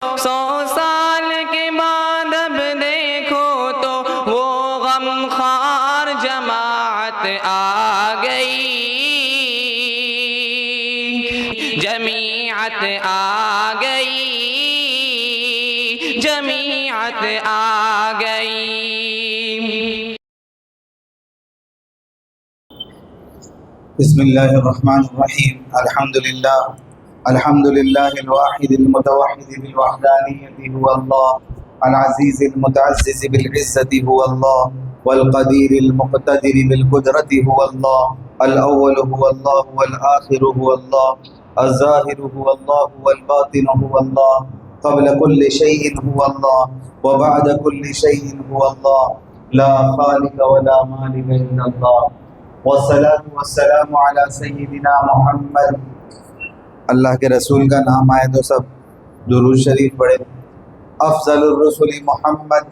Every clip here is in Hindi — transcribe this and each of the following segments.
100 साल के बाद अब देखो तो वो गमखार जमात आ गई, जमीअत आ गई, जमीअत आ गई। बिस्मिल्लाहिर्रहमानिर्रहीम। अल्हम्दुलिल्लाह अल्हम्दुलिल्लाहिल वाहिदिल मुतवहिद बिल वहदानियति हुवल्लाह अल अज़ीज़िल मुतअज़्ज़िज़ बिल इज़्ज़ति हुवल्लाह वल क़दीरिल मुक़तदिर बिल क़ुदरति हुवल्लाह अल अव्वलु हुवल्लाह वल आखिरु हुवल्लाह अज़ ज़ाहिरु हुवल्लाह वल बातिनु हुवल्लाह क़ब्ल कुल्लि शैइन हुवल्लाह व बअद कुल्लि शैइन हुवल्लाह ला ख़ालिक़ व ला मालिक इल्लल्लाह वस्सलातु वस्सलामु अला सय्यिदिना मुहम्मद। अल्लाह के रसूल का नाम आए तो सब दुरूद शरीफ पढ़े। अफ़ज़लुर रसूली मोहम्मद,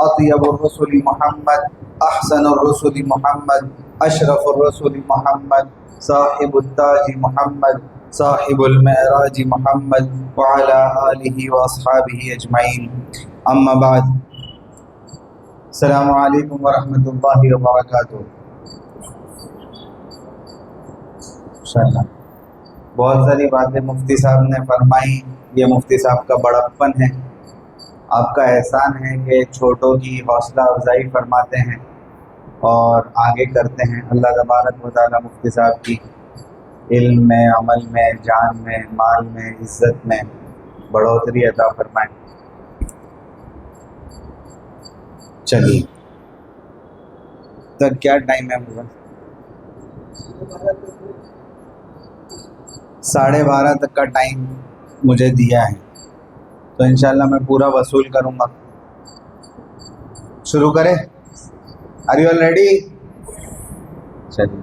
अत्यबुर रसूली मोहम्मद, अहसनुर रसूली मोहम्मद, अशरफुर रसूली मोहम्मद, साहिबुत ताज मोहम्मद, साहिबुल मेराज मोहम्मद व अला आलिहि व अस्हाबिहि अजमईन। अम्मा बाद। अस्सलामु अलैकुम व रहमतुल्लाहि व बरकातुहू। बहुत सारी बातें मुफ्ती साहब ने फरमाई। ये मुफ्ती साहब का बड़प्पन है, आपका एहसान है कि छोटों की हौसला अफजाई फरमाते हैं और आगे करते हैं। अल्लाह तबारक व तआला मुफ्ती साहब की इल्म में, अमल में, जान में, माल में, इज़्ज़त में बढ़ोतरी अता फरमाए। चलिए, तो क्या टाइम है मुझे? 12:30 तक का टाइम मुझे दिया है, तो इंशाल्लाह मैं पूरा वसूल करूँगा। शुरू करें? Are you all ready? चलिए,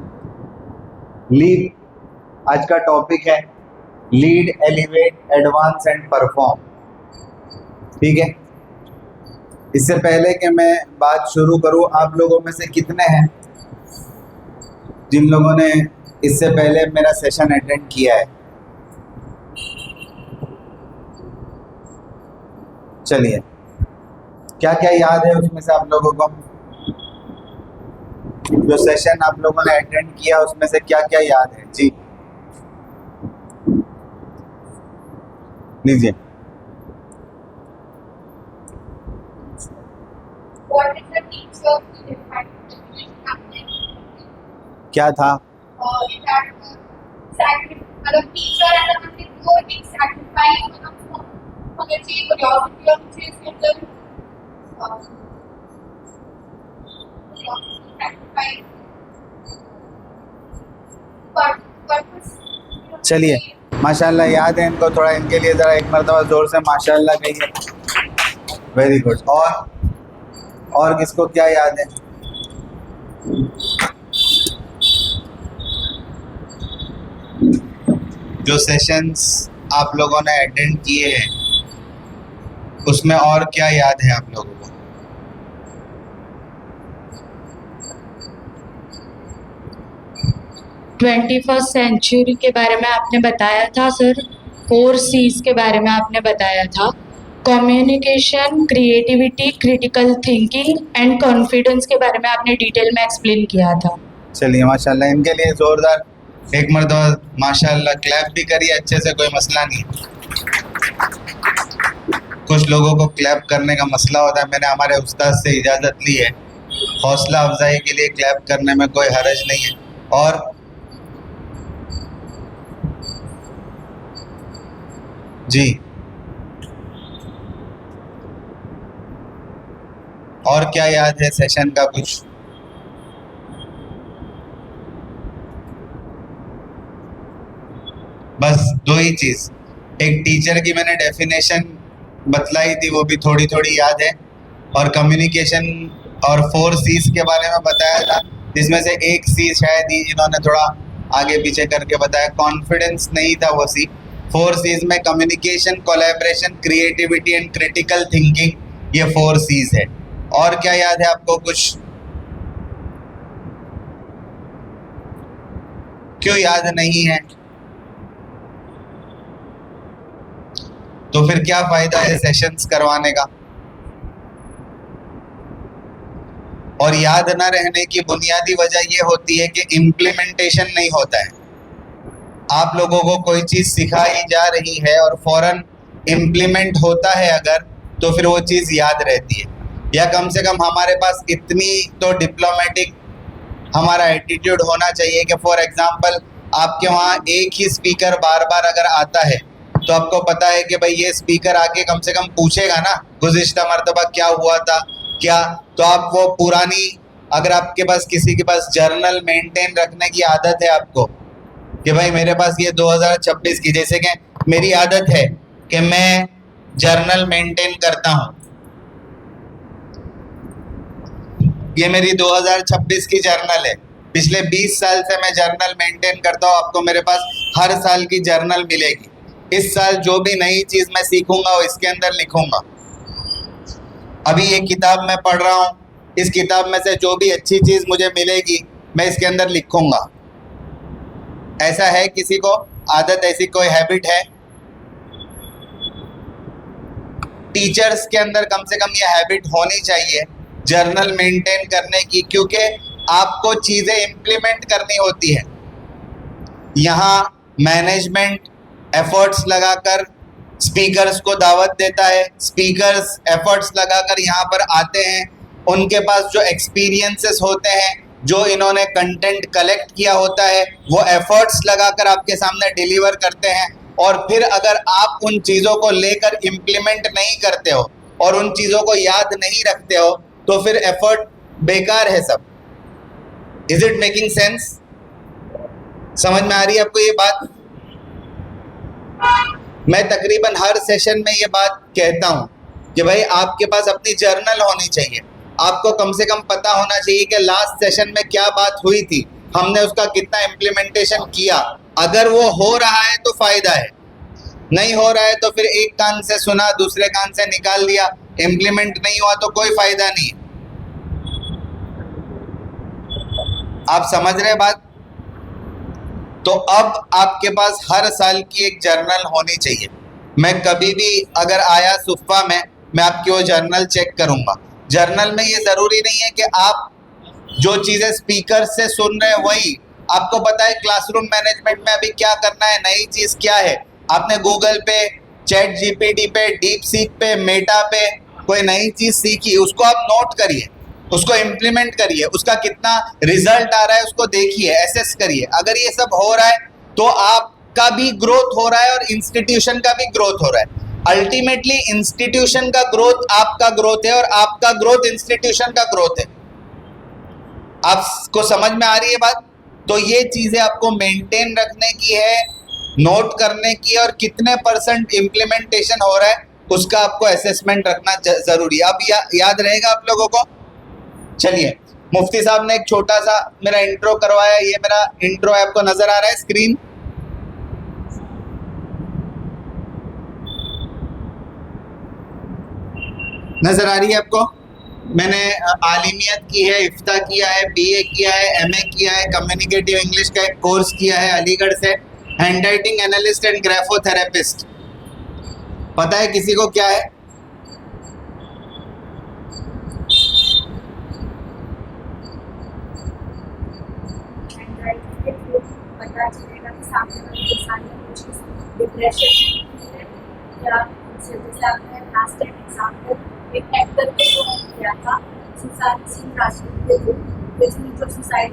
लीड। आज का टॉपिक है lead, elevate, advance and perform. ठीक है, इससे पहले कि मैं बात शुरू करूँ, आप लोगों में से कितने हैं जिन लोगों ने इससे पहले मेरा सेशन अटेंड किया है? चलिए, क्या क्या याद है उसमें से आप लोगों को? जो सेशन आप लोगों ने अटेंड किया उसमें से क्या क्या याद है? जी लीजिए। क्या था? चलिए, माशाल्लाह याद है इनको। थोड़ा इनके लिए ज़रा एक मरतबा ज़ोर से माशाल्लाह कहिए। Very good. और किसको क्या याद है? जो सेशंस आप लोगों ने अटेंड किए हैं उसमें और क्या याद है आप लोगों को? ट्वेंटी-फर्स्ट सेंचुरी के बारे में आपने बताया था सर। 4 C's के बारे में आपने बताया था। Communication, creativity, critical thinking and confidence के बारे में आपने डिटेल में एक्सप्लेन किया था। चलिए, माशाल्लाह, इनके लिए ज़ोरदार एक मरतबा माशाल्लाह क्लैप भी करिए अच्छे से, कोई मसला नहीं। कुछ लोगों को क्लैप करने का मसला होता है, मैंने हमारे उस्ताद से इजाज़त ली है। हौसला अफजाई के लिए क्लैप करने में कोई हरज नहीं है। और जी, और क्या याद है सेशन का कुछ? बस 2 ही चीज़। एक टीचर की मैंने डेफिनेशन बतलाई थी, वो भी थोड़ी थोड़ी याद है। और कम्युनिकेशन और 4 C's के बारे में बताया था, जिसमें से एक C शायद ही इन्होंने थोड़ा आगे पीछे करके बताया। कॉन्फिडेंस नहीं था वो C। 4 C's में communication, collaboration, creativity and critical thinking, ये 4 C's है। और क्या याद है आपको कुछ? क्यों याद नहीं है? तो फिर क्या फायदा है सेशंस करवाने का। और याद न रहने की बुनियादी वजह यह होती है कि इम्प्लीमेंटेशन नहीं होता है। आप लोगों को कोई चीज़ सिखाई जा रही है और फौरन इम्प्लीमेंट होता है अगर, तो फिर वो चीज़ याद रहती है। या कम से कम हमारे पास इतनी तो डिप्लोमेटिक हमारा एटीट्यूड होना चाहिए कि फॉर एग्जांपल आपके वहाँ एक ही स्पीकर बार बार अगर आता है तो आपको पता है कि भाई ये स्पीकर आके कम से कम पूछेगा ना गुज़िश्ता मर्तबा क्या हुआ था क्या, तो आप वो पुरानी, अगर आपके पास किसी के पास जर्नल मेंटेन रखने की आदत है आपको कि भाई मेरे पास ये 2026 की, जैसे कि मेरी आदत है कि मैं जर्नल मेंटेन करता हूँ, ये मेरी 2026 की जर्नल है, पिछले 20 साल से मैं जर्नल मेंटेन करता हूँ। आपको मेरे पास हर साल की जर्नल मिलेगी। इस साल जो भी नई चीज़ मैं सीखूंगा वो इसके अंदर लिखूंगा। अभी ये किताब मैं पढ़ रहा हूँ, इस किताब में से जो भी अच्छी चीज़ मुझे मिलेगी मैं इसके अंदर लिखूंगा। ऐसा है किसी को आदत, ऐसी कोई हैबिट है? टीचर्स के अंदर कम से कम ये हैबिट होनी चाहिए जर्नल मेंटेन करने की, क्योंकि आपको चीज़ें इम्प्लीमेंट करनी होती है। यहाँ मैनेजमेंट एफर्ट्स लगाकर स्पीकर्स को दावत देता है, स्पीकर्स एफर्ट्स लगाकर यहाँ पर आते हैं, उनके पास जो एक्सपीरियंसेस होते हैं, जो इन्होंने कंटेंट कलेक्ट किया होता है, वो एफर्ट्स लगाकर आपके सामने डिलीवर करते हैं। और फिर अगर आप उन चीज़ों को लेकर इम्प्लीमेंट नहीं करते हो और उन चीज़ों को याद नहीं रखते हो तो फिर एफर्ट बेकार है सब। Is it making sense? समझ में आ रही है आपको ये बात? मैं तकरीबन हर सेशन में ये बात कहता हूँ कि भाई आपके पास अपनी जर्नल होनी चाहिए। आपको कम से कम पता होना चाहिए कि लास्ट सेशन में क्या बात हुई थी, हमने उसका कितना इम्प्लीमेंटेशन किया। अगर वो हो रहा है तो फ़ायदा है, नहीं हो रहा है तो फिर एक कान से सुना दूसरे कान से निकाल लिया, इम्प्लीमेंट नहीं हुआ तो कोई फ़ायदा नहीं है। आप समझ रहे बात? तो अब आपके पास हर साल की एक जर्नल होनी चाहिए। मैं कभी भी अगर आया सुफ़ा में, मैं आपकी वो जर्नल चेक करूँगा। जर्नल में ये ज़रूरी नहीं है कि आप जो चीज़ें स्पीकर से सुन रहे हैं वही आपको पता है। क्लासरूम मैनेजमेंट में अभी क्या करना है, नई चीज़ क्या है, आपने गूगल पे, चैट जीपीटी पे, डीप सीक पे, मेटा पे कोई नई चीज़ सीखी, उसको आप नोट करिए, उसको इम्प्लीमेंट करिए, उसका कितना रिजल्ट आ रहा है उसको देखिए, एसेस करिए। अगर ये सब हो रहा है तो आपका भी ग्रोथ हो रहा है और इंस्टीट्यूशन का भी ग्रोथ हो रहा है। अल्टीमेटली इंस्टीट्यूशन का ग्रोथ आपका ग्रोथ है और आपका ग्रोथ इंस्टीट्यूशन का ग्रोथ है। आपको समझ में आ रही है बात? तो ये चीज़ें आपको मेंटेन रखने की है, नोट करने की है, और कितने % इम्प्लीमेंटेशन हो रहा है उसका आपको असेसमेंट रखना ज़रूरी है। अब याद रहेगा आप लोगों को? चलिए, मुफ्ती साहब ने एक छोटा सा मेरा इंट्रो करवाया। ये मेरा इंट्रो है, आपको नज़र आ रहा है स्क्रीन? नज़र आ रही है आपको? मैंने आलिमियत की है, इफ्ता किया है, BA किया है, MA किया है, कम्युनिकेटिव इंग्लिश का एक कोर्स किया है अलीगढ़ से, हैंडराइटिंग एनालिस्ट एंड ग्राफोथेरेपिस्ट। पता है किसी को क्या है? एक एक्टर को किया था सुशांत सिंह राजपूत के थ्रू, जिसमें जो सुसाइड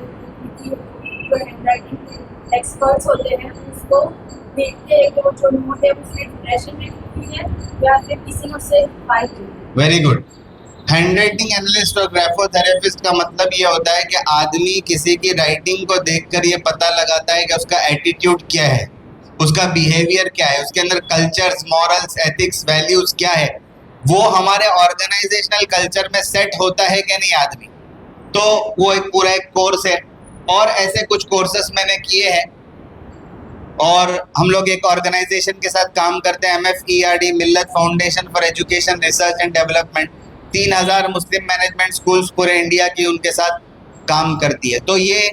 की जो हैंडराइटिंग के एक्सपर्ट्स होते हैं उसको देखते हैं कि वो जो नोट है उसमें डिप्रेशन में होती है या फिर किसी ने उससे फाइट की। Very good. हैंडराइटिंग एनालिस्ट और ग्राफोथेरेपिस्ट का मतलब ये होता है कि आदमी किसी की राइटिंग को देखकर ये पता लगाता है कि उसका एटीट्यूड क्या है, उसका बिहेवियर क्या है, उसके अंदर कल्चर्स, मॉरल्स, एथिक्स, वैल्यूज क्या है, वो हमारे ऑर्गेनाइजेशनल कल्चर में सेट होता है कि नहीं आदमी। तो वो एक पूरा एक कोर्स है और ऐसे कुछ कोर्सेस मैंने किए हैं। और हम लोग एक ऑर्गेनाइजेशन के साथ काम करते हैं, MFERD, Millat foundation for education research and development. 3000 Muslim management schools पूरे इंडिया की उनके साथ काम करती है। तो ये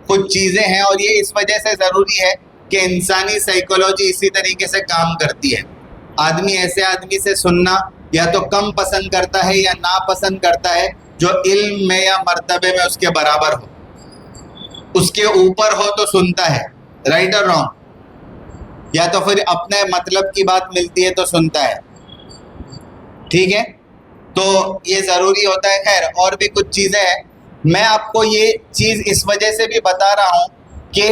कुछ चीज़ें हैं और ये इस वजह से ज़रूरी है कि इंसानी साइकोलॉजी इसी तरीके से काम करती है। आदमी ऐसे आदमी से सुनना या तो कम पसंद करता है या ना पसंद करता है जो इल्म में या मर्तबे में उसके बराबर हो, उसके ऊपर हो तो सुनता है, राइट और रॉन्ग? या तो फिर अपने मतलब की बात मिलती है तो सुनता है, ठीक है? तो ये ज़रूरी होता है। खैर और भी कुछ चीज़ें हैं, मैं आपको ये चीज़ इस वजह से भी बता रहा हूँ कि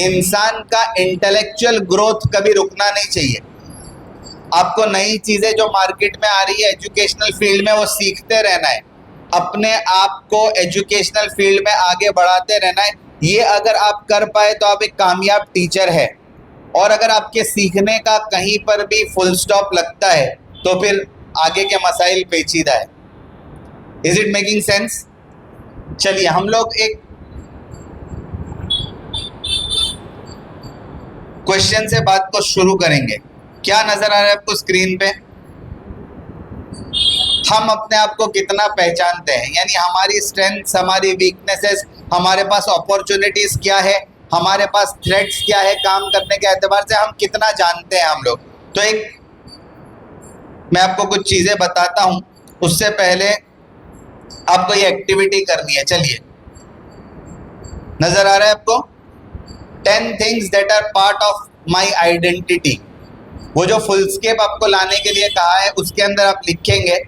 इंसान का इंटेलेक्चुअल ग्रोथ कभी रुकना नहीं चाहिए। आपको नई चीज़ें जो मार्केट में आ रही है एजुकेशनल फील्ड में, वो सीखते रहना है, अपने आप को एजुकेशनल फील्ड में आगे बढ़ाते रहना है। ये अगर आप कर पाए तो आप एक कामयाब टीचर है। और अगर आपके सीखने का कहीं पर भी फुल स्टॉप लगता है तो फिर आगे के मसाइल पेचीदा है। Is it making sense? चलिए हम लोग एक क्वेश्चन से बात को शुरू करेंगे। क्या नजर आ रहा है आपको स्क्रीन पे? हम अपने आप को कितना पहचानते हैं, यानी हमारी स्ट्रेंथ्स, हमारी वीकनेसेस, हमारे पास अपॉर्चुनिटीज क्या है, हमारे पास थ्रेट्स क्या है, काम करने के एतबार से हम कितना जानते हैं हम लोग। तो एक मैं आपको कुछ चीज़ें बताता हूँ, उससे पहले आपको ये एक्टिविटी करनी है। चलिए, नज़र आ रहा है आपको? 10 things that are part of my identity. वो जो फुलस्केप आपको लाने के लिए कहा है उसके अंदर आप लिखेंगे।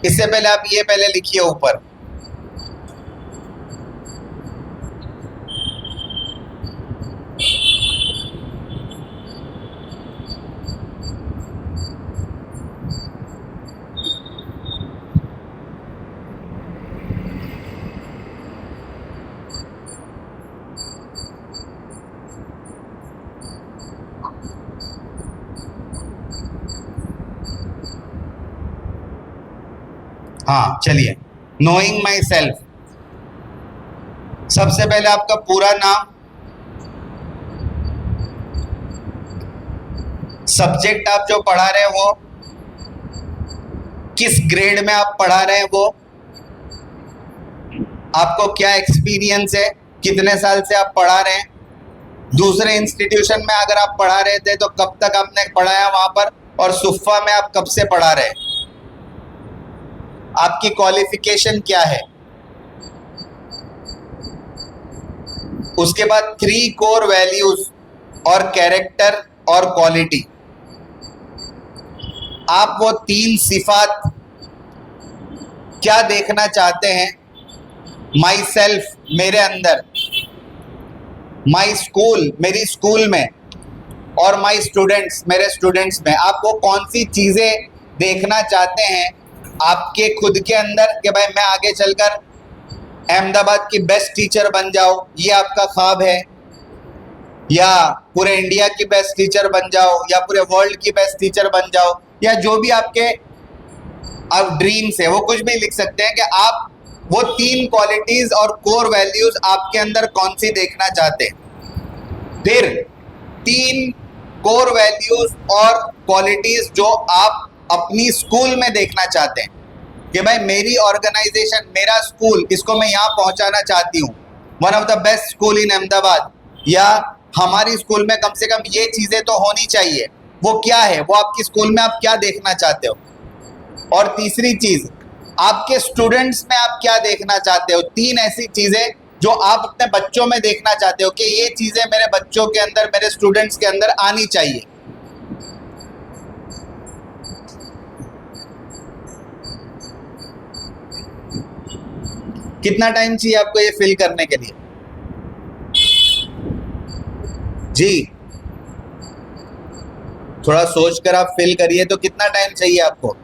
इससे पहले आप ये पहले लिखिए ऊपर, हाँ चलिए, नोइंग माई सेल्फ। सबसे पहले आपका पूरा नाम, सब्जेक्ट आप जो पढ़ा रहे हैं वो, किस ग्रेड में आप पढ़ा रहे हैं वो, आपको क्या एक्सपीरियंस है, कितने साल से आप पढ़ा रहे हैं, दूसरे इंस्टीट्यूशन में अगर आप पढ़ा रहे थे तो कब तक आपने पढ़ाया वहां पर, और सुफ़ा में आप कब से पढ़ा रहे हैं, आपकी क्वालिफिकेशन क्या है। उसके बाद 3 कोर वैल्यूज और कैरेक्टर और क्वालिटी। आप वो 3 सिफात क्या देखना चाहते हैं माई सेल्फ, मेरे अंदर, माई स्कूल, मेरी स्कूल में, और माई स्टूडेंट्स, मेरे स्टूडेंट्स में। आप वो कौन सी चीज़ें देखना चाहते हैं आपके खुद के अंदर कि भाई मैं आगे चलकर अहमदाबाद की बेस्ट टीचर बन जाऊं, ये आपका ख्वाब है, या पूरे इंडिया की बेस्ट टीचर बन जाओ, या पूरे वर्ल्ड की बेस्ट टीचर बन जाओ, या जो भी आपके अब ड्रीम्स है वो कुछ भी लिख सकते हैं कि आप वो 3 क्वालिटीज और कोर वैल्यूज आपके अंदर कौन सी देखना चाहते हैं। फिर 3 कोर वैल्यूज और क्वालिटीज जो आप अपनी स्कूल में देखना चाहते हैं कि भाई मेरी ऑर्गेनाइजेशन, मेरा स्कूल, इसको मैं यहाँ पहुँचाना चाहती हूँ, one of the best school इन अहमदाबाद, या हमारी स्कूल में कम से कम ये चीज़ें तो होनी चाहिए। वो क्या है, वो आपकी स्कूल में आप क्या देखना चाहते हो। और तीसरी चीज़, आपके स्टूडेंट्स में आप क्या देखना चाहते हो। 3 ऐसी चीज़ें जो आप अपने बच्चों में देखना चाहते हो कि ये चीज़ें मेरे बच्चों के अंदर, मेरे स्टूडेंट्स के अंदर आनी चाहिए। कितना टाइम चाहिए आपको ये फिल करने के लिए? जी, थोड़ा सोच कर आप फिल करिए। तो कितना टाइम चाहिए आपको?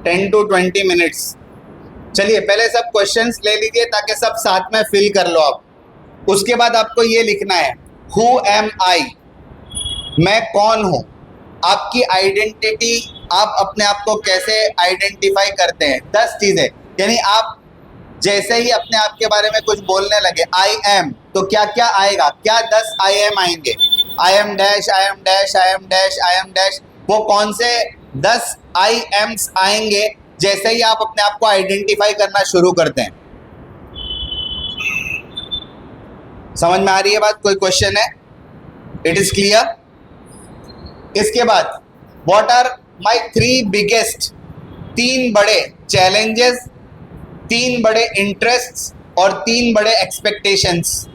Ten to 20 minutes. चलिए पहले सब क्वेश्चंस ले लीजिए ताकि सब साथ में फिल कर लो आप। उसके बाद आपको ये लिखना है, हु एम आई, मैं कौन हूँ। आपकी आइडेंटिटी, आप अपने आप को कैसे आइडेंटिफाई करते हैं। 10 चीज़ें, यानी आप जैसे ही अपने आप के बारे में कुछ बोलने लगे, आई एम, तो क्या क्या आएगा, क्या 10 आई एम आएंगे। I am dash, I am dash, I am dash, I am dash. वो कौन से 10 आई एम्स आएंगे जैसे ही आप अपने आप को आइडेंटिफाई करना शुरू करते हैं। समझ में आ रही है बात? कोई क्वेश्चन है? It is clear? इसके बाद व्हाट आर माय 3 बिगेस्ट, 3 बड़े चैलेंजेस, 3 बड़े इंटरेस्ट्स और 3 बड़े expectations.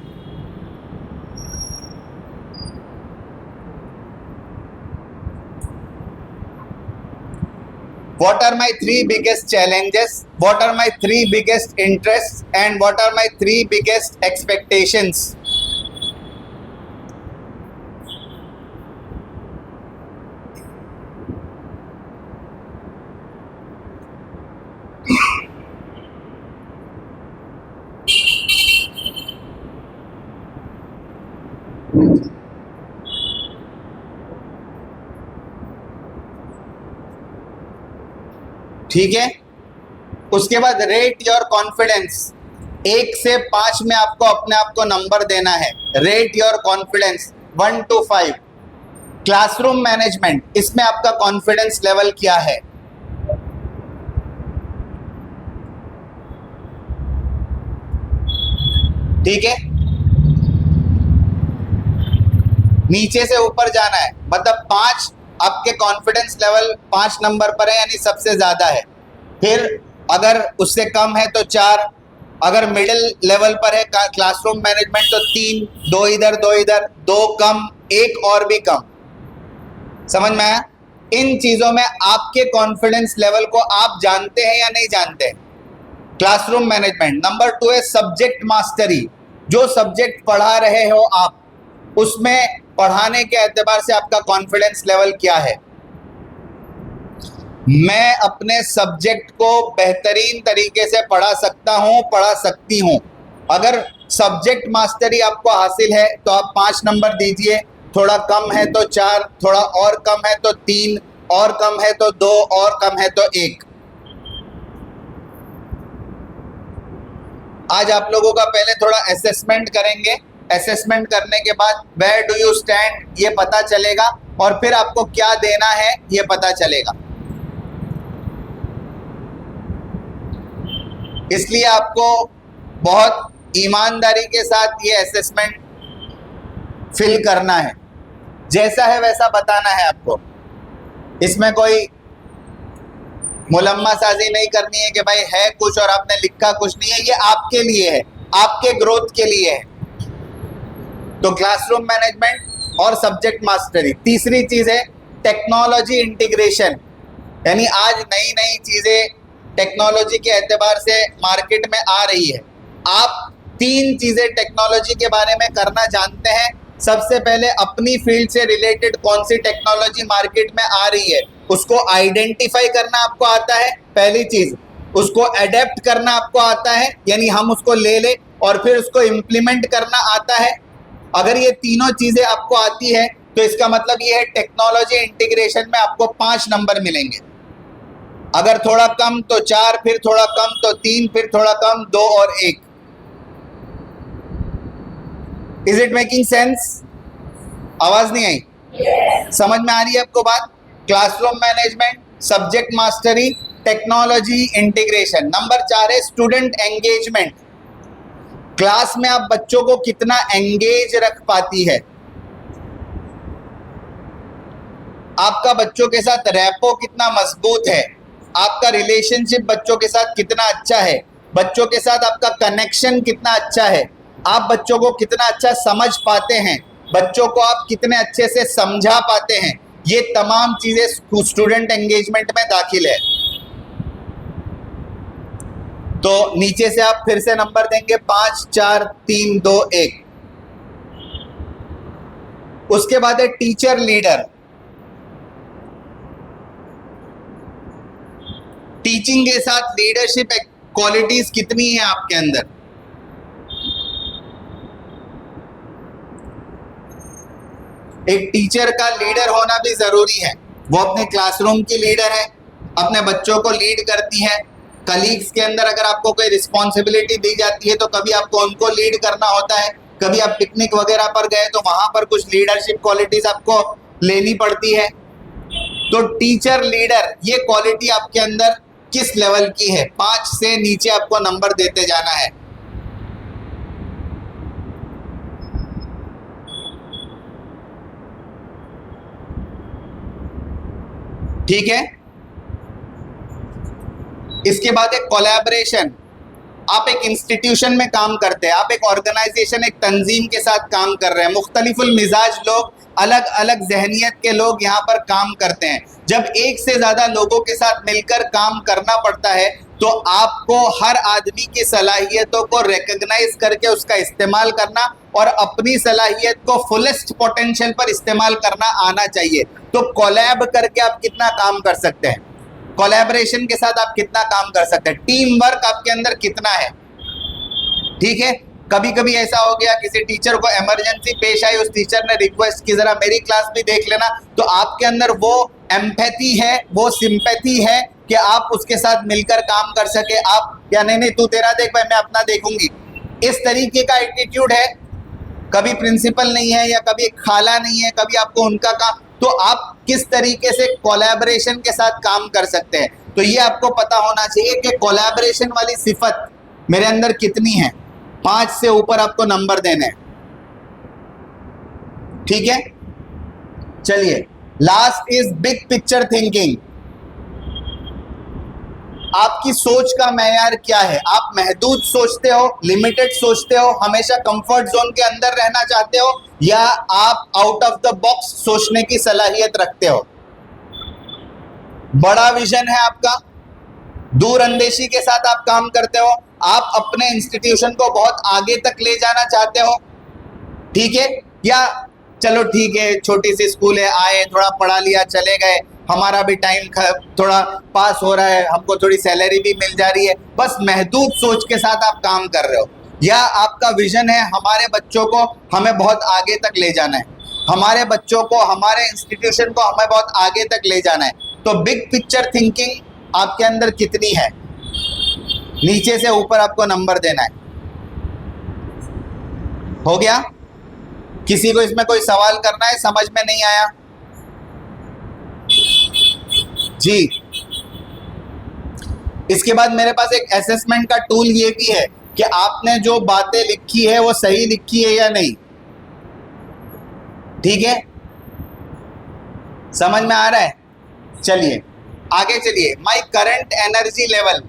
What are my 3 biggest challenges? What are my 3 biggest interests? And what are my 3 biggest expectations? ठीक है। उसके बाद रेट योर कॉन्फिडेंस। 1 से 5 में आपको अपने आप को नंबर देना है। Rate your confidence 1 to 5। Classroom management, इसमें आपका कॉन्फिडेंस लेवल क्या है? ठीक है, नीचे से ऊपर जाना है, मतलब 5 आपके कॉन्फिडेंस लेवल 5 नंबर पर है, यानी सबसे ज्यादा है। फिर अगर उससे कम है तो 4, अगर मिडिल लेवल पर है क्लासरूम मैनेजमेंट तो 3, 2 इधर 2 इधर, 2 कम, 1 और भी कम। समझ में आया? इन चीजों में आपके कॉन्फिडेंस लेवल को आप जानते हैं या नहीं जानते? Classroom management. नंबर 2 है सब्जेक्ट मास्टरी। जो सब्जेक्ट पढ़ा रहे हो आप, उसमें पढ़ाने के एतबार से आपका कॉन्फिडेंस लेवल क्या है? मैं अपने सब्जेक्ट को बेहतरीन तरीके से पढ़ा सकता हूं, पढ़ा सकती हूं। अगर सब्जेक्ट मास्टरी आपको हासिल है तो आप 5 नंबर दीजिए, थोड़ा कम है तो 4, थोड़ा और कम है तो 3, और कम है तो 2, और कम है तो 1। आज आप लोगों का पहले थोड़ा असेसमेंट करेंगे। असेसमेंट करने के बाद वेयर डू यू स्टैंड ये पता चलेगा, और फिर आपको क्या देना है ये पता चलेगा। इसलिए आपको बहुत ईमानदारी के साथ ये असेसमेंट फिल करना है, जैसा है वैसा बताना है आपको। इसमें कोई मुलम्मा साजी नहीं करनी है कि भाई है कुछ और आपने लिखा कुछ नहीं है। ये आपके लिए है, आपके ग्रोथ के लिए है। तो क्लासरूम मैनेजमेंट और सब्जेक्ट मास्टरी। तीसरी चीज है टेक्नोलॉजी इंटीग्रेशन, यानी आज नई नई चीजें टेक्नोलॉजी के एतबार से मार्केट में आ रही है। आप 3 चीजें टेक्नोलॉजी के बारे में करना जानते हैं। सबसे पहले अपनी फील्ड से रिलेटेड कौन सी टेक्नोलॉजी मार्केट में आ रही है उसको आइडेंटिफाई करना आपको आता है, पहली चीज। उसको अडेप्ट करना आपको आता है, यानी हम उसको ले लें, और फिर उसको इम्प्लीमेंट करना आता है। अगर ये तीनों चीजें आपको आती है तो इसका मतलब ये है टेक्नोलॉजी इंटीग्रेशन में आपको 5 नंबर मिलेंगे। अगर थोड़ा कम तो 4, फिर थोड़ा कम तो 3, फिर थोड़ा कम 2 और 1। Is it making sense? आवाज नहीं आई? समझ में आ रही है आपको बात? Classroom management, subject mastery, technology integration. Number 4 है स्टूडेंट एंगेजमेंट। क्लास में आप बच्चों को कितना एंगेज रख पाती है, आपका बच्चों के साथ रैपो कितना मजबूत है, आपका रिलेशनशिप बच्चों के साथ कितना अच्छा है, बच्चों के साथ आपका कनेक्शन कितना अच्छा है, आप बच्चों को कितना अच्छा समझ पाते हैं, बच्चों को आप कितने अच्छे से समझा पाते हैं। ये तमाम चीजें स्टूडेंट एंगेजमेंट में दाखिल है। तो नीचे से आप फिर से नंबर देंगे 5, 4, 3, 2, 1। उसके बाद है टीचर लीडर। टीचिंग के साथ लीडरशिप क्वालिटीज कितनी है आपके अंदर? एक टीचर का लीडर होना भी जरूरी है। वो अपने क्लासरूम की लीडर है, अपने बच्चों को लीड करती है। कलीग्स के अंदर अगर आपको कोई रिस्पॉन्सिबिलिटी दी जाती है तो कभी आपको उनको लीड करना होता है, कभी आप पिकनिक वगैरह पर गए तो वहां पर कुछ लीडरशिप क्वालिटीज आपको लेनी पड़ती है। तो टीचर लीडर ये क्वालिटी आपके अंदर किस लेवल की है। 5 से नीचे आपको नंबर देते जाना है। ठीक है। इसके बाद एक कोलैबोरेशन। आप एक इंस्टीट्यूशन में काम करते हैं, आप एक ऑर्गेनाइजेशन, एक तंजीम के साथ काम कर रहे हैं। मुख्तलिफुल मिजाज लोग, अलग अलग जहनियत के लोग यहाँ पर काम करते हैं। जब एक से ज़्यादा लोगों के साथ मिलकर काम करना पड़ता है तो आपको हर आदमी की सलाहियतों को रिकग्नाइज करके उसका इस्तेमाल करना और अपनी सलाहियत को फुलेस्ट पोटेंशियल पर इस्तेमाल करना आना चाहिए। तो कोलैब करके आप कितना काम कर सकते हैं, कोलैबोरेशन के साथ आप कितना काम कर सकते हैं, टीम वर्क आपके अंदर कितना है। ठीक है। कभी कभी ऐसा हो गया किसी टीचर को इमरजेंसी पेश आई, उस टीचर ने रिक्वेस्ट की जरा मेरी क्लास भी देख लेना, तो आपके अंदर वो एम्पैथी है, वो सिंपैथी है कि आप उसके साथ मिलकर काम कर सके। आप या नहीं तू तेरा देख भाई मैं अपना देखूंगी, इस तरीके का एटीट्यूड है। कभी प्रिंसिपल नहीं है या कभी खाला नहीं है, कभी आपको उनका काम, तो आप किस तरीके से कोलैबोरेशन के साथ काम कर सकते हैं। तो ये आपको पता होना चाहिए कि कोलैबोरेशन वाली सिफत मेरे अंदर कितनी है। 5 से ऊपर आपको नंबर देने हैं। ठीक है। चलिए, last is big picture thinking. आपकी सोच का मैयार क्या है? आप महदूद सोचते हो, लिमिटेड सोचते हो, हमेशा कंफर्ट जोन के अंदर रहना चाहते हो, या आप आउट ऑफ द बॉक्स सोचने की सलाहियत रखते हो? बड़ा विजन है आपका, दूर अंदेशी के साथ आप काम करते हो, आप अपने इंस्टीट्यूशन को बहुत आगे तक ले जाना चाहते हो। ठीक है। या चलो ठीक है, छोटी सी स्कूल है, आए थोड़ा पढ़ा लिया चले गए, हमारा भी टाइम थोड़ा पास हो रहा है, हमको थोड़ी सैलरी भी मिल जा रही है, बस महदूद सोच के साथ आप काम कर रहे हो। या आपका विजन है हमारे बच्चों को हमें बहुत आगे तक ले जाना है, हमारे बच्चों को, हमारे इंस्टीट्यूशन को हमें बहुत आगे तक ले जाना है। तो बिग पिक्चर थिंकिंग आपके अंदर कितनी है? नीचे से ऊपर आपको नंबर देना है। हो गया? किसी को इसमें कोई सवाल करना है? समझ में नहीं आया? जी। इसके बाद मेरे पास एक असेसमेंट का टूल ये भी है कि आपने जो बातें लिखी है वो सही लिखी है या नहीं। ठीक है। समझ में आ रहा है? चलिए आगे चलिए। My current energy level.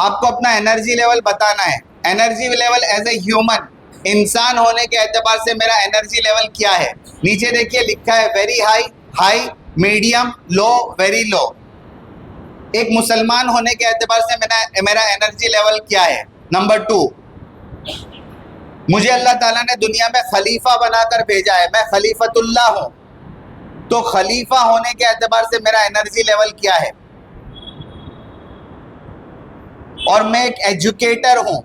आपको अपना एनर्जी लेवल बताना है। Energy level as a human, इंसान होने के एतबार से मेरा एनर्जी लेवल क्या है। नीचे देखिए लिखा है वेरी हाई, हाई, मीडियम, लो, वेरी लो। एक मुसलमान होने के एतबार से मेरा एनर्जी लेवल क्या है। नंबर 2, मुझे अल्लाह ताला ने दुनिया में खलीफा बनाकर भेजा है, मैं खलीफतुल्लाह हूं, तो खलीफा होने के एतबार से मेरा एनर्जी लेवल क्या है। और मैं एक एजुकेटर हूं,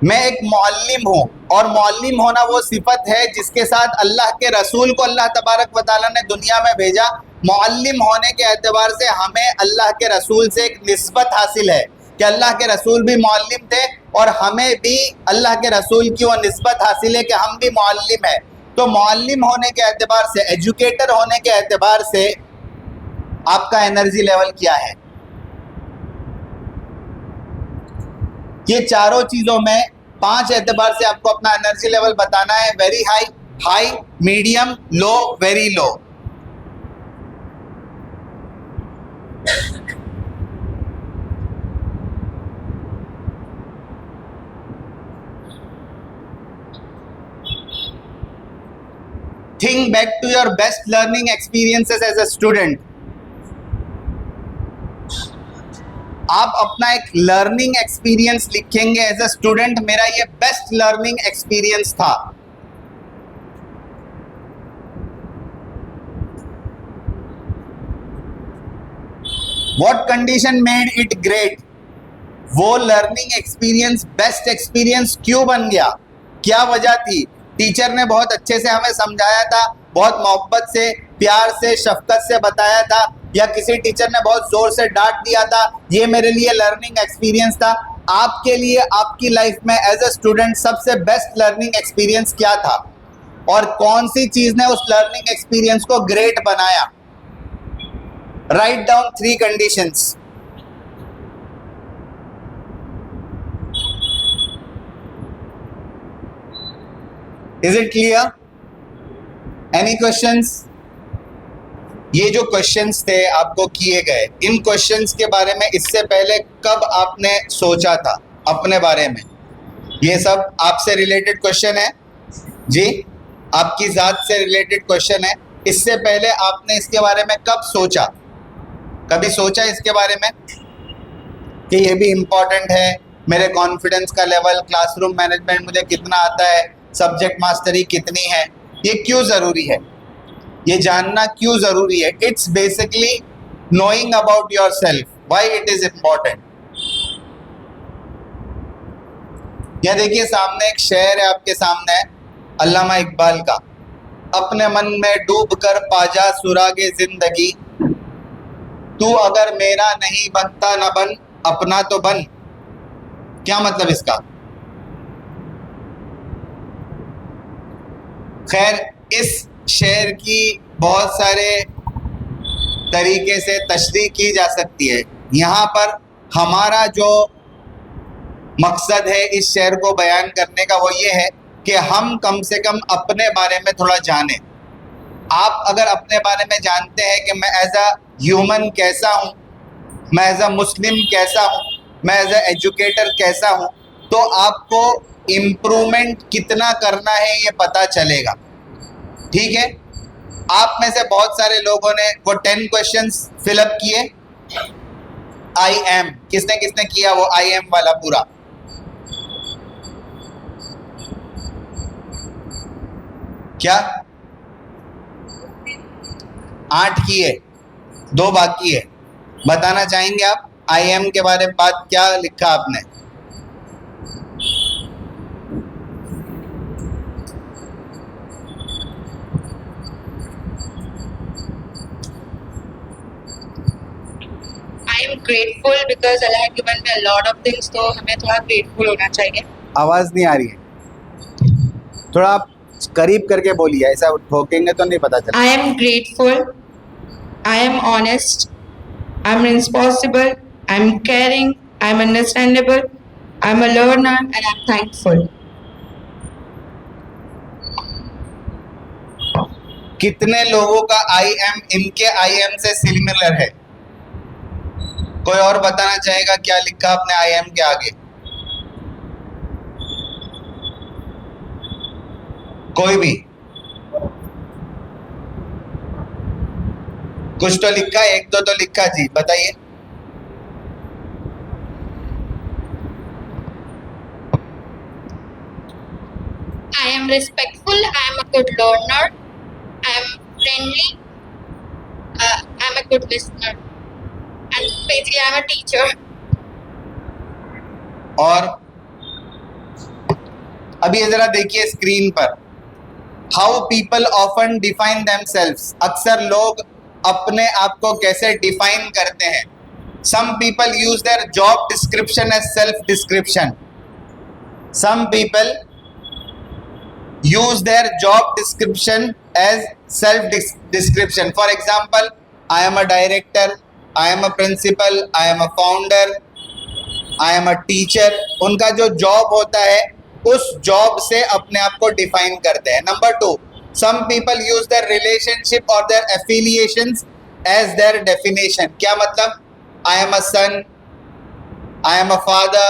मैं एक मुअल्लिम हूं, और मुअल्लिम होना वो सिफत है जिसके साथ अल्लाह के रसूल को अल्लाह तबारक व तआला ने दुनिया में भेजा। मुअल्लिम होने के एतबार से हमें अल्लाह के रसूल से एक निस्बत हासिल है कि अल्लाह के रसूल भी मुअल्लिम थे और हमें भी अल्लाह के रसूल की वो निस्बत हासिल है कि हम भी मुअल्लिम हैं। तो मुअल्लिम होने के एतबार से, एजुकेटर होने के एतबार से आपका एनर्जी लेवल क्या है। ये चारों चीज़ों में 5 एतबार से आपको अपना एनर्जी लेवल बताना है। Very high, high, medium, low, very low. Think back to your best learning experiences as a student. आप अपना एक लर्निंग एक्सपीरियंस लिखेंगे एज अ स्टूडेंट, मेरा ये बेस्ट लर्निंग एक्सपीरियंस था। What condition made it great. वो लर्निंग एक्सपीरियंस बेस्ट एक्सपीरियंस क्यों बन गया, क्या वजह थी। टीचर ने बहुत अच्छे से हमें समझाया था, बहुत मोहब्बत से, प्यार से, शफकत से बताया था, या किसी टीचर ने बहुत जोर से डांट दिया था, ये मेरे लिए लर्निंग एक्सपीरियंस था। आपके लिए आपकी लाइफ में एज अ स्टूडेंट सबसे बेस्ट लर्निंग एक्सपीरियंस क्या था, और कौन सी चीज़ ने उस लर्निंग एक्सपीरियंस को ग्रेट बनाया। Write down 3 conditions. Is it clear? Any questions? ये जो क्वेश्चंस थे आपको किए गए, इन क्वेश्चंस के बारे में इससे पहले कब आपने सोचा था अपने बारे में? ये सब आपसे रिलेटेड क्वेश्चन है जी, आपकी ज़ात से रिलेटेड क्वेश्चन है। इससे पहले आपने इसके बारे में कब सोचा? कभी सोचा इसके बारे में कि ये भी इम्पॉर्टेंट है, मेरे कॉन्फिडेंस का लेवल, क्लासरूम मैनेजमेंट मुझे कितना आता है, सब्जेक्ट मास्टरी कितनी है, ये क्यों ज़रूरी है, ये जानना क्यों ज़रूरी है? It's basically knowing about your self, why it is important. यहाँ देखिए सामने एक शेर है, आपके सामने है अल्लामा इकबाल का, अपने मन में डूब कर पाजा सुरागे जिंदगी, तू अगर मेरा नहीं बनता न बन, अपना तो बन। क्या मतलब इसका? खैर, इस शेर की बहुत सारे तरीके से तशरीह की जा सकती है। यहाँ पर हमारा जो मकसद है इस शेर को बयान करने का वो ये है कि हम कम से कम अपने बारे में थोड़ा जानें। आप अगर अपने बारे में जानते हैं कि मैं एज अ ह्यूमन कैसा हूँ, मैं एज अ मुस्लिम कैसा हूँ, मैं एज अ एजुकेटर कैसा हूँ, तो आपको इम्प्रूवमेंट कितना करना है ये पता चलेगा। ठीक है, आप में से बहुत सारे लोगों ने वो 10 क्वेश्चंस फिलअप किए। आई एम, किसने किसने किया वो आई एम वाला पूरा? क्या 8 किए, 2 बाकी है। बताना चाहेंगे आप आई एम के बारे में बात क्या लिखा आपने? I am grateful because Allah had given me a lot of things, तो हमें थोड़ा grateful होना चाहिए। आवाज़ नहीं आ रही है, थोड़ा आप करीब करके बोलिए, ऐसा ठोकेंगे तो नहीं पता चलेगा। I am grateful, I am honest, I am responsible, I am caring, I am understandable, I am a learner and I am thankful. कितने लोगों का आई एम इनके आई एम से सिमिलर है? कोई और बताना चाहेगा क्या लिखा आपने आई एम के आगे? कोई भी? कुछ तो लिखा, एक दो तो लिखा जी, बताइए। I am respectful, I am a good learner, I am friendly, I am a good listener, and basically I am a teacher. और अभी ये जरा देखिए स्क्रीन पर, how people often define themselves, अक्सर लोग अपने आप को कैसे डिफाइन करते हैं। Some people use their job description as self description, some people use their job description as self description. For example, I am a director, I am a principal, I am a founder, I am a teacher. उनका जो जॉब होता है उस जॉब से अपने आप को डिफाइन करते हैं। Number 2, some people use their relationship or their affiliations as their definition. क्या मतलब? I am a son, I am a father,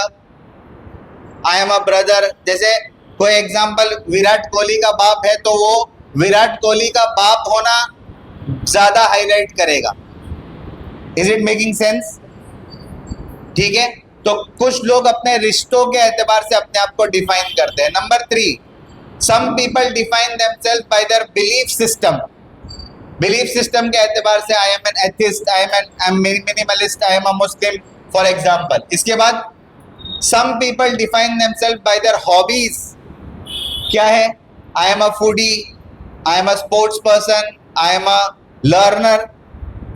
I am a brother. जैसे कोई एग्जाम्पल, विराट कोहली का बाप है तो वो विराट कोहली का बाप होना ज्यादा हाईलाइट करेगा। Is it making sense? ठीक है, तो कुछ लोग अपने रिश्तों के एतबार से अपने आप को डिफाइन करते हैं। Number 3, some people define themself by their belief system. Belief system के एतबार से I am an atheist, I am minimalist, I am a Muslim, for example. इसके बाद some people define themself by their hobbies. क्या है? I am a foodie, I am a sports person, I am a learner,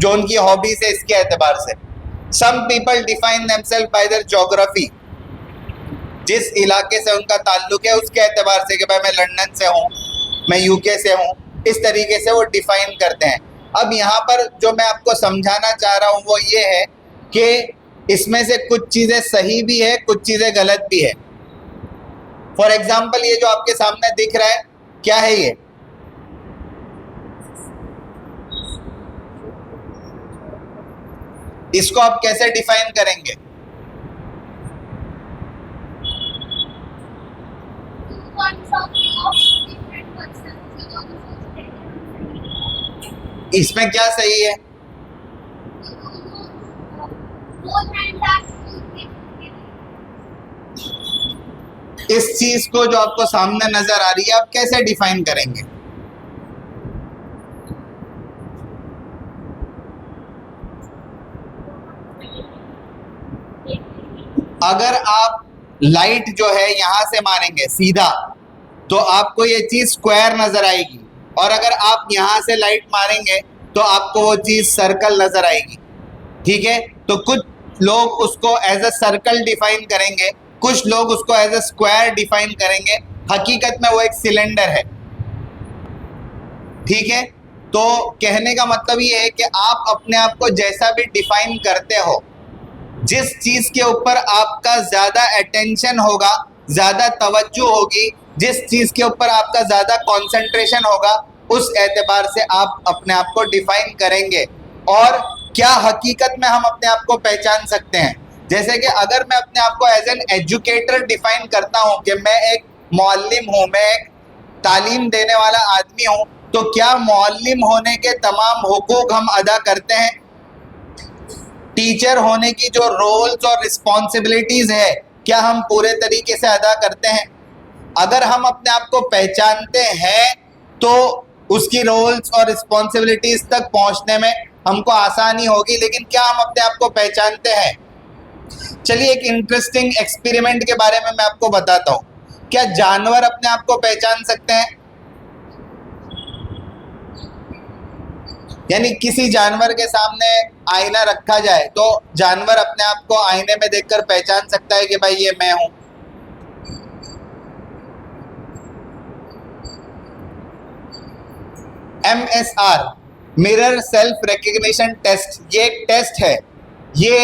जो उनकी हॉबीज है इसके एतबार से। Some people define themself by their geography, जिस इलाके से उनका ताल्लुक है उसके एतबार से कि भाई मैं लंदन से हूँ, मैं यूके से हूँ, इस तरीके से वो डिफाइन करते हैं। अब यहाँ पर जो मैं आपको समझाना चाह रहा हूँ वो ये है कि इसमें से कुछ चीज़ें सही भी है, कुछ चीज़ें गलत भी है। फॉर एग्जाम्पल ये जो आपके सामने दिख रहा है, क्या है ये? इसको आप कैसे डिफाइन करेंगे? इसमें क्या सही है? इस चीज को जो आपको सामने नजर आ रही है, आप कैसे डिफाइन करेंगे? अगर आप लाइट जो है यहां से मारेंगे सीधा तो आपको ये चीज स्क्वायर नजर आएगी, और अगर आप यहां से लाइट मारेंगे तो आपको वो चीज सर्कल नजर आएगी। ठीक है, तो कुछ लोग उसको एज अ सर्कल डिफाइन करेंगे, कुछ लोग उसको एज अ स्क्वायर डिफाइन करेंगे। हकीकत में वो एक सिलेंडर है। ठीक है, तो कहने का मतलब ये है कि आप अपने आप को जैसा भी डिफाइन करते हो, जिस चीज के ऊपर आपका ज्यादा अटेंशन होगा, ज्यादा तवज्जो होगी, जिस चीज के ऊपर आपका ज्यादा कंसंट्रेशन होगा, उस एतबार से आप अपने आप को डिफाइन करेंगे। और क्या हकीकत में हम अपने आप को पहचान सकते हैं? जैसे कि अगर मैं अपने आप को एज एन एजुकेटर डिफाइन करता हूं कि मैं एक मुअल्लिम हूं, मैं एक तालीम देने वाला आदमी हूं, तो क्या मुअल्लिम होने के तमाम हुकूक हम अदा करते हैं? टीचर होने की जो रोल्स और रिस्पॉन्सिबिलिटीज है, क्या हम पूरे तरीके से अदा करते हैं? अगर हम अपने आप को पहचानते हैं तो उसकी रोल्स और रिस्पॉन्सिबिलिटीज तक पहुंचने में हमको आसानी होगी। लेकिन क्या हम अपने आप को पहचानते हैं? चलिए एक इंटरेस्टिंग एक्सपेरिमेंट के बारे में मैं आपको बताता हूँ। क्या जानवर अपने आप को पहचान सकते हैं? यानी किसी जानवर के सामने आईना रखा जाए तो जानवर अपने आप को आईने में देखकर पहचान सकता है कि भाई ये मैं हूं। MSR, mirror self recognition test, ये एक टेस्ट है। ये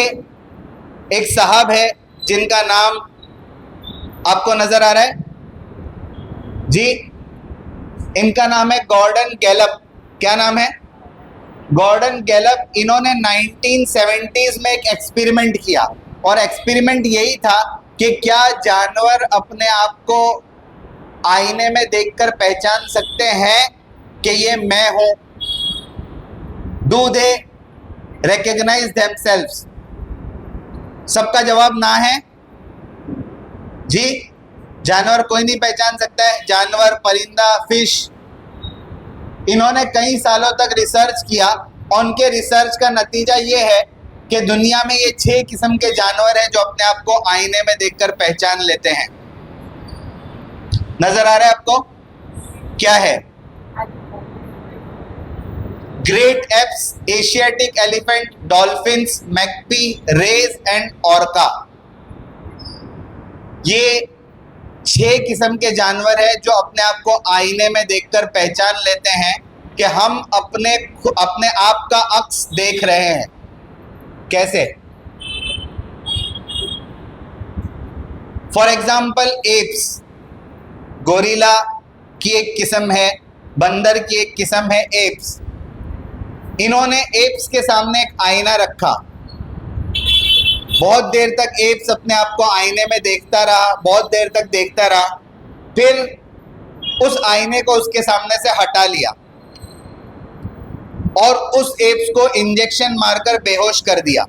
एक साहब है जिनका नाम आपको नजर आ रहा है जी, इनका नाम है गॉर्डन गैलप। क्या नाम है? Gordon Gallup. इन्होंने 1970s में एक एक्सपेरिमेंट किया, और एक्सपेरिमेंट यही था कि क्या जानवर अपने आप को आईने में देखकर पहचान सकते हैं कि ये मैं हूं? Do they recognize themselves? सबका जवाब ना है जी। जानवर कोई नहीं पहचान सकता है, जानवर, परिंदा, फिश। इन्होंने कई सालों तक रिसर्च किया, और उनके रिसर्च का नतीजा ये है कि दुनिया में ये 6 किस्म के जानवर हैं जो अपने आप को आईने में देखकर पहचान लेते हैं। नजर आ रहा है आपको? क्या है? Great apes, Asiatic elephant, dolphins, magpie, rays and orca. ये 6 किस्म के जानवर हैं जो अपने आप को आईने में देखकर पहचान लेते हैं कि हम अपने आप का अक्स देख रहे हैं। कैसे? फॉर एग्जाम्पल एप्स, गोरिल्ला की एक किस्म है, बंदर की एक किस्म है एप्स। इन्होंने एप्स के सामने एक आईना रखा, बहुत देर तक एप्स अपने आप को आईने में देखता रहा, बहुत देर तक देखता रहा, फिर उस आईने को उसके सामने से हटा लिया और उस एप्स को इंजेक्शन मारकर बेहोश कर दिया।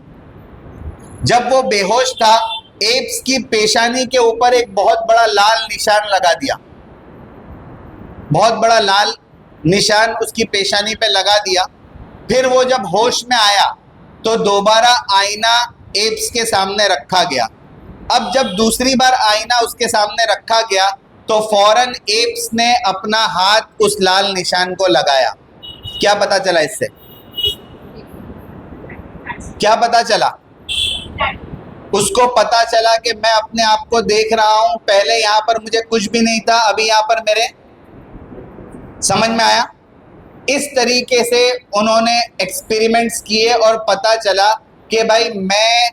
जब वो बेहोश था, एप्स की पेशानी के ऊपर एक बहुत बड़ा लाल निशान लगा दिया, बहुत बड़ा लाल निशान उसकी पेशानी पे लगा दिया। फिर वो जब होश में आया तो दोबारा आईना एप्स के सामने रखा गया। अब जब दूसरी बार आईना उसके सामने रखा गया तो फौरन एप्स ने अपना हाथ उस लाल निशान को लगाया। क्या पता चला इससे? क्या पता चला? उसको पता चला कि मैं अपने आप को देख रहा हूं, पहले यहां पर मुझे कुछ भी नहीं था, अभी यहां पर मेरे। समझ में आया? इस तरीके से उन्होंने एक्सपेरिमेंट्स किए और पता चला कि भाई मैं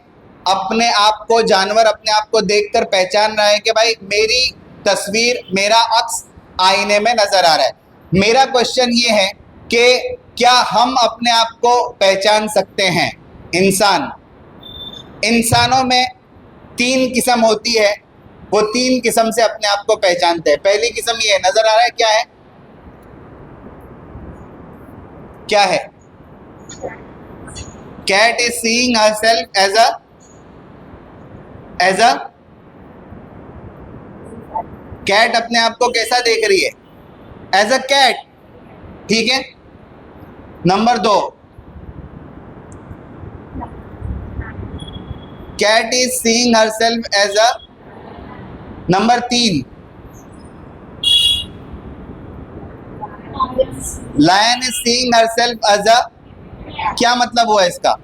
अपने आप को, जानवर अपने आप को देखकर पहचान रहा है कि भाई मेरी तस्वीर, मेरा अक्स आईने में नज़र आ रहा है। मेरा क्वेश्चन ये है कि क्या हम अपने आप को पहचान सकते हैं? इंसानों में 3 किस्म होती है, वो 3 किस्म से अपने आप को पहचानते हैं। पहली किस्म ये है, नज़र आ रहा है क्या है? क्या है? Cat is seeing herself as a cat अपने आप को कैसा देख रही है? एज अ कैट, ठीक है। Number 2, cat is seeing herself as a. Number 3, lion is seeing herself as a. क्या मतलब हुआ इसका?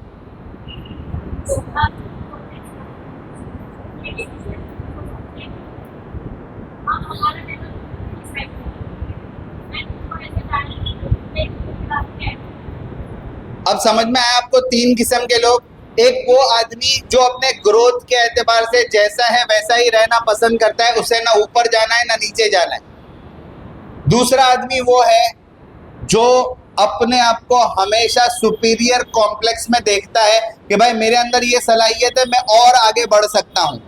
अब समझ में आया आपको? 3 किस्म के लोग। एक वो आदमी जो अपने ग्रोथ के एतबार से जैसा है वैसा ही रहना पसंद करता है, उसे ना ऊपर जाना है ना नीचे जाना है। दूसरा आदमी वो है जो अपने आप को हमेशा सुपीरियर कॉम्प्लेक्स में देखता है कि भाई मेरे अंदर ये सलाहियत है, मैं और आगे बढ़ सकता हूँ,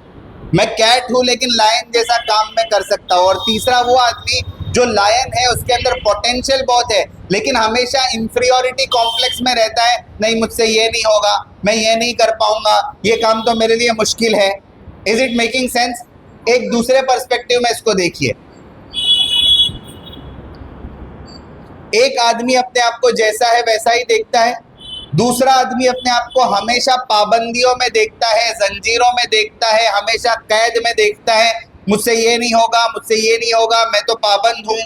मैं कैट हूँ लेकिन लायन जैसा काम मैं कर सकता हूँ। और तीसरा वो आदमी जो लायन है, उसके अंदर पोटेंशियल बहुत है लेकिन हमेशा इंफीरियरिटी कॉम्प्लेक्स में रहता है, नहीं मुझसे ये नहीं होगा, मैं ये नहीं कर पाऊंगा, ये काम तो मेरे लिए मुश्किल है। Is it making sense? एक दूसरे पर्सपेक्टिव में इसको देखिए। एक आदमी अपने आप को जैसा है वैसा ही देखता है, दूसरा आदमी अपने आप को हमेशा पाबंदियों में देखता है, जंजीरों में देखता है, हमेशा कैद में देखता है, मुझसे ये नहीं होगा, मुझसे ये नहीं होगा, मैं तो पाबंद हूँ।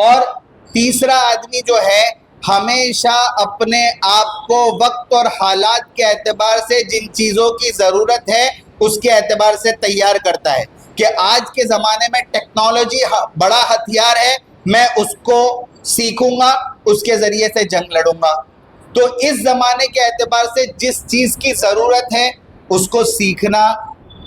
और तीसरा आदमी जो है हमेशा अपने आप को वक्त और हालात के एतबार से जिन चीज़ों की ज़रूरत है उसके एतबार से तैयार करता है कि आज के ज़माने में टेक्नोलॉजी बड़ा हथियार है, मैं उसको सीखूंगा, उसके ज़रिए से जंग लड़ूंगा। तो इस ज़माने के एतबार से जिस चीज़ की ज़रूरत है उसको सीखना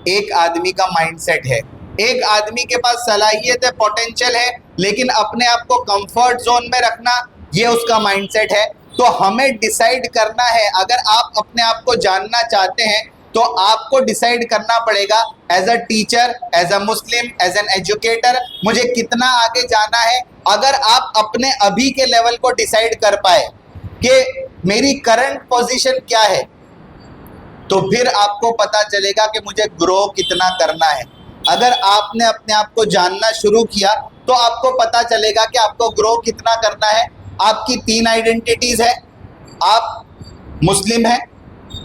एक आदमी का माइंडसेट है। एक आदमी के पास सलाहियत है, पोटेंशियल है, लेकिन अपने आप को कंफर्ट जोन में रखना ये उसका माइंडसेट है। तो हमें डिसाइड करना है, अगर आप अपने आप को जानना चाहते हैं तो आपको डिसाइड करना पड़ेगा as a teacher, as a Muslim, as an educator, मुझे कितना आगे जाना है। अगर आप अपने अभी के लेवल को डिसाइड कर पाए कि मेरी करंट पोजीशन क्या है, तो फिर आपको पता चलेगा कि मुझे ग्रो कितना करना है। अगर आपने अपने आप को जानना शुरू किया तो आपको पता चलेगा कि आपको ग्रो कितना करना है। आपकी 3 आइडेंटिटीज़ है, आप मुस्लिम हैं,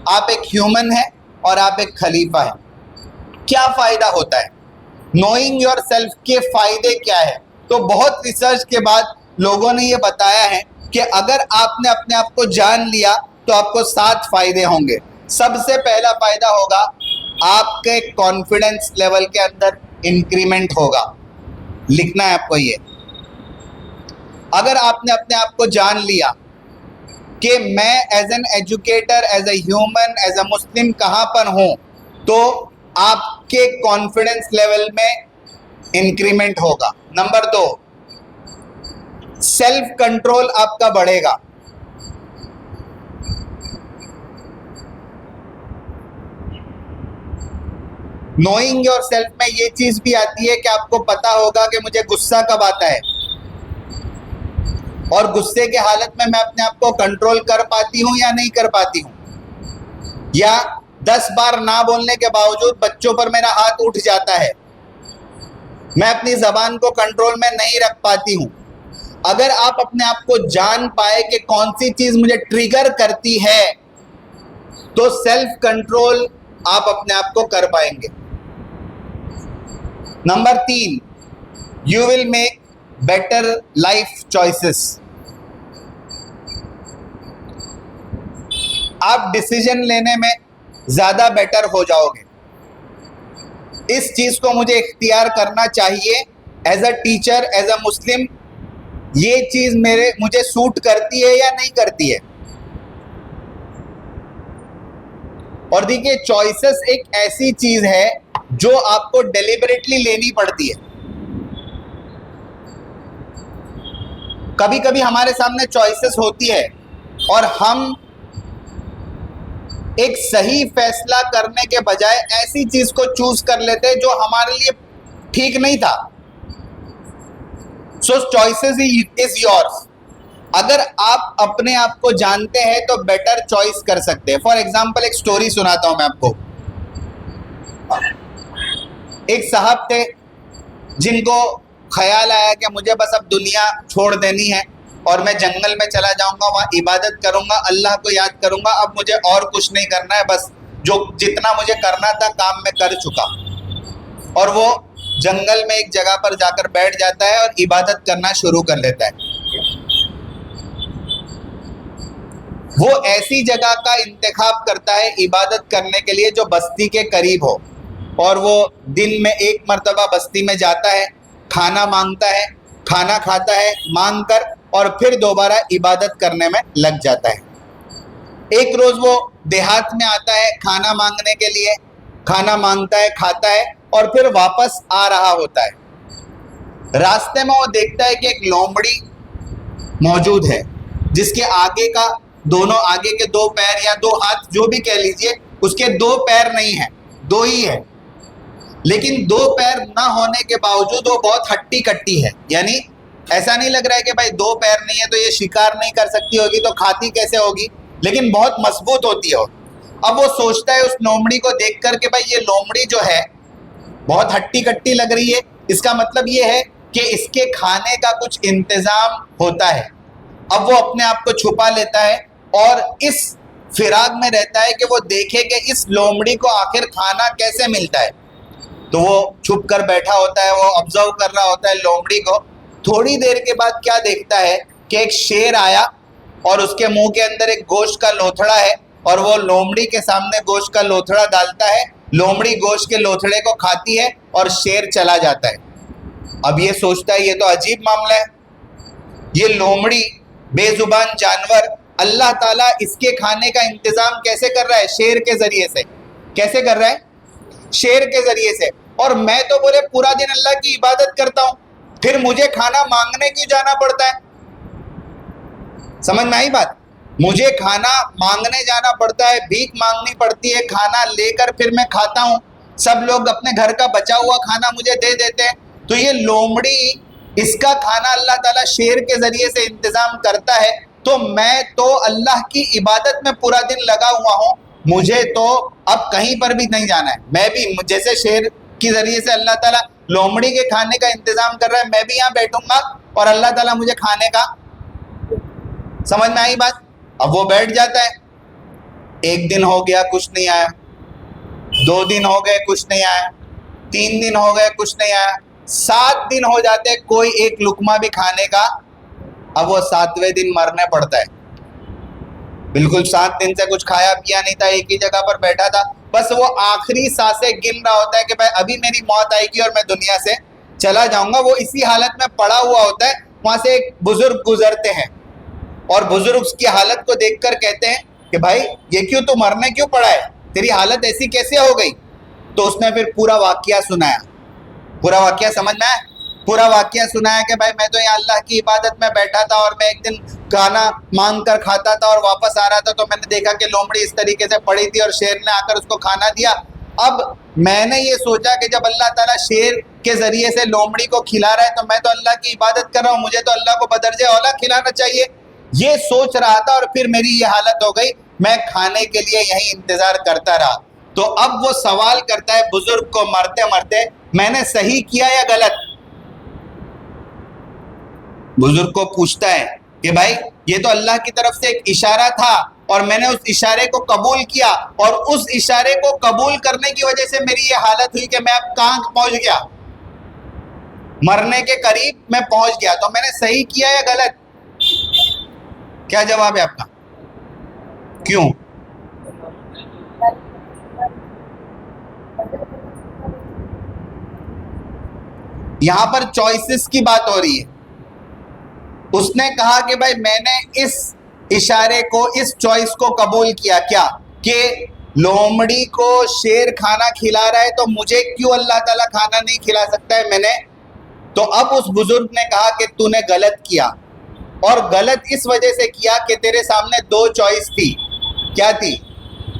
आप एक ह्यूमन हैं और आप एक खलीफा हैं। क्या फ़ायदा होता है? नोइंग योर सेल्फ के फ़ायदे क्या है? तो बहुत रिसर्च के बाद लोगों ने ये बताया है कि अगर आपने अपने आप को जान लिया तो आपको 7 फ़ायदे होंगे। सबसे पहला फ़ायदा होगा आपके कॉन्फिडेंस लेवल के अंदर इंक्रीमेंट होगा। लिखना है आपको ये। अगर आपने अपने आप को जान लिया कि मैं as an educator, as a human, as a Muslim कहाँ पर हूँ, तो आपके कॉन्फिडेंस लेवल में इंक्रीमेंट होगा। नंबर 2, सेल्फ कंट्रोल आपका बढ़ेगा। नोइंग योर सेल्फ में ये चीज भी आती है कि आपको पता होगा कि मुझे गुस्सा कब आता है और गुस्से के हालत में मैं अपने आप को कंट्रोल कर पाती हूँ या नहीं कर पाती हूँ, या 10 बार ना बोलने के बावजूद बच्चों पर मेरा हाथ उठ जाता है, मैं अपनी ज़बान को कंट्रोल में नहीं रख पाती हूँ। अगर आप अपने आप को जान पाए कि कौन सी चीज़ मुझे ट्रिगर करती है तो सेल्फ कंट्रोल आप अपने आप को कर पाएंगे। Number 3, you will make better life choices. आप डिसीजन लेने में ज़्यादा बेटर हो जाओगे। इस चीज़ को मुझे इख्तियार करना चाहिए as a teacher, as a Muslim, ये चीज मुझे सूट करती है या नहीं करती है। और देखिए, चॉइसेस एक ऐसी चीज है जो आपको डेलिबरेटली लेनी पड़ती है। कभी कभी हमारे सामने चॉइसेस होती है और हम एक सही फैसला करने के बजाय ऐसी चीज को चूज कर लेते हैं जो हमारे लिए ठीक नहीं था। सो चॉइसेस इज योर्स। अगर आप अपने आप को जानते हैं तो बेटर चॉइस कर सकते हैं। फॉर एग्जाम्पल एक स्टोरी सुनाता हूं मैं आपको। एक साहब थे जिनको ख्याल आया कि मुझे बस अब दुनिया छोड़ देनी है और मैं जंगल में चला जाऊंगा, वहाँ इबादत करूंगा, अल्लाह को याद करूंगा, अब मुझे और कुछ नहीं करना है, बस जो जितना मुझे करना था काम मैं कर चुका। और वो जंगल में एक जगह पर जाकर बैठ जाता है और इबादत करना शुरू कर लेता है। वो ऐसी जगह का इंतखाब करता है इबादत करने के लिए जो बस्ती के करीब हो, और वो दिन में एक मर्तबा बस्ती में जाता है, खाना मांगता है, खाना खाता है मांग कर, और फिर दोबारा इबादत करने में लग जाता है। एक रोज वो देहात में आता है खाना मांगने के लिए, खाना मांगता है, खाता है और फिर वापस आ रहा होता है। रास्ते में वो देखता है कि एक लोमड़ी मौजूद है जिसके आगे के दो पैर या दो हाथ जो भी कह लीजिए, उसके दो पैर नहीं है, दो ही है। लेकिन दो पैर ना होने के बावजूद वो बहुत हट्टी कट्टी है। यानी ऐसा नहीं लग रहा है कि भाई दो पैर नहीं है तो ये शिकार नहीं कर सकती होगी, तो खाती कैसे होगी, लेकिन बहुत मजबूत होती है। अब वो सोचता है उस लोमड़ी को देख कर के भाई ये लोमड़ी जो है बहुत हट्टी कट्टी लग रही है, इसका मतलब ये है कि इसके खाने का कुछ इंतजाम होता है। अब वो अपने आप को छुपा लेता है और इस फिराक में रहता है कि वो देखे कि इस लोमड़ी को आखिर खाना कैसे मिलता है। तो वो छुप कर बैठा होता है, वो ऑब्जर्व कर रहा होता है लोमड़ी को। थोड़ी देर के बाद क्या देखता है कि एक शेर आया और उसके मुंह के अंदर एक गोश्त का लोथड़ा है, और वो लोमड़ी के सामने गोश्त का लोथड़ा डालता है। लोमड़ी गोश्त के लोथड़े को खाती है और शेर चला जाता है। अब ये सोचता है ये तो अजीब मामला है, ये लोमड़ी बेजुबान जानवर, अल्लाह ताला इसके खाने का इंतजाम कैसे कर रहा है? शेर के जरिए से। कैसे कर रहा है? शेर के जरिए से। और मैं तो बोले पूरा दिन अल्लाह की इबादत करता हूं, फिर मुझे खाना मांगने क्यों जाना पड़ता है? समझ में आई बात? मुझे खाना मांगने जाना पड़ता है, भीख मांगनी पड़ती है, खाना लेकर फिर मैं खाता हूँ। सब लोग अपने घर का बचा हुआ खाना मुझे दे देते हैं। तो ये लोमड़ी, इसका खाना अल्लाह ताला शेर के जरिए से इंतजाम करता है, तो मैं तो अल्लाह की इबादत में पूरा दिन लगा हुआ हूँ, मुझे तो अब कहीं पर भी नहीं जाना है। मैं भी जैसे शेर के जरिए से अल्लाह ताला लोमड़ी के खाने का इंतजाम कर रहा है, मैं भी यहाँ बैठूंगा और अल्लाह ताला मुझे खाने का। समझ में आई बात? अब वो बैठ जाता है। एक दिन हो गया कुछ नहीं आया, 2 दिन हो गए कुछ नहीं आया, 3 दिन हो गए कुछ नहीं आया, 7 दिन हो जाते कोई एक लुकमा भी खाने का। अब वो 7वें दिन मरने पड़ता है। बिल्कुल 7 दिन से कुछ खाया पिया नहीं था, एक ही जगह पर बैठा था, बस वो आखिरी सांसें गिन रहा होता है कि भाई अभी मेरी मौत आएगी और मैं दुनिया से चला जाऊंगा। वो इसी हालत में पड़ा हुआ होता है। वहां से एक बुजुर्ग गुजरते हैं और बुजुर्ग उसकी हालत को देखकर कहते हैं कि भाई ये क्यों, तू मरने क्यों पड़ा है, तेरी हालत ऐसी कैसे हो गई? तो उसने फिर पूरा वाकया सुनाया। पूरा वाकया समझ में आया? पूरा वाकया सुनाया कि भाई मैं तो यहाँ अल्लाह की इबादत में बैठा था और मैं एक दिन खाना मांग कर खाता था और वापस आ रहा था, तो मैंने देखा कि लोमड़ी इस तरीके से पड़ी थी और शेर ने आकर उसको खाना दिया। अब मैंने ये सोचा कि जब अल्लाह ताला शेर के जरिए से लोमड़ी को खिला रहा है तो मैं तो अल्लाह की इबादत कर रहा हूँ, मुझे तो अल्लाह को बदरजे औला खिलाना चाहिए। ये सोच रहा था और फिर मेरी ये हालत हो गई, मैं खाने के लिए यही इंतजार करता रहा। तो अब वो सवाल करता है बुजुर्ग को मरते मरते, मैंने सही किया या गलत? बुजुर्ग को पूछता है कि भाई ये तो अल्लाह की तरफ से एक इशारा था और मैंने उस इशारे को कबूल किया, और उस इशारे को कबूल करने की वजह से मेरी ये हालत हुई कि मैं अब कहाँ पहुंच गया, मरने के करीब मैं पहुंच गया। तो मैंने सही किया या गलत? क्या जवाब है आपका? क्यों? यहां पर चॉइसेस की बात हो रही है। उसने कहा कि भाई मैंने इस इशारे को, इस चॉइस को कबूल किया, क्या कि लोमड़ी को शेर खाना खिला रहा है तो मुझे क्यों अल्लाह ताला खाना नहीं खिला सकता है मैंने। तो अब उस बुजुर्ग ने कहा कि तूने गलत किया, और गलत इस वजह से किया कि तेरे सामने दो चॉइस थी। क्या थी?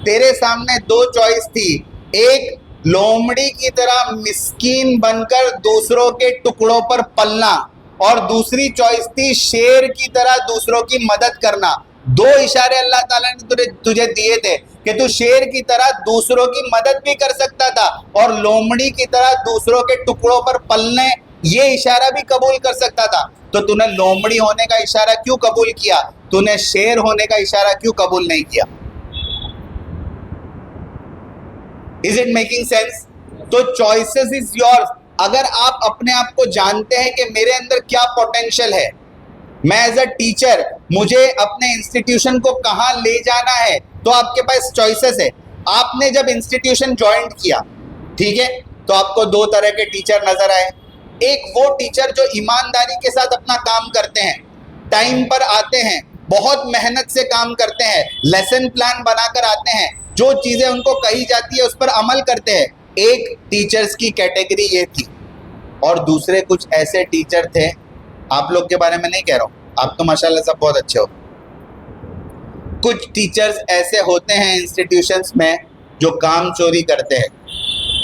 तेरे सामने दो चॉइस थी, एक लोमड़ी की तरह मिस्कीन बनकर दूसरों के टुकड़ों पर पलना, और दूसरी चॉइस थी शेर की तरह दूसरों की मदद करना। दो इशारे अल्लाह ताला ने तुझे दिए थे कि तू शेर की तरह दूसरों की मदद भी कर सकता था और लोमड़ी की तरह दूसरों के टुकड़ों पर पलने ये इशारा भी कबूल कर सकता था। तो तूने लोमड़ी होने का इशारा क्यों कबूल किया? तूने शेर होने का इशारा क्यों कबूल नहीं किया? Is it making sense? तो चॉइसेस इज योर्स। अगर आप अपने आप को जानते हैं कि मेरे अंदर क्या पोटेंशियल है, मैं एज अ टीचर मुझे अपने इंस्टीट्यूशन को कहाँ ले जाना है, तो आपके पास चॉइसेस है। आपने जब इंस्टीट्यूशन ज्वाइन किया, ठीक है, तो आपको दो तरह के टीचर नजर आए। एक वो टीचर जो ईमानदारी के साथ अपना काम करते हैं, टाइम पर आते हैं, बहुत मेहनत से काम करते हैं, लेसन प्लान बनाकर आते हैं, जो चीज़ें उनको कही जाती है उस पर अमल करते हैं। एक टीचर्स की कैटेगरी ये थी। और दूसरे कुछ ऐसे टीचर थे, आप लोग के बारे में नहीं कह रहा हूँ, आप तो माशाल्लाह सब बहुत अच्छे हो। कुछ टीचर्स ऐसे होते हैं इंस्टीट्यूशंस में जो काम चोरी करते हैं,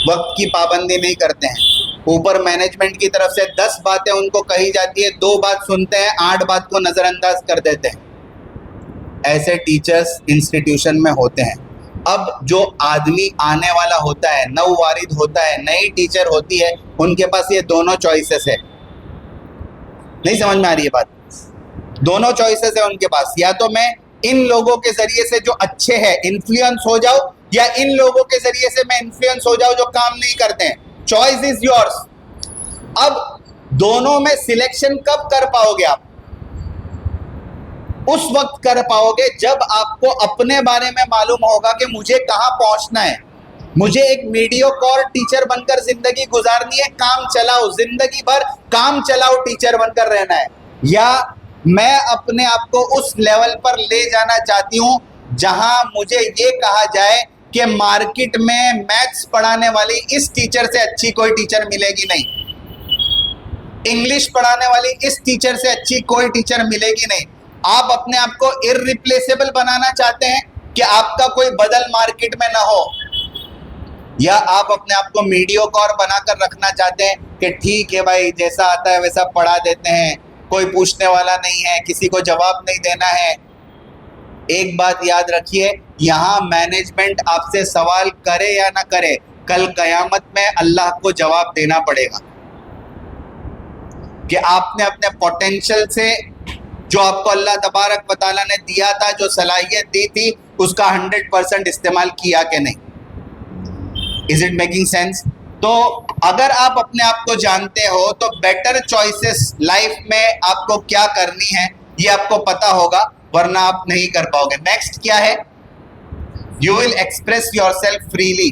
वक्त की पाबंदी नहीं करते हैं, ऊपर मैनेजमेंट की तरफ से 10 बातें उनको कही जाती है, 2 बात सुनते हैं, 8 बात को नज़रअंदाज कर देते हैं। ऐसे टीचर्स इंस्टीट्यूशन में होते हैं। अब जो आदमी आने वाला होता है, नववारिद होता है, नई टीचर होती है, उनके पास ये दोनों चॉइसेस है। नहीं समझ में आ रही है बात? दोनों चॉइसेस है उनके पास। या तो मैं इन लोगों के जरिए से जो अच्छे हैं इन्फ्लुएंस हो जाऊं, या इन लोगों के जरिए से मैं इन्फ्लुएंस हो जाऊं जो काम नहीं करते हैं। Choice is yours. अब दोनों में सिलेक्शन कब कर पाओगे आप? उस वक्त कर पाओगे जब आपको अपने बारे में मालूम होगा कि मुझे कहां पहुंचना है। मुझे एक मीडियोकर टीचर बनकर जिंदगी गुजारनी है, काम चलाओ, जिंदगी भर काम चलाओ टीचर बनकर रहना है, या मैं अपने आप को उस लेवल पर ले जाना चाहती हूं जहां मुझे ये कहा जाए कि मार्केट में मैथ्स पढ़ाने वाली इस टीचर से अच्छी कोई टीचर मिलेगी नहीं, इंग्लिश पढ़ाने वाली इस टीचर से अच्छी कोई टीचर मिलेगी नहीं। आप अपने आप को इररिप्लेसेबल बनाना चाहते हैं कि आपका कोई बदल मार्केट में ना हो, या आप अपने आप को मीडियोकर बनाकर रखना चाहते हैं कि ठीक है भाई, जैसा आता है वैसा पढ़ा देते हैं, कोई पूछने वाला नहीं है, किसी को जवाब नहीं देना है। एक बात याद रखिए, यहाँ मैनेजमेंट आपसे सवाल करे या ना करे, कल कयामत में अल्लाह को जवाब देना पड़ेगा कि आपने अपने पोटेंशियल से जो आपको अल्लाह तबारक व तआला ने दिया था, जो सलाहियत दी थी, उसका 100% इस्तेमाल किया कि नहीं। Is it making sense? तो अगर आप अपने आप को जानते हो तो बेटर चॉइसेस लाइफ में आपको क्या करनी है ये आपको पता होगा, वरना आप नहीं कर पाओगे। नेक्स्ट क्या है? You will express yourself freely.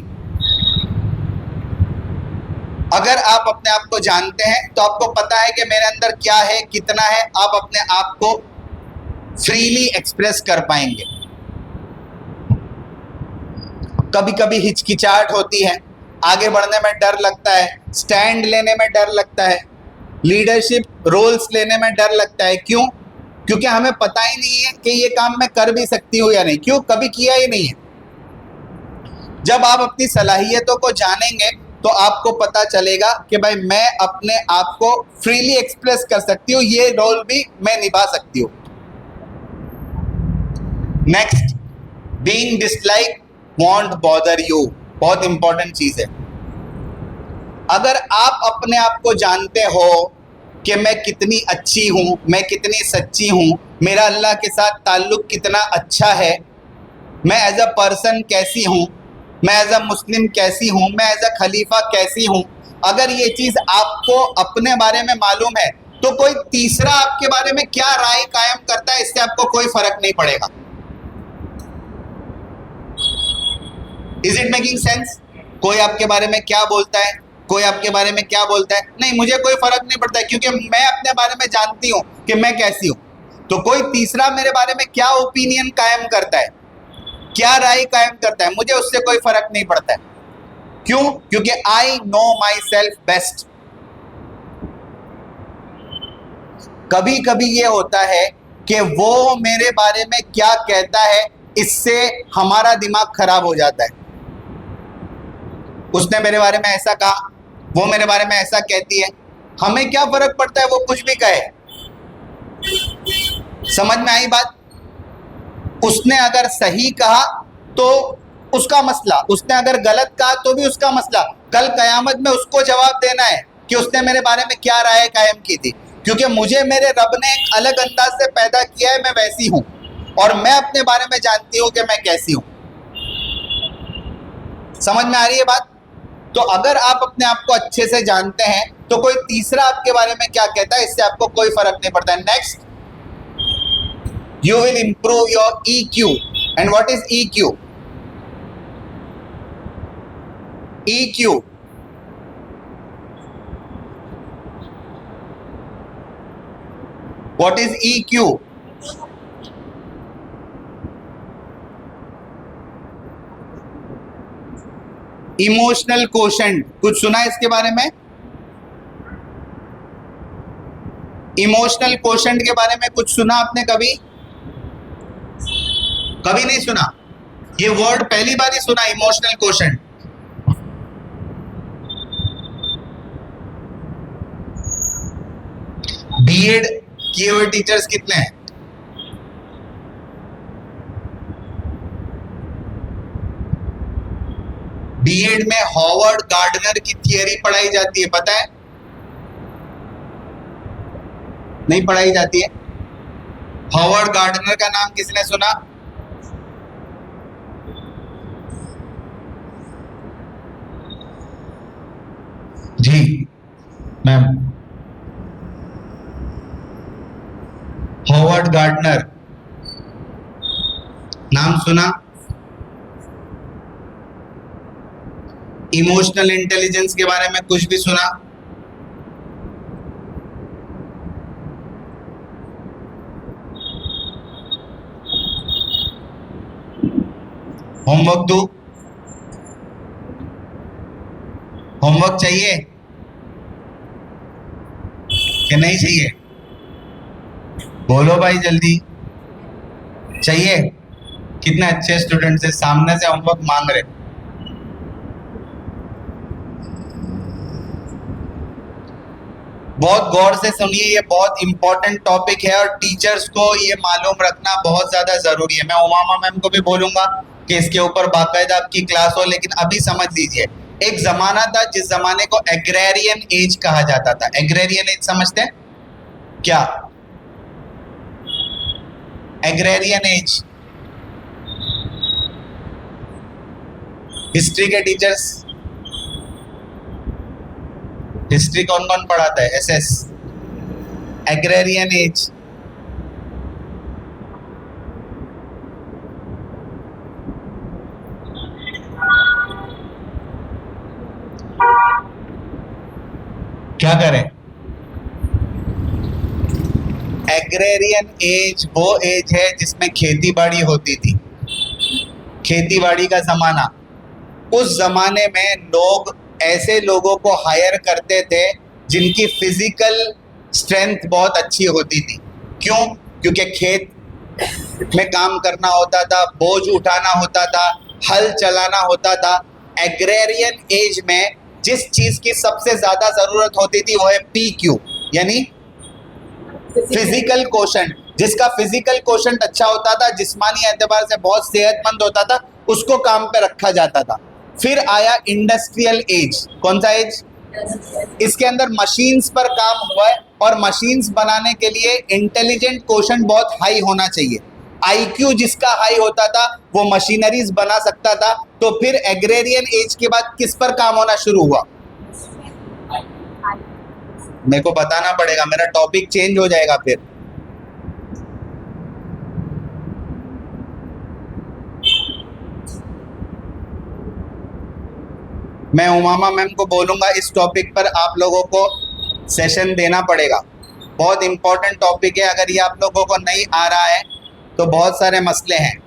अगर आप अपने आप को जानते हैं तो आपको पता है कि मेरे अंदर क्या है, कितना है, आप अपने आप को फ्रीली एक्सप्रेस कर पाएंगे। कभी कभी हिचकिचाहट होती है, आगे बढ़ने में डर लगता है, स्टैंड लेने में डर लगता है, लीडरशिप रोल्स लेने में डर लगता है। क्यों? क्योंकि हमें पता ही नहीं है कि ये काम मैं कर भी सकती हूँ या नहीं। क्यों? कभी किया ही नहीं है। जब आप अपनी सलाहियतों को जानेंगे तो आपको पता चलेगा कि भाई मैं अपने आप को फ्रीली एक्सप्रेस कर सकती हूँ, ये रोल भी मैं निभा सकती हूँ। Next, being dislike want bother you. बहुत इंपॉर्टेंट चीज है। अगर आप अपने आप को जानते हो कि मैं कितनी अच्छी हूँ, मैं कितनी सच्ची हूँ, मेरा अल्लाह के साथ ताल्लुक कितना अच्छा है, मैं एज अ पर्सन कैसी हूँ, मैं एज अ मुस्लिम कैसी हूँ, मैं एज अ खलीफा कैसी हूँ, अगर ये चीज़ आपको अपने बारे में मालूम है तो कोई तीसरा आपके बारे में क्या राय कायम करता है इससे आपको कोई फर्क नहीं पड़ेगा। Is it making sense? कोई आपके बारे में क्या बोलता है, कोई आपके बारे में क्या बोलता है, नहीं मुझे कोई फर्क नहीं पड़ता है, क्योंकि मैं अपने बारे में जानती हूं कि मैं कैसी हूं। तो कोई तीसरा मेरे बारे में क्या ओपिनियन कायम करता है, क्या राय कायम करता है, मुझे उससे कोई फर्क नहीं पड़ता है। क्यों? क्योंकि I know my self best. कभी कभी ये होता है कि वो मेरे बारे में क्या कहता है, इससे हमारा दिमाग खराब हो जाता है। उसने मेरे बारे में ऐसा कहा, वो मेरे बारे में ऐसा कहती है, हमें क्या फर्क पड़ता है वो कुछ भी कहे। समझ में आई बात? उसने अगर सही कहा तो उसका मसला, उसने अगर गलत कहा तो भी उसका मसला। कल कयामत में उसको जवाब देना है कि उसने मेरे बारे में क्या राय कायम की थी, क्योंकि मुझे मेरे रब ने एक अलग अंदाज से पैदा किया है, मैं वैसी हूं, और मैं अपने बारे में जानती हूं कि मैं कैसी हूं। समझ में आ रही है बात? तो अगर आप अपने आप को अच्छे से जानते हैं तो कोई तीसरा आपके बारे में क्या कहता है, इससे आपको कोई फर्क नहीं पड़ता है। Next, you will improve your EQ. And what is EQ? EQ. What is EQ? Emotional quotient. कुछ सुना है इसके बारे में? इमोशनल कोशेंट के बारे में कुछ सुना आपने कभी? कभी नहीं सुना? ये वर्ड पहली बार ही सुना, इमोशनल कोशेंट। बीएड किए हुए टीचर्स कितने हैं? बीएड में हॉवर्ड गार्डनर की थियरी पढ़ाई जाती है, पता है? नहीं पढ़ाई जाती है? हॉवर्ड गार्डनर का नाम किसने सुना? जी मैम। हॉवर्ड गार्डनर नाम सुना? इमोशनल इंटेलिजेंस के बारे में कुछ भी सुना? होमवर्क दो? होमवर्क चाहिए कि नहीं चाहिए? बोलो भाई जल्दी, चाहिए? कितने अच्छे स्टूडेंट से सामने से होमवर्क मांग रहे। बहुत गौर से सुनिए, ये बहुत इंपॉर्टेंट टॉपिक है और टीचर्स को ये मालूम रखना बहुत ज्यादा जरूरी है। मैं उमामा मैम को भी बोलूंगा कि इसके ऊपर बाकायदा आपकी क्लास हो, लेकिन अभी समझ लीजिए, एक जमाना था जिस जमाने को एग्रेरियन एज कहा जाता था। एग्रेरियन एज समझते हैं क्या? एग्रेरियन एज, हिस्ट्री के टीचर्स, हिस्ट्री कौन कौन पढ़ाता है? एसएस। एग्रेरियन एज क्या करें? एग्रेरियन एज वो एज है जिसमें खेती बाड़ी होती थी, खेती बाड़ी का जमाना। उस जमाने में लोग ऐसे लोगों को हायर करते थे जिनकी फिजिकल स्ट्रेंथ बहुत अच्छी होती थी। क्यों? क्योंकि खेत में काम करना होता था, बोझ उठाना होता था, हल चलाना होता था। एग्रेरियन एज में जिस चीज की सबसे ज्यादा जरूरत होती थी वो है PQ, यानी फिजिकल कोशेंट। जिसका फिजिकल कोशेंट अच्छा होता था, जिस्मानी एतबार से बहुत सेहतमंद होता था, उसको काम पे रखा जाता था। फिर आया इंडस्ट्रियल एज। कौन सा एज? इसके अंदर मशीन्स पर काम हुआ है और मशीन्स बनाने के लिए इंटेलिजेंट कोशेंट बहुत हाई होना चाहिए। IQ जिसका हाई होता था वो मशीनरीज बना सकता था। तो फिर एग्रेरियन एज के बाद किस पर काम होना शुरू हुआ? मेरे को बताना पड़ेगा, मेरा टॉपिक चेंज हो जाएगा फिर। मैं उमामा मैम को बोलूँगा इस टॉपिक पर आप लोगों को सेशन देना पड़ेगा। बहुत इम्पोर्टेंट टॉपिक है, अगर ये आप लोगों को नहीं आ रहा है तो बहुत सारे मसले हैं।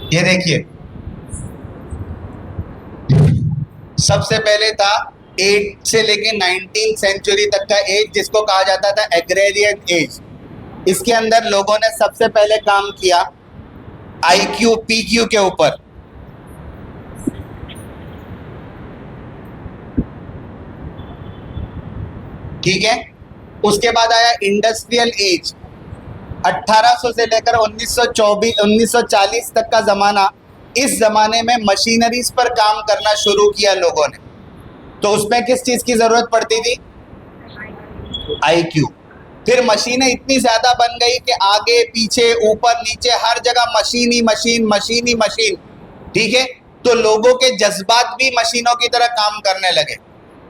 ये देखिए, सबसे पहले था 8 से लेके 19th सेंचुरी तक का एज, जिसको कहा जाता था एग्रेरियन एज। इसके अंदर लोगों ने सबसे पहले काम किया IQ PQ के ऊपर। ठीक है, उसके बाद आया इंडस्ट्रियल एज, 1800 से लेकर 1940 तक का ज़माना। इस ज़माने में मशीनरीज पर काम करना शुरू किया लोगों ने, तो उसमें किस चीज़ की ज़रूरत पड़ती थी? IQ। फिर मशीनें इतनी ज़्यादा बन गई कि आगे पीछे ऊपर नीचे हर जगह मशीन ही मशीन, मशीन ही मशीन। ठीक है, तो लोगों के जज्बात भी मशीनों की तरह काम करने लगे।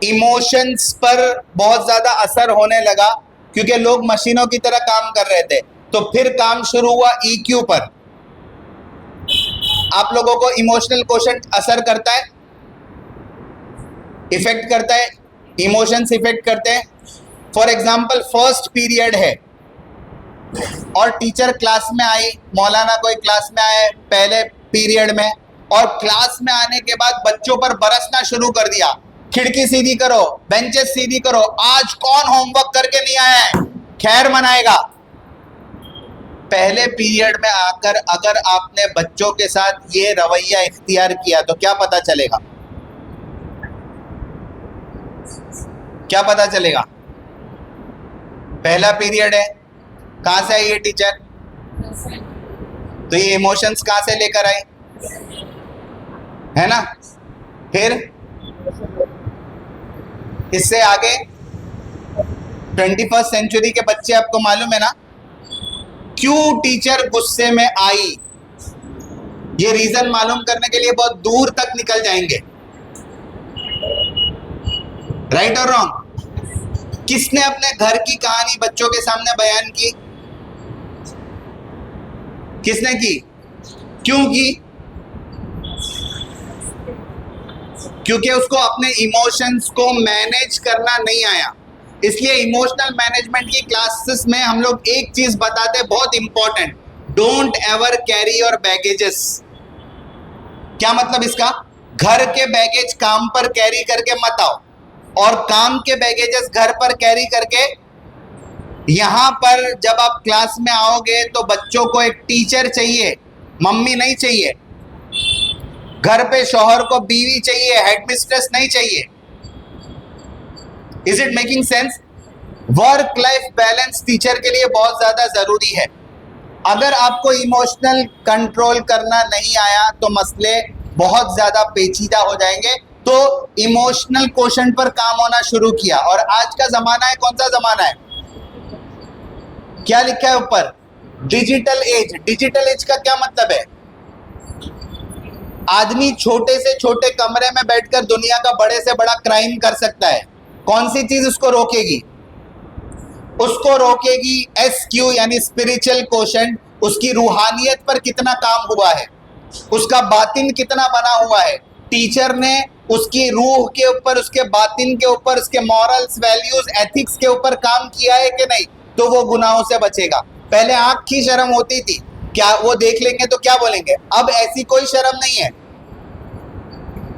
इमोशंस पर बहुत ज़्यादा असर होने लगा क्योंकि लोग मशीनों की तरह काम कर रहे थे। तो फिर काम शुरू हुआ EQ पर। आप लोगों को इमोशनल कोशेंट असर करता है, इफेक्ट करता है, इमोशंस इफेक्ट करते हैं। फॉर एग्जाम्पल फर्स्ट पीरियड है और टीचर क्लास में आई, मौलाना कोई क्लास में आए पहले पीरियड में, और क्लास में आने के बाद बच्चों पर बरसना शुरू कर दिया, खिड़की सीधी करो, बेंचेस सीधी करो, आज कौन होमवर्क करके नहीं आया है, खैर मनाएगा। पहले पीरियड में आकर अगर आपने बच्चों के साथ ये रवैया इख्तियार किया तो क्या पता चलेगा? क्या पता चलेगा? पहला पीरियड है, कहां से आई ये टीचर? तो ये इमोशंस कहां से लेकर आई, है ना? फिर इससे आगे 21st सेंचुरी के बच्चे, आपको मालूम है ना क्यों टीचर गुस्से में आई? ये रीजन मालूम करने के लिए बहुत दूर तक निकल जाएंगे। राइट और रॉन्ग? किसने अपने घर की कहानी बच्चों के सामने बयान की? किसने की? क्यों की? क्योंकि उसको अपने इमोशंस को मैनेज करना नहीं आया। इसलिए इमोशनल मैनेजमेंट की क्लासेस में हम लोग एक चीज बताते हैं बहुत important, don't ever carry your baggages. क्या मतलब इसका? घर के बैगेज काम पर कैरी करके मत आओ, और काम के बैगेजेस घर पर कैरी करके यहां पर जब आप क्लास में आओगे तो बच्चों को एक टीचर चाहिए, मम्मी नहीं चाहिए। घर पे शौहर को बीवी चाहिए, हेडमिस्ट्रेस नहीं चाहिए। Is it making sense? Work life balance teacher के लिए बहुत ज्यादा जरूरी है। अगर आपको इमोशनल कंट्रोल करना नहीं आया तो मसले बहुत ज्यादा पेचीदा हो जाएंगे। तो इमोशनल क्वोशंट पर काम होना शुरू किया, और आज का जमाना है, कौन सा जमाना है? क्या लिखा है ऊपर? Digital age. डिजिटल एज का क्या मतलब है? आदमी छोटे से छोटे कमरे में बैठकर दुनिया का बड़े से बड़ा क्राइम कर सकता है। कौन सी चीज उसको रोकेगी? उसको रोकेगी SQ यानी स्पिरिचुअल क्वोशंट। उसकी रूहानियत पर कितना काम हुआ है, उसका बातिन कितना बना हुआ है। टीचर ने उसकी रूह के ऊपर, उसके बातिन के ऊपर, उसके मॉरल्स, वैल्यूज, एथिक्स के ऊपर काम किया है कि नहीं, तो वो गुनाहों से बचेगा। पहले आंख की शर्म होती थी, क्या वो देख लेंगे तो क्या बोलेंगे? अब ऐसी कोई शर्म नहीं है।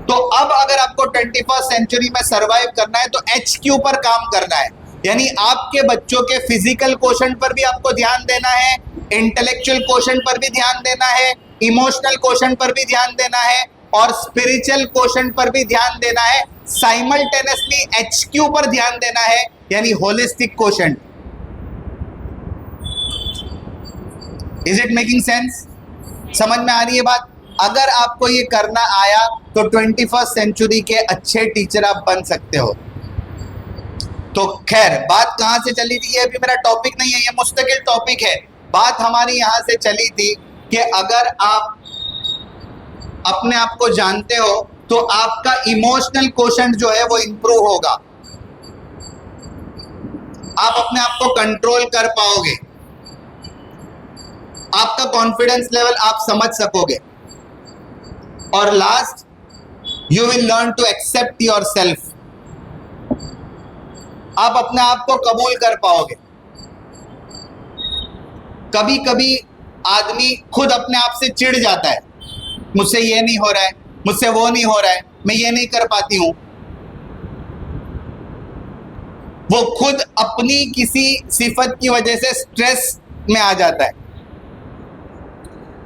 तो अब अगर आपको 21st सेंचुरी में सरवाइव करना है तो HQ पर काम करना है, यानी आपके बच्चों के फिजिकल क्वोशंट पर भी आपको ध्यान देना है, इंटेलेक्चुअल क्वोशंट पर भी ध्यान देना है, इमोशनल क्वोशंट पर भी ध्यान देना है, और स्पिरिचुअल क्वोशंट पर भी ध्यान देना है। साइमल्टेनियसली HQ पर ध्यान देना है, यानी holistic quotient. Is it making sense? समझ में आ रही है बात? अगर आपको ये करना आया तो 21st सेंचुरी के अच्छे टीचर आप बन सकते हो। तो खैर, बात कहां से चली थी? ये अभी मेरा टॉपिक नहीं है, ये मुस्तकिल टॉपिक है। बात हमारी यहां से चली थी कि अगर आप अपने आप को जानते हो तो आपका इमोशनल क्वोशंट जो है वो इंप्रूव होगा। आप अपने आप को कंट्रोल कर पाओगे, आपका कॉन्फिडेंस लेवल आप समझ सकोगे, और last, you will learn to accept yourself. आप अपने आप को कबूल कर पाओगे। कभी कभी आदमी खुद अपने आप से चिढ़ जाता है, मुझसे ये नहीं हो रहा है, मुझसे वो नहीं हो रहा है, मैं ये नहीं कर पाती हूं। वो खुद अपनी किसी सिफत की वजह से स्ट्रेस में आ जाता है।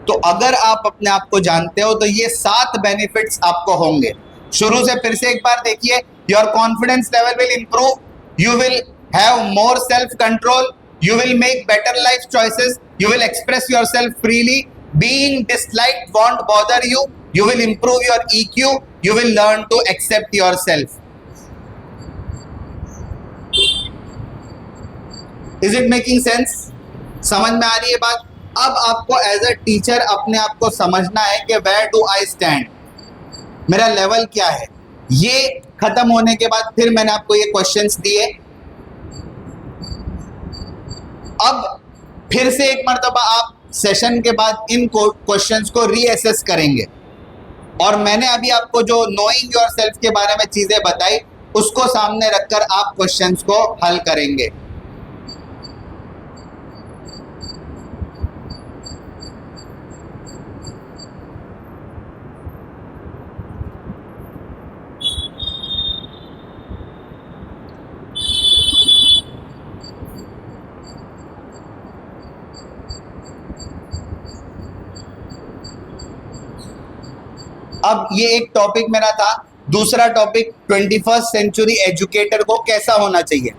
तो अगर आप अपने आप को जानते हो तो ये 7 बेनिफिट्स आपको होंगे। शुरू से फिर से एक बार देखिए। Your confidence level will improve, you will have more self control, you will make better life choices, you will express yourself freely, being disliked won't bother you, you will improve your EQ, you will learn to accept yourself. Is it making sense? समझ में आ रही है बात? अब आपको एज अ टीचर अपने आप को समझना है कि where do I stand, मेरा लेवल क्या है। ये खत्म होने के बाद फिर मैंने आपको ये क्वेश्चंस दिए। अब फिर से एक मर्तबा आप सेशन के बाद इन क्वेश्चंस को रीअसेस करेंगे, और मैंने अभी आपको जो नोइंग योरसेल्फ के बारे में चीज़ें बताई उसको सामने रखकर आप क्वेश्चंस को हल करेंगे। अब ये एक टॉपिक मेरा था। दूसरा टॉपिक 21st सेंचुरी एजुकेटर को कैसा होना चाहिए।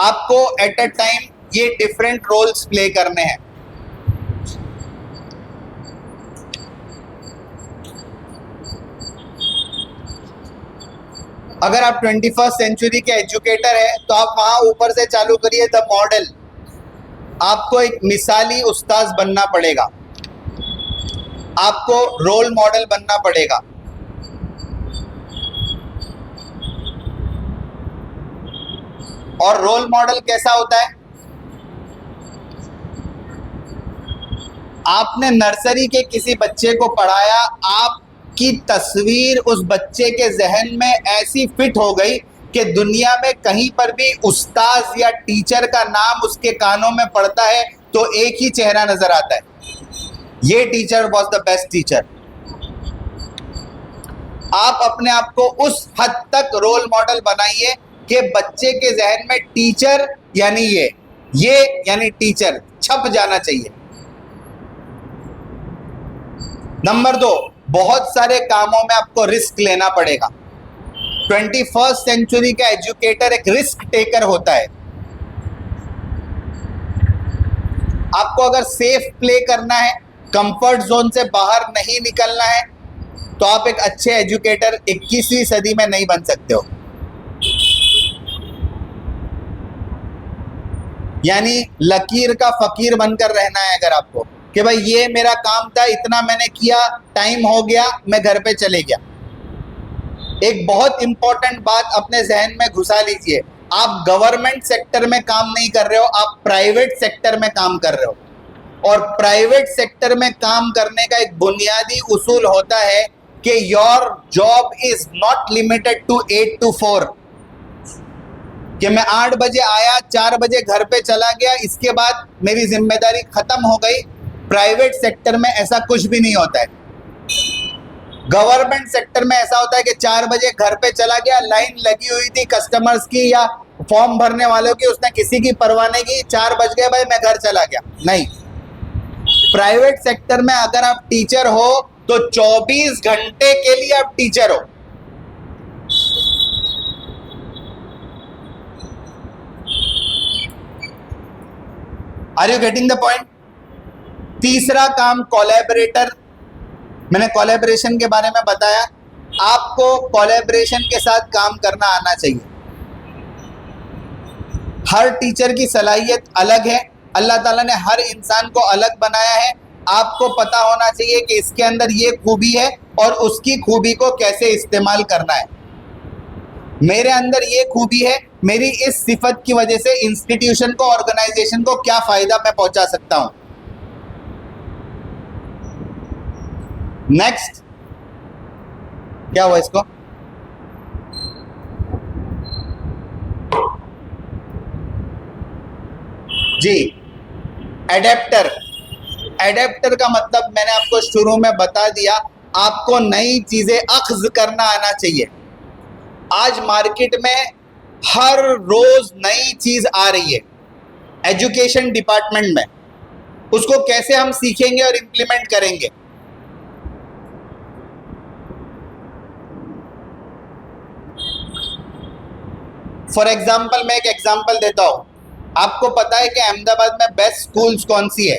आपको एट अ टाइम ये डिफरेंट रोल्स प्ले करने हैं। अगर आप 21st सेंचुरी के एजुकेटर हैं तो आप वहां ऊपर से चालू करिए द मॉडल। आपको एक मिसाली उस्ताद बनना पड़ेगा, आपको रोल मॉडल बनना पड़ेगा। और रोल मॉडल कैसा होता है? आपने नर्सरी के किसी बच्चे को पढ़ाया, आपकी तस्वीर उस बच्चे के जहन में ऐसी फिट हो गई कि दुनिया में कहीं पर भी उस्ताद या टीचर का नाम उसके कानों में पड़ता है तो एक ही चेहरा नजर आता है, ये teacher was the best teacher. आप अपने आप को उस हद तक रोल मॉडल बनाइए कि बच्चे के जहन में टीचर यानी ये यानी टीचर छप जाना चाहिए। नंबर 2, बहुत सारे कामों में आपको रिस्क लेना पड़ेगा। 21st सेंचुरी का एजुकेटर एक रिस्क टेकर होता है। आपको अगर सेफ प्ले करना है, कंफर्ट जोन से बाहर नहीं निकलना है, तो आप एक अच्छे एजुकेटर 21वीं सदी में नहीं बन सकते हो। यानी लकीर का फकीर बनकर रहना है अगर आपको, कि भाई ये मेरा काम था, इतना मैंने किया, टाइम हो गया, मैं घर पे चले गया। एक बहुत इंपॉर्टेंट बात अपने जहन में घुसा लीजिए, आप गवर्नमेंट सेक्टर में काम नहीं कर रहे हो, आप प्राइवेट सेक्टर में काम कर रहे हो। और प्राइवेट सेक्टर में काम करने का एक बुनियादी उसूल होता है कि your job is not limited to 8 to 4, कि मैं 8 बजे आया, 4 बजे घर पे चला गया, इसके बाद मेरी जिम्मेदारी खत्म हो गई। प्राइवेट सेक्टर में ऐसा कुछ भी नहीं होता है। गवर्नमेंट सेक्टर में ऐसा होता है कि 4 बजे घर पे चला गया, लाइन लगी हुई थी कस्टमर्स की या फॉर्म भरने वालों की, उसने किसी की परवाह नहीं की, 4 बज गए भाई मैं घर चला गया। नहीं, प्राइवेट सेक्टर में अगर आप टीचर हो तो 24 घंटे के लिए आप टीचर हो। Are you getting the point? तीसरा काम कोलैबोरेटर। मैंने कोलैबोरेशन के बारे में बताया, आपको कोलैबोरेशन के साथ काम करना आना चाहिए। हर टीचर की सलाहियत अलग है, अल्लाह ताला ने हर इंसान को अलग बनाया है। आपको पता होना चाहिए कि इसके अंदर ये खूबी है और उसकी खूबी को कैसे इस्तेमाल करना है। मेरे अंदर ये खूबी है, मेरी इस सिफत की वजह से इंस्टीट्यूशन को, ऑर्गेनाइजेशन को क्या फायदा मैं पहुंचा सकता हूं। नेक्स्ट क्या हुआ इसको? जी, एडेप्टर। एडेप्टर का मतलब मैंने आपको शुरू में बता दिया, आपको नई चीजें अख्ज़ करना आना चाहिए। आज मार्केट में हर रोज नई चीज आ रही है एजुकेशन डिपार्टमेंट में, उसको कैसे हम सीखेंगे और इंप्लीमेंट करेंगे। फॉर एग्जाम्पल मैं एक एग्जाम्पल देता हूं। आपको पता है कि अहमदाबाद में बेस्ट स्कूल्स कौन सी है?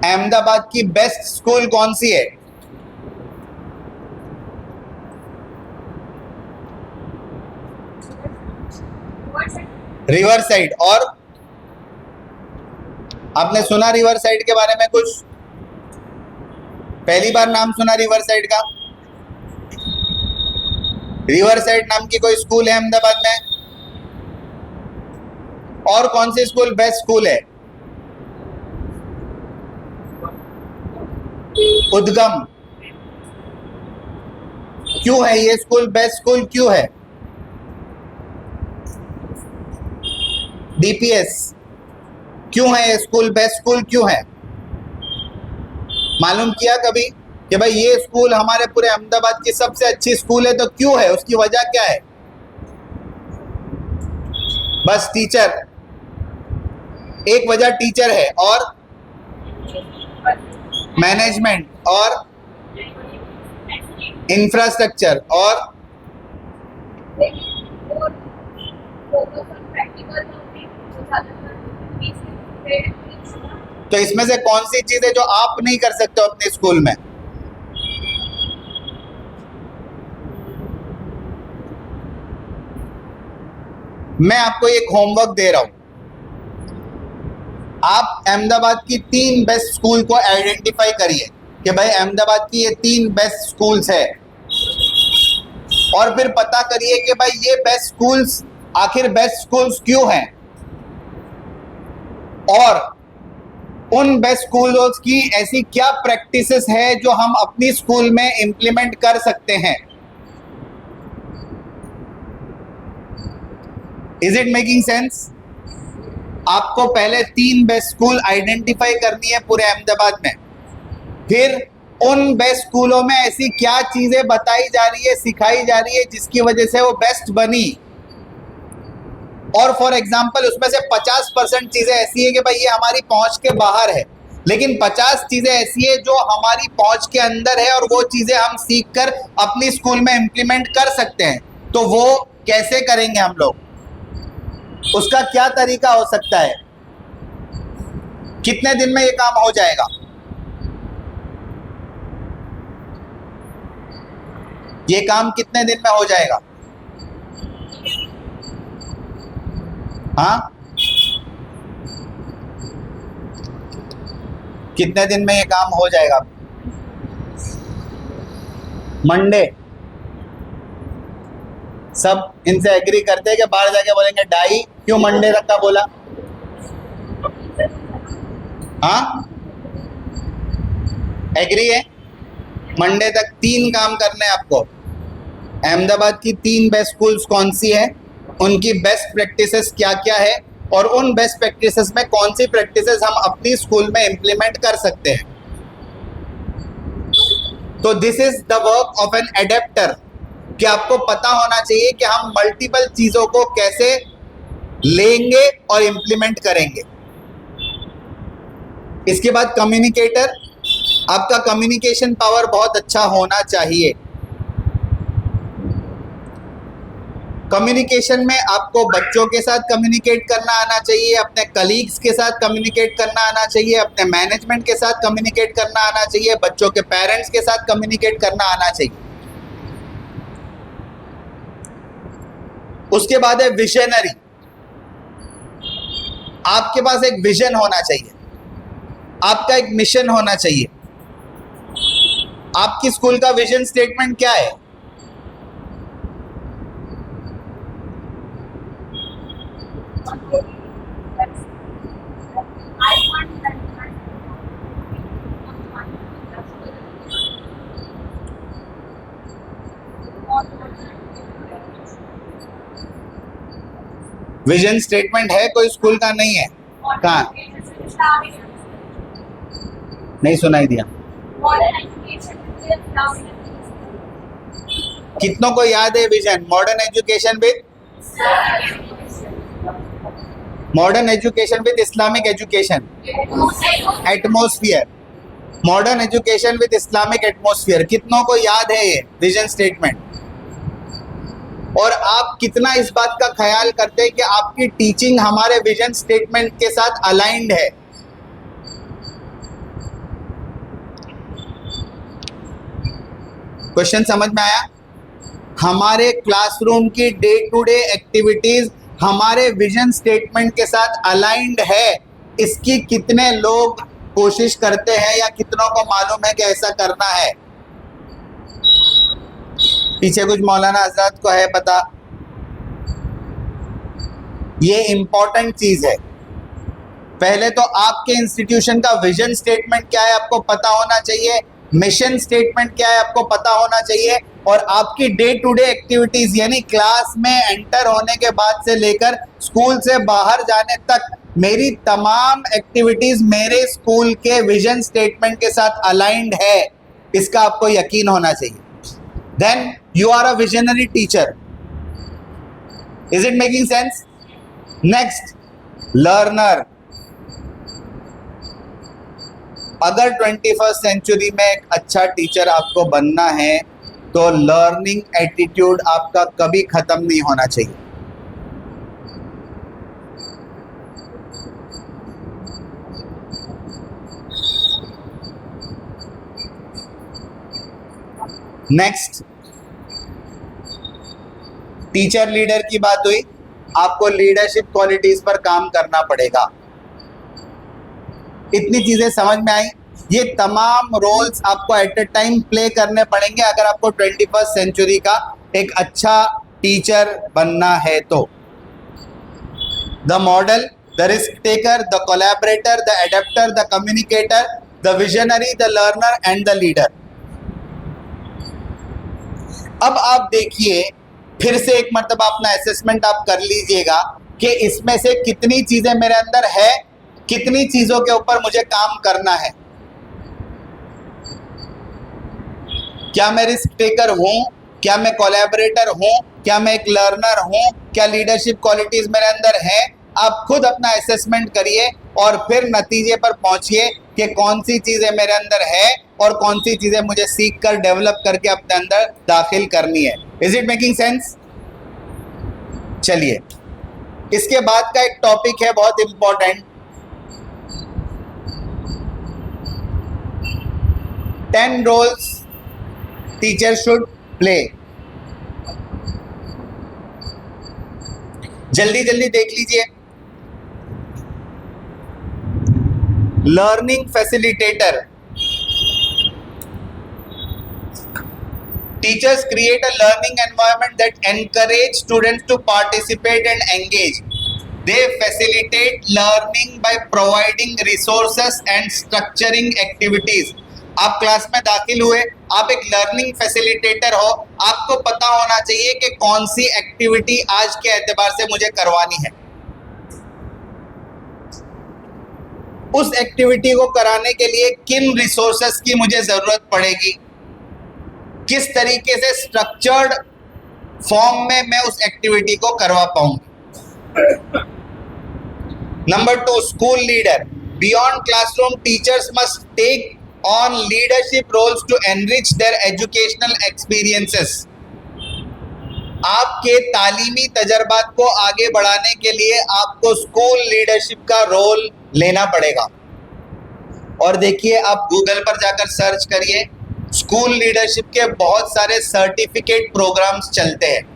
अहमदाबाद की बेस्ट स्कूल कौन सी है? River side. और आपने सुना रिवर साइड के बारे में कुछ? पहली बार नाम सुना रिवर साइड का? रिवर साइड नाम की कोई स्कूल है अहमदाबाद में? और कौन सी स्कूल बेस्ट स्कूल है? उद्गम। क्यों है ये स्कूल बेस्ट स्कूल, क्यों है? डीपीएस। क्यों है ये स्कूल बेस्ट स्कूल, क्यों है? मालूम किया कभी कि भाई ये स्कूल हमारे पूरे अहमदाबाद की सबसे अच्छी स्कूल है, तो क्यों है? उसकी वजह क्या है? बस टीचर, एक वजह टीचर है, और मैनेजमेंट, और इंफ्रास्ट्रक्चर, और तो इसमें से कौन सी चीज है जो आप नहीं कर सकते हो अपने स्कूल में? मैं आपको एक होमवर्क दे रहा हूं। आप अहमदाबाद की 3 बेस्ट स्कूल को आइडेंटिफाई करिए कि भाई अहमदाबाद की ये 3 बेस्ट स्कूल्स है, और फिर पता करिए कि भाई ये बेस्ट स्कूल्स आखिर बेस्ट स्कूल्स क्यों हैं, और उन बेस्ट स्कूल्स की ऐसी क्या प्रैक्टिसेस है जो हम अपनी स्कूल में इंप्लीमेंट कर सकते हैं। Is it making sense? आपको पहले 3 बेस्ट स्कूल आइडेंटिफाई करनी है पूरे अहमदाबाद में। फिर उन बेस्ट स्कूलों में ऐसी क्या चीजें बताई जा रही है, सिखाई जा रही है जिसकी वजह से वो बेस्ट बनी। और फॉर एग्जाम्पल उसमें से 50% चीजें ऐसी है कि भाई ये हमारी पहुंच के बाहर है, लेकिन 50 चीजें ऐसी है जो हमारी पहुंच के अंदर है और वो चीजें हम सीख कर अपनी स्कूल में इम्प्लीमेंट कर सकते हैं। तो वो कैसे करेंगे हम लोग, उसका क्या तरीका हो सकता है, कितने दिन में ये काम हो जाएगा? ये काम कितने दिन में हो जाएगा? हाँ, कितने दिन में ये काम हो जाएगा? मंडे। सब इनसे एग्री करते हैं कि बाहर जाके बोलेंगे डाई, क्यों मंडे तक का बोला? हाँ, एग्री है? मंडे तक 3 काम करने हैं आपको। अहमदाबाद की 3 बेस्ट स्कूल्स कौन सी है, उनकी बेस्ट प्रैक्टिसेस क्या क्या है, और उन बेस्ट प्रैक्टिसेस में कौन सी प्रैक्टिसेस हम अपनी स्कूल में इम्प्लीमेंट कर सकते हैं। तो this is the work of an adapter, कि आपको पता होना चाहिए कि हम मल्टीपल चीजों को कैसे लेंगे और इम्प्लीमेंट करेंगे। इसके बाद कम्युनिकेटर, आपका कम्युनिकेशन पावर बहुत अच्छा होना चाहिए। कम्युनिकेशन में आपको बच्चों के साथ कम्युनिकेट करना आना चाहिए, अपने कलीग्स के साथ कम्युनिकेट करना आना चाहिए, अपने मैनेजमेंट के साथ कम्युनिकेट करना आना चाहिए, बच्चों के पेरेंट्स के साथ कम्युनिकेट करना आना चाहिए। उसके बाद है विजनरी, आपके पास एक विजन होना चाहिए, आपका एक मिशन होना चाहिए। आपकी स्कूल का विजन स्टेटमेंट क्या है? विजन स्टेटमेंट है, कोई स्कूल का नहीं है? कहाँ? नहीं सुनाई दिया। कितनों को याद है vision? Modern education with Islamic education atmosphere, modern education with Islamic atmosphere. कितनों को याद है ये विजन स्टेटमेंट? और आप कितना इस बात का ख्याल करते हैं कि आपकी टीचिंग हमारे विजन स्टेटमेंट के साथ अलाइंड है? क्वेश्चन समझ में आया? हमारे क्लासरूम की डे टू डे एक्टिविटीज हमारे विजन स्टेटमेंट के साथ अलाइंड है, इसकी कितने लोग कोशिश करते हैं या कितनों को मालूम है कि ऐसा करना है? पीछे कुछ मौलाना हजरत को है पता। ये इंपॉर्टेंट चीज है। पहले तो आपके इंस्टीट्यूशन का विजन स्टेटमेंट क्या है आपको पता होना चाहिए, मिशन स्टेटमेंट क्या है आपको पता होना चाहिए, और आपकी डे टू डे एक्टिविटीज यानी क्लास में एंटर होने के बाद से लेकर स्कूल से बाहर जाने तक मेरी तमाम एक्टिविटीज मेरे स्कूल के विजन स्टेटमेंट के साथ अलाइंड है, इसका आपको यकीन होना चाहिए। Then you are a visionary teacher. Is it making sense? Next, learner. अगर 21st सेंचुरी में एक अच्छा टीचर आपको बनना है तो लर्निंग एटीट्यूड आपका कभी खत्म नहीं होना चाहिए। नेक्स्ट, टीचर लीडर की बात हुई, आपको लीडरशिप क्वालिटीज पर काम करना पड़ेगा। इतनी चीजें समझ में आई? ये तमाम रोल्स आपको एट ए टाइम प्ले करने पड़ेंगे अगर आपको 21st सेंचुरी का एक अच्छा टीचर बनना है तो। The model, the risk taker, the collaborator, the adapter, the communicator, the visionary, the learner and the leader. अब आप देखिए, फिर से एक मर्तबा अपना असेसमेंट आप कर लीजिएगा कि इसमें से कितनी चीजें मेरे अंदर है, कितनी चीजों के ऊपर मुझे काम करना है। क्या मैं रिस्क टेकर हूं, क्या मैं कोलैबोरेटर हूं, क्या मैं एक लर्नर हूं, क्या लीडरशिप क्वालिटीज मेरे अंदर हैं। आप खुद अपना असेसमेंट करिए और फिर नतीजे पर पहुंचिए कि कौन सी चीजें मेरे अंदर है और कौन सी चीजें मुझे सीख कर डेवलप करके अपने अंदर दाखिल करनी है। Is it making sense? चलिए, इसके बाद का एक टॉपिक है बहुत important, 10 roles teacher should play. जल्दी जल्दी देख लीजिए। Learning facilitator, teachers create a learning environment that encourage students to participate and engage. They facilitate learning by providing resources and structuring activities. आप क्लास में दाखिल हुए, आप एक लर्निंग फैसिलिटेटर हो, आपको पता होना चाहिए कि कौन सी एक्टिविटी आज के एतबार से मुझे करवानी है। उस एक्टिविटी को कराने के लिए किन रिसोर्सेस की मुझे जरूरत पड़ेगी, किस तरीके से स्ट्रक्चर्ड फॉर्म में मैं उस एक्टिविटी को करवा पाऊंगी। Number 2, school leader. Beyond classroom, teachers must take on leadership roles to enrich their educational experiences. आपके तालीमी तजर्बात को आगे बढ़ाने के लिए आपको स्कूल लीडरशिप का रोल लेना पड़ेगा। और देखिए, आप गूगल पर जाकर सर्च करिए, स्कूल लीडरशिप के बहुत सारे सर्टिफिकेट प्रोग्राम्स चलते हैं।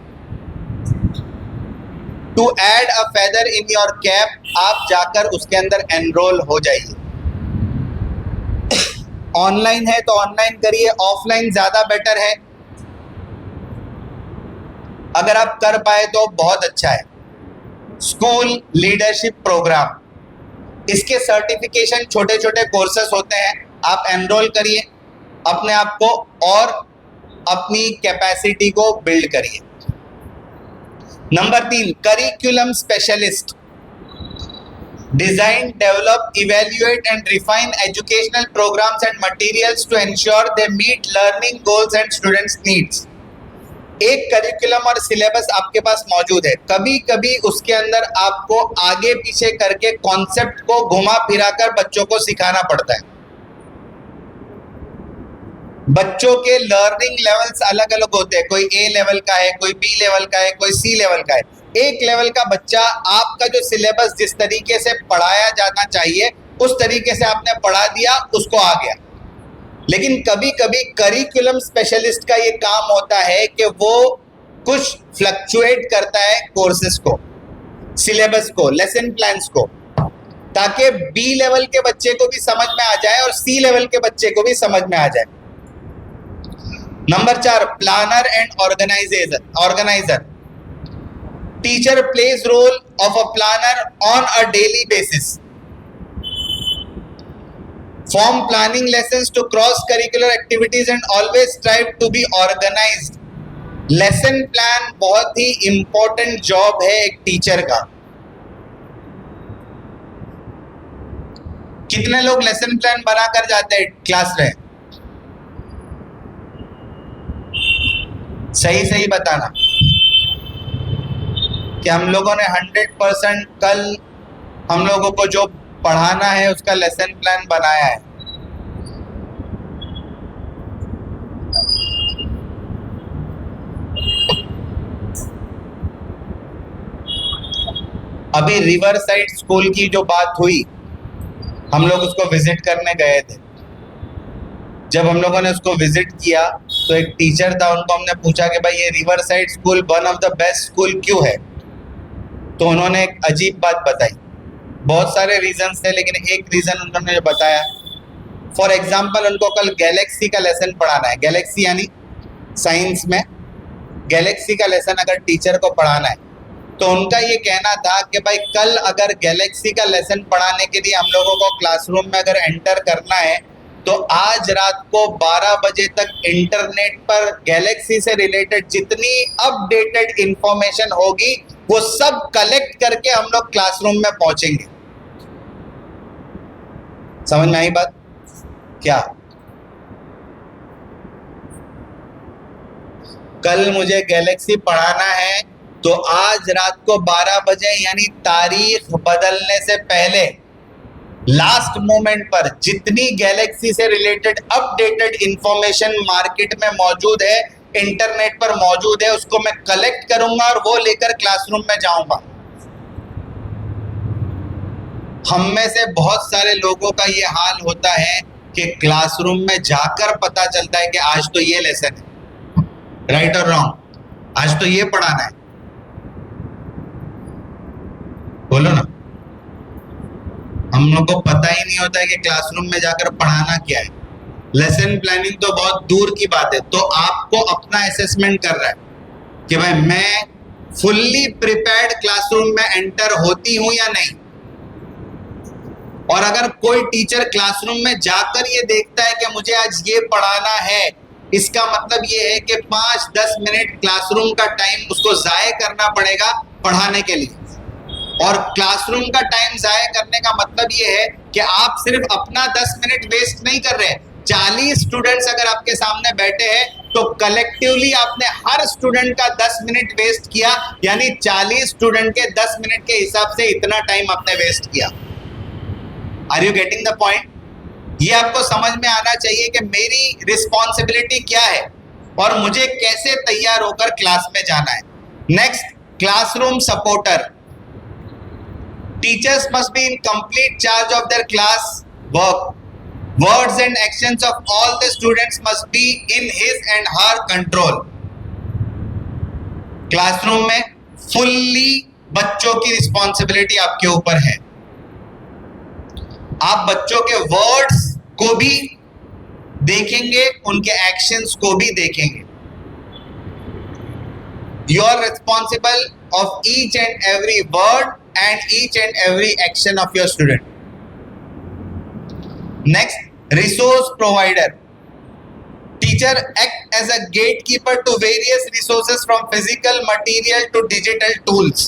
To add a feather in your cap, आप जाकर उसके अंदर एनरोल हो जाइए। ऑनलाइन है तो ऑनलाइन करिए, ऑफलाइन ज़्यादा बेटर है। अगर आप कर पाए तो बहुत अच्छा है। स्कूल लीडरशिप प्रोग्राम, इसके सर्टिफिकेशन छोटे छोटे कोर्सेस होते हैं, आप एनरोल करिए, अपने आप को और अपनी कैपेसिटी को बिल्ड करिए। Number 3, curriculum specialist. Design, develop, evaluate and refine educational programs and materials to ensure they meet learning goals and students' needs. एक करिकुलम और सिलेबस आपके पास मौजूद है, कभी कभी उसके अंदर आपको आगे पीछे करके कॉन्सेप्ट को घुमा फिरा कर बच्चों को सिखाना पड़ता है। बच्चों के लर्निंग लेवल्स अलग अलग होते हैं, कोई ए लेवल का है, कोई बी लेवल का है, कोई सी लेवल का है। एक लेवल का बच्चा, आपका जो सिलेबस जिस तरीके से पढ़ाया जाना चाहिए उस तरीके से आपने पढ़ा दिया, उसको आ गया। लेकिन कभी कभी करिकुलम स्पेशलिस्ट का ये काम होता है कि वो कुछ फ्लक्चुएट करता है कोर्सेज को, सिलेबस को, लेसन प्लान्स को, ताकि बी लेवल के बच्चे को भी समझ में आ जाए और सी लेवल के बच्चे को भी समझ में आ जाए। Number 4, planner and organiser. Teacher plays role of a planner on a daily basis. From planning lessons to cross curricular activities and always strive to be organised. Lesson plan बहुत ही इंपॉर्टेंट जॉब है एक टीचर का। कितने लोग लेसन प्लान बना कर जाते हैं क्लास में? सही सही बताना कि हम लोगों ने 100% कल हम लोगों को जो पढ़ाना है उसका लेसन प्लान बनाया है। अभी रिवर साइड स्कूल की जो बात हुई, हम लोग उसको विजिट करने गए थे। जब हम लोगों ने उसको विजिट किया तो एक टीचर था, उनको हमने पूछा कि भाई ये river side school one of the best school क्यों है? तो उन्होंने एक अजीब बात बताई। बहुत सारे रीजंस थे, लेकिन एक रीजन उन्होंने बताया, फॉर एग्जांपल उनको कल गैलेक्सी का लेसन पढ़ाना है। गैलेक्सी यानी साइंस में गैलेक्सी का लेसन अगर टीचर को पढ़ाना है, तो उनका ये कहना था कि भाई कल अगर गैलेक्सी का लेसन पढ़ाने के लिए हम लोगों को क्लासरूम में अगर एंटर करना है तो आज रात को 12 बजे तक इंटरनेट पर गैलेक्सी से रिलेटेड जितनी अपडेटेड इंफॉर्मेशन होगी वो सब कलेक्ट करके हम लोग क्लासरूम में पहुंचेंगे। समझ में आई बात? क्या कल मुझे गैलेक्सी पढ़ाना है तो आज रात को 12 बजे यानी तारीख बदलने से पहले लास्ट मोमेंट पर जितनी गैलेक्सी से रिलेटेड अपडेटेड इंफॉर्मेशन मार्केट में मौजूद है, इंटरनेट पर मौजूद है, उसको मैं कलेक्ट करूंगा और वो लेकर क्लासरूम में जाऊंगा। हम में से बहुत सारे लोगों का ये हाल होता है कि क्लासरूम में जाकर पता चलता है कि आज तो ये लेसन है, राइट और रॉन्ग, आज तो ये पढ़ाना है। बोलो ना, हम लोग को पता ही नहीं होता है कि क्लासरूम में जाकर पढ़ाना क्या है। लेसन प्लानिंग तो बहुत दूर की बात है। तो आपको अपना असेसमेंट कर रहा है कि भाई मैं फुल्ली प्रिपेयर्ड क्लासरूम में एंटर होती हूं या नहीं। और अगर कोई टीचर क्लासरूम में जाकर ये देखता है कि मुझे आज ये पढ़ाना है, इसका मतलब ये है कि 5-10 मिनट क्लासरूम का टाइम उसको जाया करना पड़ेगा पढ़ाने के लिए। और क्लासरूम का टाइम जाया करने का मतलब ये है कि आप सिर्फ अपना 10 मिनट वेस्ट नहीं कर रहे। 40 स्टूडेंट्स अगर आपके सामने बैठे हैं तो कलेक्टिवली आपने हर स्टूडेंट का 10 मिनट वेस्ट किया, यानी 40 स्टूडेंट के 10 मिनट के हिसाब से इतना टाइम आपने वेस्ट किया। Are you getting the point? ये आपको समझ में आना चाहिए कि मेरी रिस्पॉन्सिबिलिटी क्या है और मुझे कैसे तैयार होकर क्लास में जाना है। Next, classroom supporter. Teachers must be in complete charge of their class work. Words and actions of all the students must be in his and her control. Classroom में फुल्ली बच्चों की रिस्पॉन्सिबिलिटी आपके ऊपर है। आप बच्चों के वर्ड्स को भी देखेंगे, उनके एक्शंस को भी देखेंगे। You are responsible of each and every word and each and every action of your student. Next, resource provider. Teacher act as a gatekeeper to various resources from physical material to digital tools.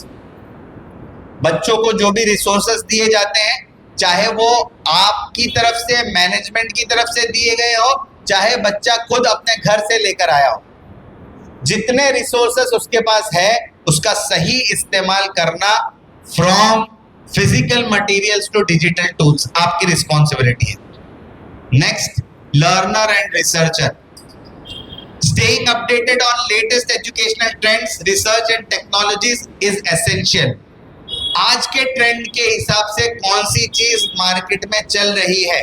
बच्चों को जो भी रिसोर्सेस दिए जाते हैं, चाहे वो आपकी तरफ से, मैनेजमेंट की तरफ से दिए गए हो, चाहे बच्चा खुद अपने घर से लेकर आया हो, जितने रिसोर्सेस उसके पास है उसका सही इस्तेमाल करना from physical materials to digital tools आपकी रिस्पॉन्सिबिलिटी है। Next, learner and researcher. Staying updated on latest educational trends, research and technologies is essential. आज के ट्रेंड के हिसाब से कौन सी चीज मार्केट में चल रही है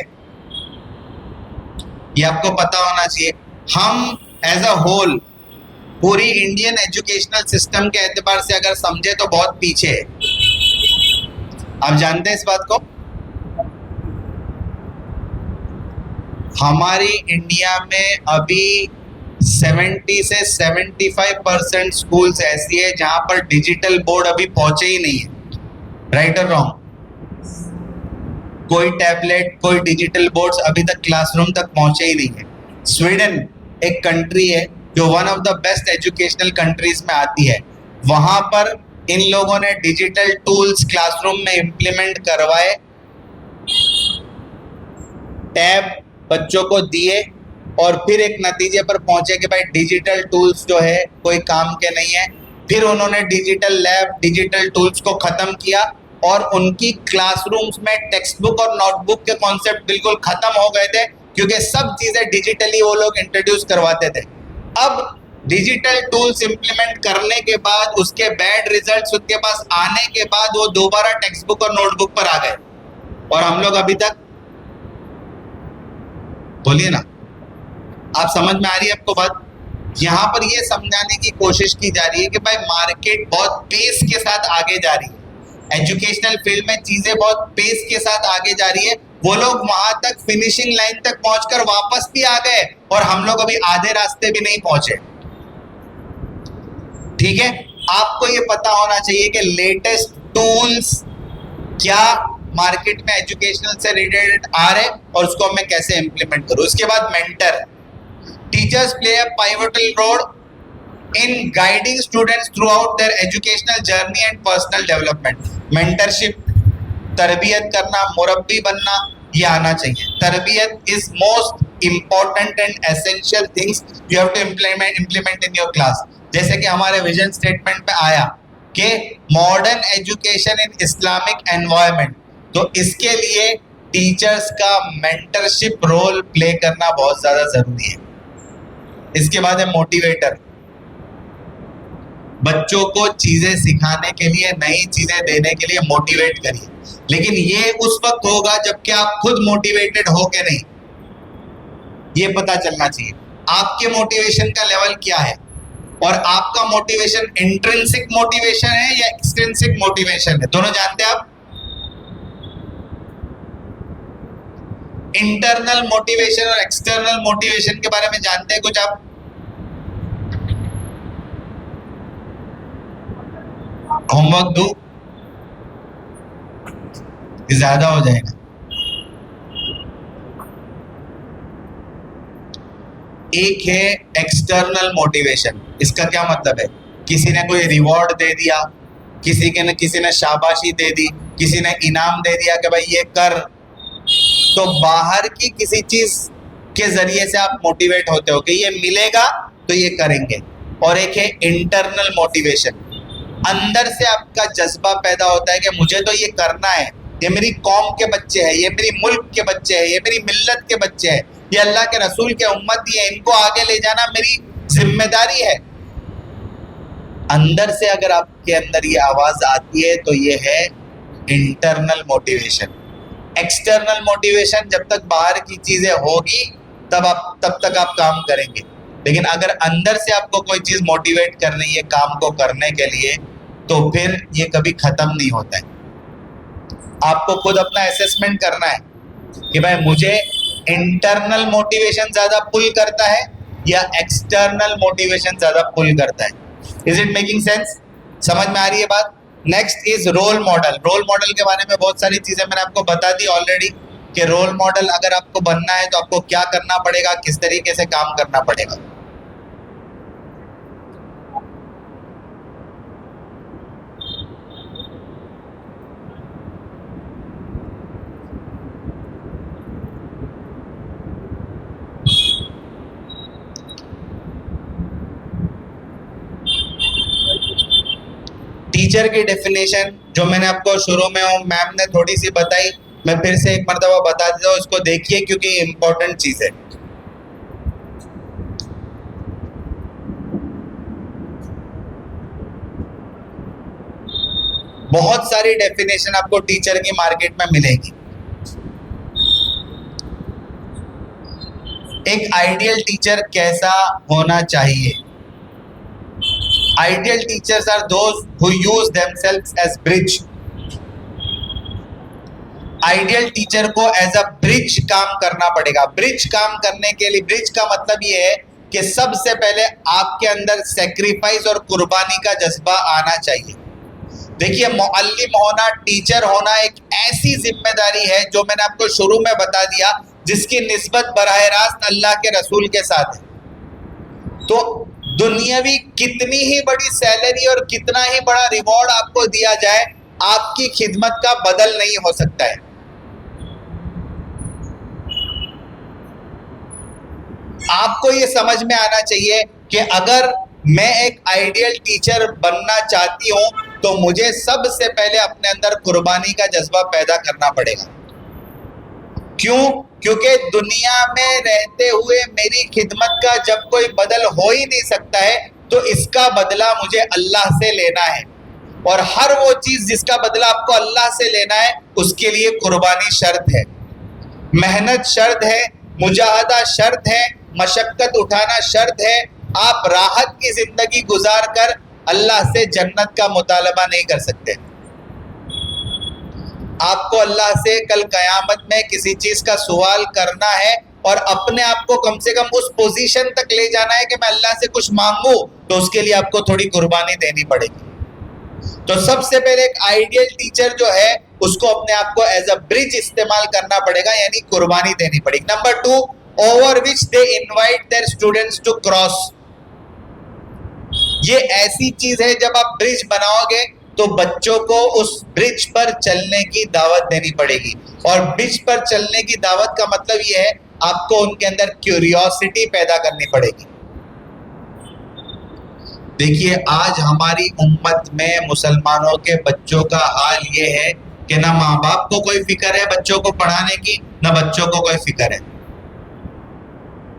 ये आपको पता होना चाहिए। हम एज अ होल पूरी इंडियन एजुकेशनल सिस्टम के एतबार से अगर समझे तो बहुत पीछे है। आप जानते हैं इस बात को? हमारी इंडिया में अभी 70 से 75% स्कूल्स ऐसी है जहां पर डिजिटल बोर्ड अभी पहुंचे ही नहीं है, राइट और रॉन्ग? कोई टैबलेट, कोई डिजिटल बोर्ड्स अभी तक क्लासरूम तक पहुंचे ही नहीं है। स्वीडन एक कंट्री है जो one of the best educational countries में आती है। वहां पर इन लोगों ने डिजिटल टूल्स क्लासरूम में इंप्लीमेंट करवाए, टैब बच्चों को दिए और फिर एक नतीजे पर पहुंचे कि भाई डिजिटल टूल्स जो है कोई काम के नहीं है। फिर उन्होंने डिजिटल लैब, डिजिटल टूल्स को खत्म किया और उनकी क्लासरूम्स में टेक्स्ट बुक और नोटबुक के कॉन्सेप्ट बिल्कुल खत्म हो गए थे, क्योंकि सब चीजें डिजिटली वो लोग इंट्रोड्यूस करवाते थे। अब डिजिटल टूल्स इंप्लीमेंट करने के बाद, उसके बैड रिजल्ट्स उनके पास आने के बाद वो दोबारा टेक्स्ट बुक और नोटबुक पर आ गए और हम लोग अभी तक, बोलिए ना, आप समझ में आ रही है आपको बात? यहाँ पर ये समझाने की कोशिश की जा रही है कि भाई मार्केट बहुत पेस के साथ आगे जा रही है, एजुकेशनल फील्ड में चीजें बहुत पेस के साथ आगे जा रही है। वो लोग वहां तक फिनिशिंग लाइन तक पहुंचकर वापस भी आ गए और हम लोग अभी आधे रास्ते भी नहीं पहुंचे। ठीक है, आपको ये पता होना चाहिए कि लेटेस्ट टूल्स क्या मार्केट में एजुकेशनल से रिलेटेड आ रहे और उसको मैं कैसे इंप्लीमेंट करूं। उसके बाद mentor. Teachers play a pivotal role in guiding students throughout their educational journey and personal development. Mentorship, तरबियत करना, मुरब्बी बनना, ये आना चाहिए. तरबियत is most important and essential things you have to implement in your class. जैसे कि हमारे विजन स्टेटमेंट पे आया कि modern education in Islamic environment, तो इसके लिए टीचर्स का मेंटरशिप रोल प्ले करना बहुत ज़्यादा ज़रूरी है. इसके बाद है मोटिवेटर. बच्चों को चीज़ें सिखाने के लिए, नई चीज़ें देने के लिए मोटिवेट करिए, लेकिन ये उस वक्त होगा जबकि आप खुद मोटिवेटेड हो के नहीं. ये पता चलना चाहिए आपके मोटिवेशन का लेवल क्या है, और आपका मोटिवेशन इंट्रिंसिक मोटिवेशन है या एक्सट्रिंसिक मोटिवेशन है. दोनों जानते हैं आप? इंटरनल मोटिवेशन और एक्सटर्नल मोटिवेशन के बारे में जानते हैं कुछ आप? होमवर्क दो, ज्यादा हो जाएगा. एक है एक्सटर्नल मोटिवेशन. इसका क्या मतलब है? किसी ने कोई रिवॉर्ड दे दिया, किसी ने शाबाशी दे दी, किसी ने इनाम दे दिया कि भाई ये कर, तो बाहर की किसी चीज के जरिए से आप मोटिवेट होते हो कि ये मिलेगा तो ये करेंगे. और एक है इंटरनल मोटिवेशन. अंदर से आपका जज्बा पैदा होता है कि मुझे तो ये करना है, ये मेरी कौम के बच्चे हैं, ये मेरी मुल्क के बच्चे हैं, ये मेरी मिल्लत के बच्चे हैं, ये अल्लाह के रसूल के उम्मती है, इनको आगे ले जाना मेरी जिम्मेदारी है. अंदर से अगर आपके अंदर ये आवाज आती है तो ये है इंटरनल मोटिवेशन. एक्सटर्नल मोटिवेशन जब तक बाहर की चीजें होगी तब तक आप काम करेंगे, लेकिन अगर अंदर से आपको कोई चीज मोटिवेट कर रही है काम को करने के लिए, तो फिर ये कभी खत्म नहीं होता है. आपको खुद अपना असेसमेंट करना है कि भाई मुझे इंटरनल मोटिवेशन ज्यादा पुल करता है या एक्सटर्नल मोटिवेशन ज्यादा पुल करता है. Is it making sense? समझ में आ रही है बात? Next is role model. Role model के बारे में बहुत सारी चीजें मैंने आपको बता दी ऑलरेडी कि रोल मॉडल अगर आपको बनना है तो आपको क्या करना पड़ेगा, किस तरीके से काम करना पड़ेगा. टीचर की डेफिनेशन जो मैंने आपको शुरू में मैम ने थोड़ी सी बताई, मैं फिर से एक मरतबा बता देता हूँ. इसको देखिए क्योंकि इंपॉर्टेंट चीज है. बहुत सारी डेफिनेशन आपको टीचर की मार्केट में मिलेगी. एक आइडियल टीचर कैसा होना चाहिए? Ideal teachers are those who use themselves as bridge. Ideal teacher को as a bridge काम करना पड़ेगा. Bridge काम करने के लिए, bridge का मतलब ये है कि सबसे पहले आपके अंदर सेक्रीफाइस और कुर्बानी का जज्बा आना चाहिए. देखिए, मुअल्लिम होना, टीचर होना एक ऐसी जिम्मेदारी है जो मैंने आपको शुरू में बता दिया, जिसकी निस्बत बराह रास्त अल्लाह के रसूल के साथ है. तो दुनियावी कितनी ही बड़ी सैलरी और कितना ही बड़ा रिवॉर्ड आपको दिया जाए, आपकी खिदमत का बदल नहीं हो सकता है. आपको ये समझ में आना चाहिए कि अगर मैं एक आइडियल टीचर बनना चाहती हूं तो मुझे सबसे पहले अपने अंदर कुर्बानी का जज्बा पैदा करना पड़ेगा. क्यों? क्योंकि दुनिया में रहते हुए मेरी खिदमत का जब कोई बदल हो ही नहीं सकता है, तो इसका बदला मुझे अल्लाह से लेना है. और हर वो चीज जिसका बदला आपको अल्लाह से लेना है, उसके लिए कुर्बानी शर्त है, मेहनत शर्त है, मुजाहदा शर्त है, मशक्कत उठाना शर्त है. आप राहत की जिंदगी गुजार कर अल्लाह से जन्नत का मुतालबा नहीं कर सकते. आपको अल्लाह से कल कयामत में किसी चीज का सवाल करना है और अपने आप को कम से कम उस पोजीशन तक ले जाना है कि मैं अल्लाह से कुछ मांगू, तो उसके लिए आपको थोड़ी कुर्बानी देनी पड़ेगी. तो सबसे पहले एक आइडियल टीचर जो है उसको अपने आप को एज अ ब्रिज इस्तेमाल करना पड़ेगा, यानी कुर्बानी देनी पड़ेगी. Number 2, over which they invite their students to cross. ये ऐसी चीज है, जब आप ब्रिज बनाओगे तो बच्चों को उस ब्रिज पर चलने की दावत देनी पड़ेगी। और ब्रिज पर चलने की दावत का मतलब ये है, आपको उनके अंदर क्यूरियोसिटी पैदा करनी पड़ेगी। देखिए, आज हमारी उम्मत में मुसलमानों के बच्चों का हाल ये है कि ना माँ बाप को कोई फिक्र है बच्चों को पढ़ाने की, ना बच्चों को कोई फिक्र है।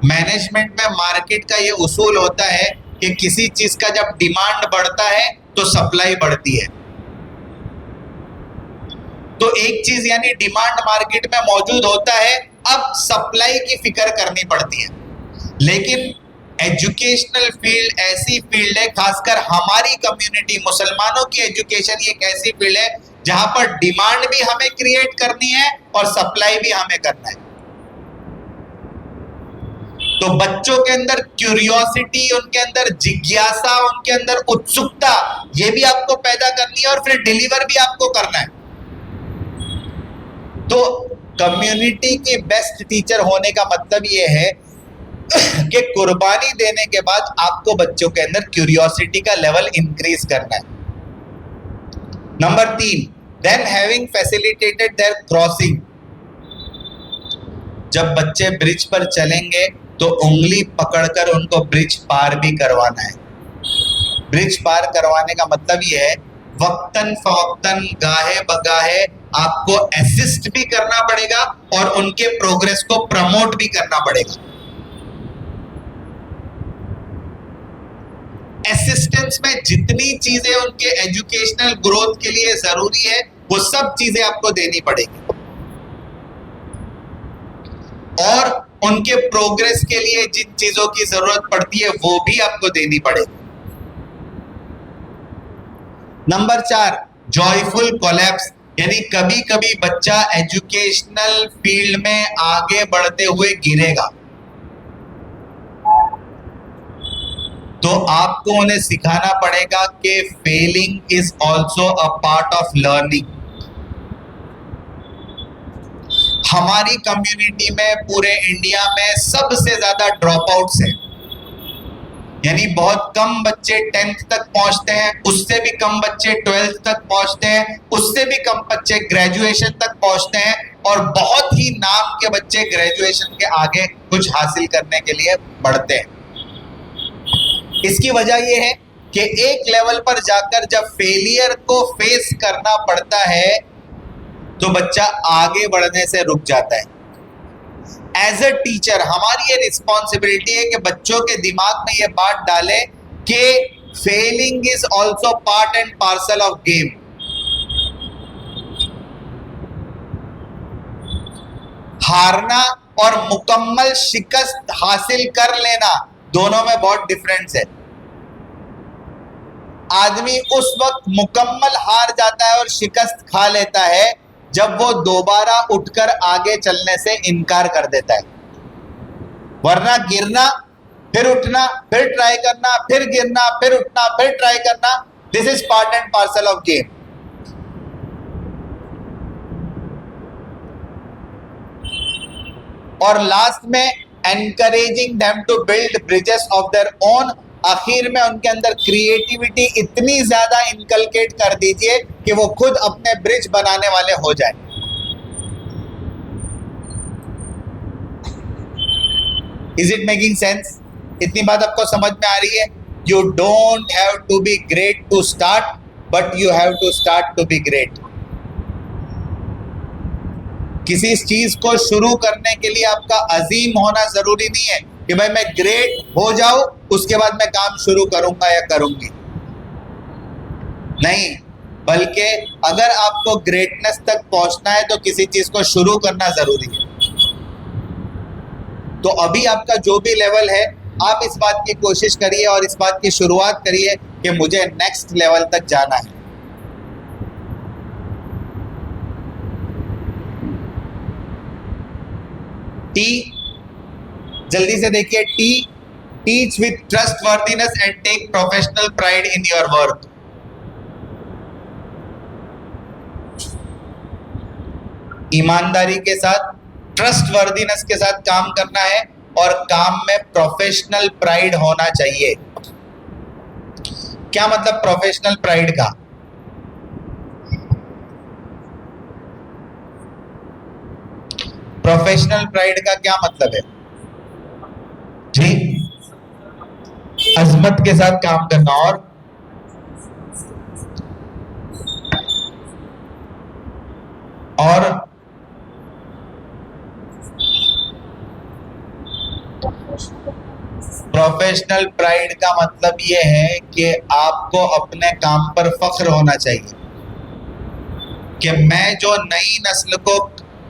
मैनेजमेंट में मार्केट का ये उसूल होता है कि किसी चीज का जब डिमांड बढ़ता है तो सप्लाई बढ़ती है। तो एक चीज यानी डिमांड मार्केट में मौजूद होता है, अब सप्लाई की फिक्र करनी पड़ती है। लेकिन एजुकेशनल फील्ड ऐसी फील्ड है, खासकर हमारी कम्युनिटी मुसलमानों की एजुकेशन एक ऐसी फील्ड है जहां पर डिमांड भी हमें क्रिएट करनी है और सप्लाई भी हमें करना है। तो बच्चों के अंदर क्यूरियोसिटी, उनके अंदर जिज्ञासा, उनके अंदर उत्सुकता, ये भी आपको पैदा करनी है और फिर डिलीवर भी आपको करना है। तो कम्युनिटी के बेस्ट टीचर होने का मतलब ये है कि कुर्बानी देने के बाद आपको बच्चों के अंदर क्यूरियोसिटी का लेवल इंक्रीज करना है। Number 3, then having facilitated their crossing. जब बच्चे ब्रिज पर चलेंगे तो उंगली पकड़कर उनको ब्रिज पार भी करवाना है। ब्रिज पार करवाने का मतलब ये है, वक्तन फवक्तन, गाहे बगाहे आपको असिस्ट भी करना पड़ेगा और उनके प्रोग्रेस को प्रमोट भी करना पड़ेगा। असिस्टेंस में जितनी चीजें उनके एजुकेशनल ग्रोथ के लिए जरूरी है, वो सब चीजें आपको देनी पड़ेगी और उनके प्रोग्रेस के लिए जिन चीजों की जरूरत पड़ती है वो भी आपको देनी पड़ेगी। नंबर 4, जॉयफुल कोलैप्स, यानी कभी कभी बच्चा एजुकेशनल फील्ड में आगे बढ़ते हुए गिरेगा, तो आपको उन्हें सिखाना पड़ेगा कि failing is also a part of learning. हमारी कम्युनिटी में, पूरे इंडिया में सबसे ज्यादा ड्रॉप आउट्स हैं, यानी बहुत कम बच्चे 10th तक पहुंचते हैं, उससे भी कम बच्चे 12th तक पहुंचते हैं, उससे भी कम बच्चे ग्रेजुएशन तक पहुंचते हैं और बहुत ही नाम के बच्चे ग्रेजुएशन के आगे कुछ हासिल करने के लिए बढ़ते हैं। इसकी वजह यह है कि एक लेवल पर जाकर जब फेलियर को फेस करना पड़ता है तो बच्चा आगे बढ़ने से रुक जाता है। एज अ टीचर हमारी ये रिस्पॉन्सिबिलिटी है कि बच्चों के दिमाग में ये बात डालें कि failing is also part and parcel of game. हारना और मुकम्मल शिकस्त हासिल कर लेना, दोनों में बहुत डिफरेंस है। आदमी उस वक्त मुकम्मल हार जाता है और शिकस्त खा लेता है जब वो दोबारा उठकर आगे चलने से इनकार कर देता है, वरना गिरना, फिर उठना, फिर ट्राई करना, फिर गिरना, फिर उठना, फिर ट्राई करना, this is part and parcel of game. और लास्ट में encouraging them to build bridges of their own, आखिर में उनके अंदर क्रिएटिविटी इतनी ज्यादा इनकलकेट कर दीजिए कि वो खुद अपने ब्रिज बनाने वाले हो जाए। Is it making sense? इतनी बात आपको समझ में आ रही है? You don't have to be great to start, but you have to start to be great. किसी चीज को शुरू करने के लिए आपका अजीम होना जरूरी नहीं है कि भाई मैं ग्रेट हो जाऊं उसके बाद मैं काम शुरू करूंगा या करूंगी, नहीं, बल्कि अगर आपको ग्रेटनेस तक पहुंचना है तो किसी चीज को शुरू करना जरूरी है। तो अभी आपका जो भी लेवल है, आप इस बात की कोशिश करिए और इस बात की शुरुआत करिए कि मुझे नेक्स्ट लेवल तक जाना है। टी, जल्दी से देखिए, T, teach with trustworthiness and take professional pride in your work. ईमानदारी के साथ, ट्रस्टवर्दीनेस के साथ काम करना है और काम में प्रोफेशनल प्राइड होना चाहिए। क्या मतलब प्रोफेशनल प्राइड का? प्रोफेशनल प्राइड का क्या मतलब है जी? अजमत के साथ काम करना। और प्रोफेशनल प्राइड का मतलब यह है कि आपको अपने काम पर फख्र होना चाहिए कि मैं जो नई नस्ल को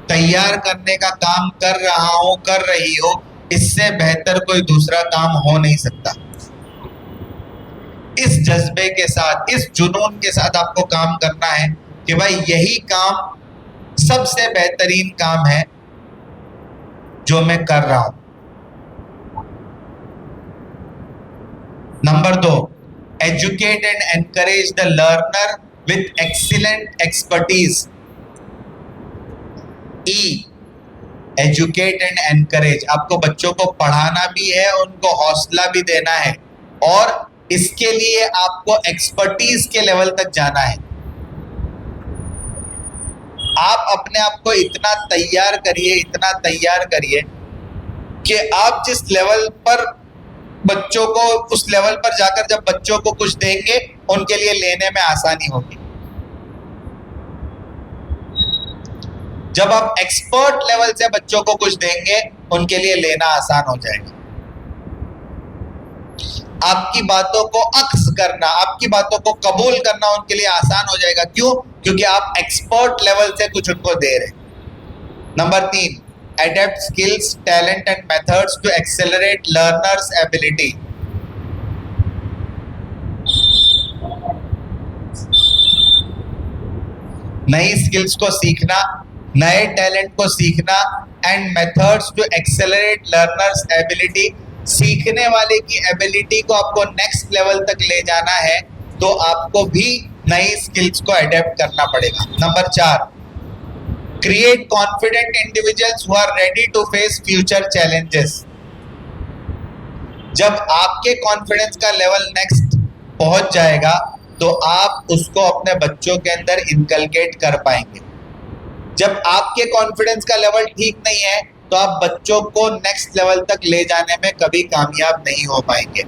तैयार करने का काम कर रहा हूं, कर रही हो, इससे बेहतर कोई दूसरा काम हो नहीं सकता। इस जज्बे के साथ, इस जुनून के साथ आपको काम करना है कि भाई यही काम सबसे बेहतरीन काम है जो मैं कर रहा हूं। Number 2, educate and encourage the learner with excellent expertise. E, educate and encourage, आपको बच्चों को पढ़ाना भी है, उनको हौसला भी देना है, और इसके लिए आपको एक्सपर्टीज के लेवल तक जाना है। आप अपने आप को इतना तैयार करिए, इतना तैयार करिए कि आप जिस लेवल पर बच्चों को, उस लेवल पर जाकर जब बच्चों को कुछ देंगे, उनके लिए लेने में आसानी होगी। जब आप एक्सपर्ट लेवल से बच्चों को कुछ देंगे, उनके लिए लेना आसान हो जाएगा। आपकी बातों को अक्स करना, आपकी बातों को कबूल करना उनके लिए आसान हो जाएगा। क्यों? क्योंकि आप एक्सपर्ट लेवल से कुछ उनको दे रहे हैं। Number 3, adapt skills, talent and methods to accelerate learners ability. नई स्किल्स को सीखना, नए टैलेंट को सीखना, and methods to accelerate learners ability, सीखने वाले की एबिलिटी को आपको नेक्स्ट लेवल तक ले जाना है, तो आपको भी नई स्किल्स को अडेप्ट करना पड़ेगा। Number 4, create confident individuals who are ready to face future challenges. जब आपके कॉन्फिडेंस का लेवल नेक्स्ट पहुंच जाएगा, तो आप उसको अपने बच्चों के अंदर इनकलकेट कर पाएंगे। जब आपके कॉन्फिडेंस का लेवल ठीक नहीं है, तो आप बच्चों को नेक्स्ट लेवल तक ले जाने में कभी कामयाब नहीं हो पाएंगे।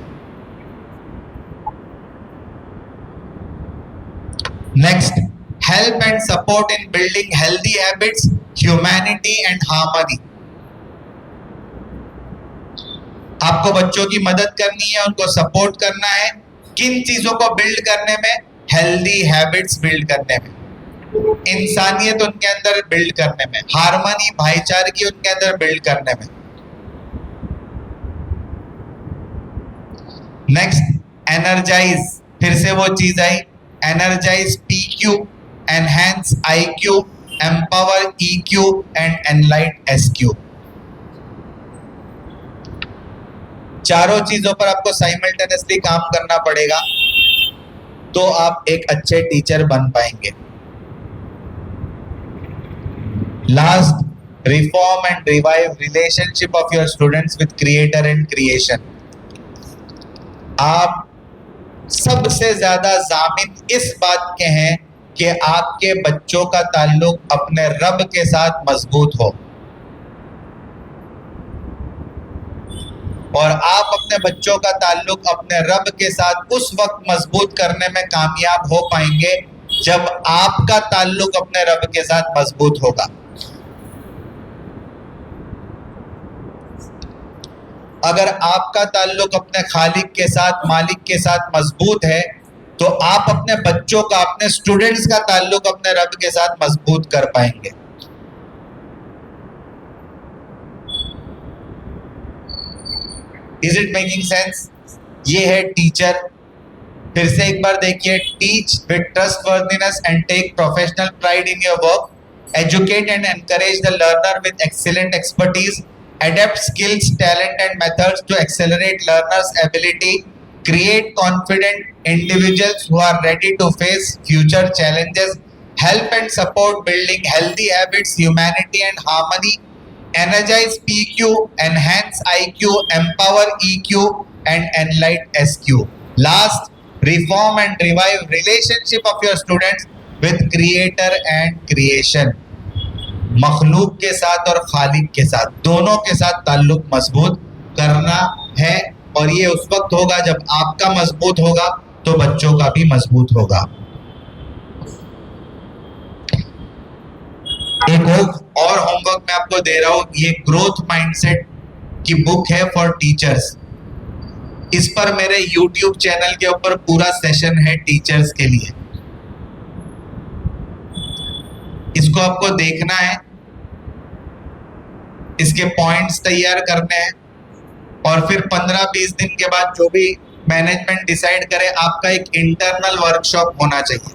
Next, help and support in building healthy habits, humanity and harmony. आपको बच्चों की मदद करनी है, उनको सपोर्ट करना है। किन चीजों को बिल्ड करने में? हेल्दी हैबिट्स बिल्ड करने में, इंसानियत उनके अंदर बिल्ड करने में, हार्मनी, भाईचारगी उनके अंदर बिल्ड करने में। नेक्स्ट, एनर्जाइज, फिर से वो चीज आई, energise PQ, enhance IQ, empower EQ and enlighten SQ। चारों चीजों पर आपको साइमल्टेनियसली काम करना पड़ेगा, तो आप एक अच्छे टीचर बन पाएंगे। Last, reform and revive relationship of your students with creator and creation। आप सबसे ज्यादा जामिन इस बात के हैं कि आपके बच्चों का ताल्लुक अपने रब के साथ मजबूत हो, और आप अपने बच्चों का ताल्लुक अपने रब के साथ उस वक्त मजबूत करने में कामयाब हो पाएंगे जब आपका ताल्लुक अपने रब के साथ मजबूत होगा। अगर आपका ताल्लुक अपने खालिक के साथ, मालिक के साथ मजबूत है, तो आप अपने बच्चों का, अपने स्टूडेंट्स का ताल्लुक अपने रब के साथ मजबूत कर पाएंगे। Is it making sense? ये है टीचर। फिर से एक बार देखिए, teach with trustworthiness and take professional pride in your work, educate and encourage the learner with excellent expertise, adapt skills, talent and methods to accelerate learners' ability, create confident individuals who are ready to face future challenges, help and support building healthy habits, humanity and harmony, energize PQ, enhance IQ, empower EQ and enlighten SQ. Last, reform and revive relationship of your students with creator and creation. मखलूक के साथ और खालिक के साथ, दोनों के साथ ताल्लुक मजबूत करना है, और ये उस वक्त होगा जब आपका मजबूत होगा तो बच्चों का भी मजबूत होगा। एक और होमवर्क मैं आपको दे रहा हूं, ये ग्रोथ माइंडसेट की बुक है फॉर टीचर्स। इस पर मेरे YouTube चैनल के ऊपर पूरा सेशन है टीचर्स के लिए, इसको आपको देखना है, इसके पॉइंट्स तैयार करने हैं, और फिर 15-20 दिन के बाद जो भी मैनेजमेंट डिसाइड करे, आपका एक इंटरनल वर्कशॉप होना चाहिए।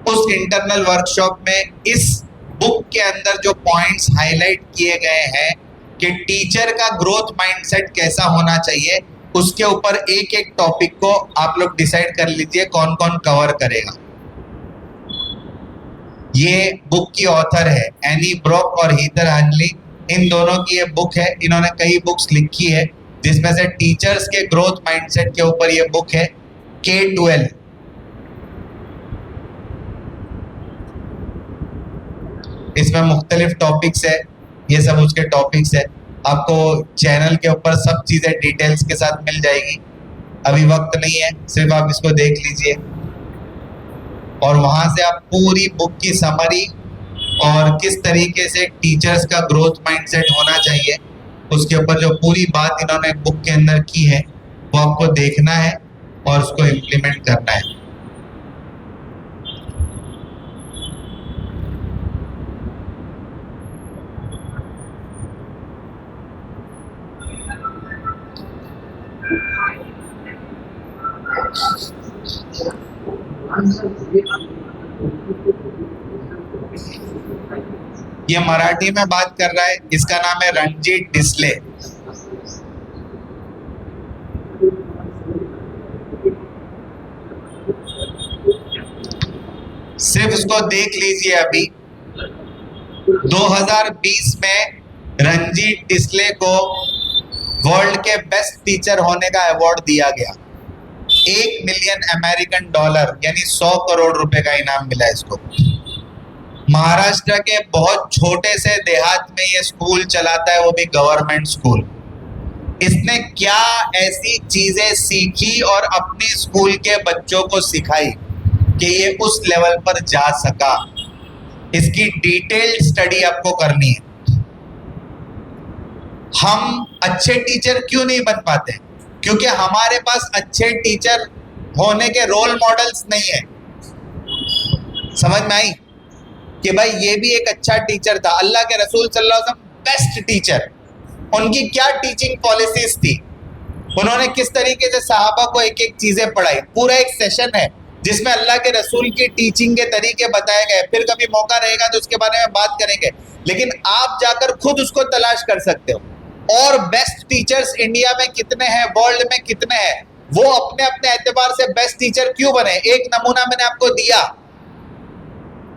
उस इंटरनल वर्कशॉप में इस बुक के अंदर जो पॉइंट्स हाईलाइट किए गए हैं कि टीचर का ग्रोथ माइंडसेट कैसा होना चाहिए, उसके ऊपर एक एक टॉपिक को आप लोग डिसाइड कर लीजिए कौन कौन कवर करेगा। ये बुक की ऑथर है एनी ब्रॉक और हीथर हनली, इन दोनों की ये बुक है। इन्होंने कई बुक्स लिखी है, जिसमें से टीचर्स के ग्रोथ माइंडसेट के ऊपर ये बुक है K12। इसमें मुख्तलिफ टॉपिक्स है, ये सब उसके टॉपिक्स है। आपको चैनल के ऊपर सब चीज़ें डिटेल्स के साथ मिल जाएगी। अभी वक्त नहीं है, सिर्फ आप इसको देख लीजिए, और वहाँ से आप पूरी बुक की समरी और किस तरीके से टीचर्स का ग्रोथ माइंडसेट होना चाहिए, उसके ऊपर जो पूरी बात इन्होंने बुक के अंदर की है, वो आपको देखना है और उसको इम्प्लीमेंट करना है। ये मराठी में बात कर रहा है, इसका नाम है रणजीत डिसले। सिर्फ इसको देख लीजिए। अभी 2020 में रणजीत डिसले को वर्ल्ड के बेस्ट टीचर होने का अवार्ड दिया गया। $1 मिलियन अमेरिकन डॉलर यानी 100 करोड़ रुपए का इनाम मिला इसको। महाराष्ट्र के बहुत छोटे से देहात में ये स्कूल चलाता है, वो भी गवर्नमेंट स्कूल। इसने क्या ऐसी चीजें सीखी और अपनी स्कूल के बच्चों को सिखाई कि ये उस लेवल पर जा सका, इसकी डिटेल्ड स्टडी आपको करनी है। हम अच्छे टीचर क्यों नहीं बन पाते? क्योंकि हमारे पास अच्छे टीचर होने के रोल मॉडल्स नहीं है। समझ में आई कि भाई ये भी एक अच्छा टीचर था, अल्लाह के रसूल सल्लल्लाहु अलैहि वसल्लम बेस्ट टीचर। उनकी क्या टीचिंग पॉलिसीज थी, उन्होंने किस तरीके से सहाबा को एक एक चीजें पढ़ाई। पूरा एक सेशन है जिसमें अल्लाह के रसूल की टीचिंग के तरीके बताए गए। फिर कभी मौका रहेगा तो उसके बारे में बात करेंगे, लेकिन आप जाकर खुद उसको तलाश कर सकते हो। और बेस्ट टीचर्स इंडिया में कितने हैं, वर्ल्ड में कितने हैं, वो अपने अपने एतबार से बेस्ट टीचर क्यों बने, एक नमूना मैंने आपको दिया,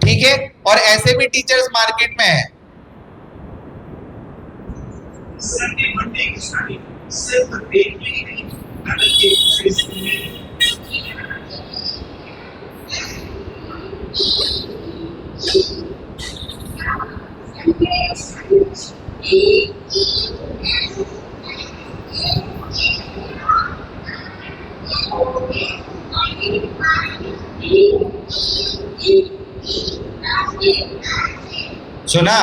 ठीक है। और ऐसे भी टीचर्स मार्केट में हैं। सुना?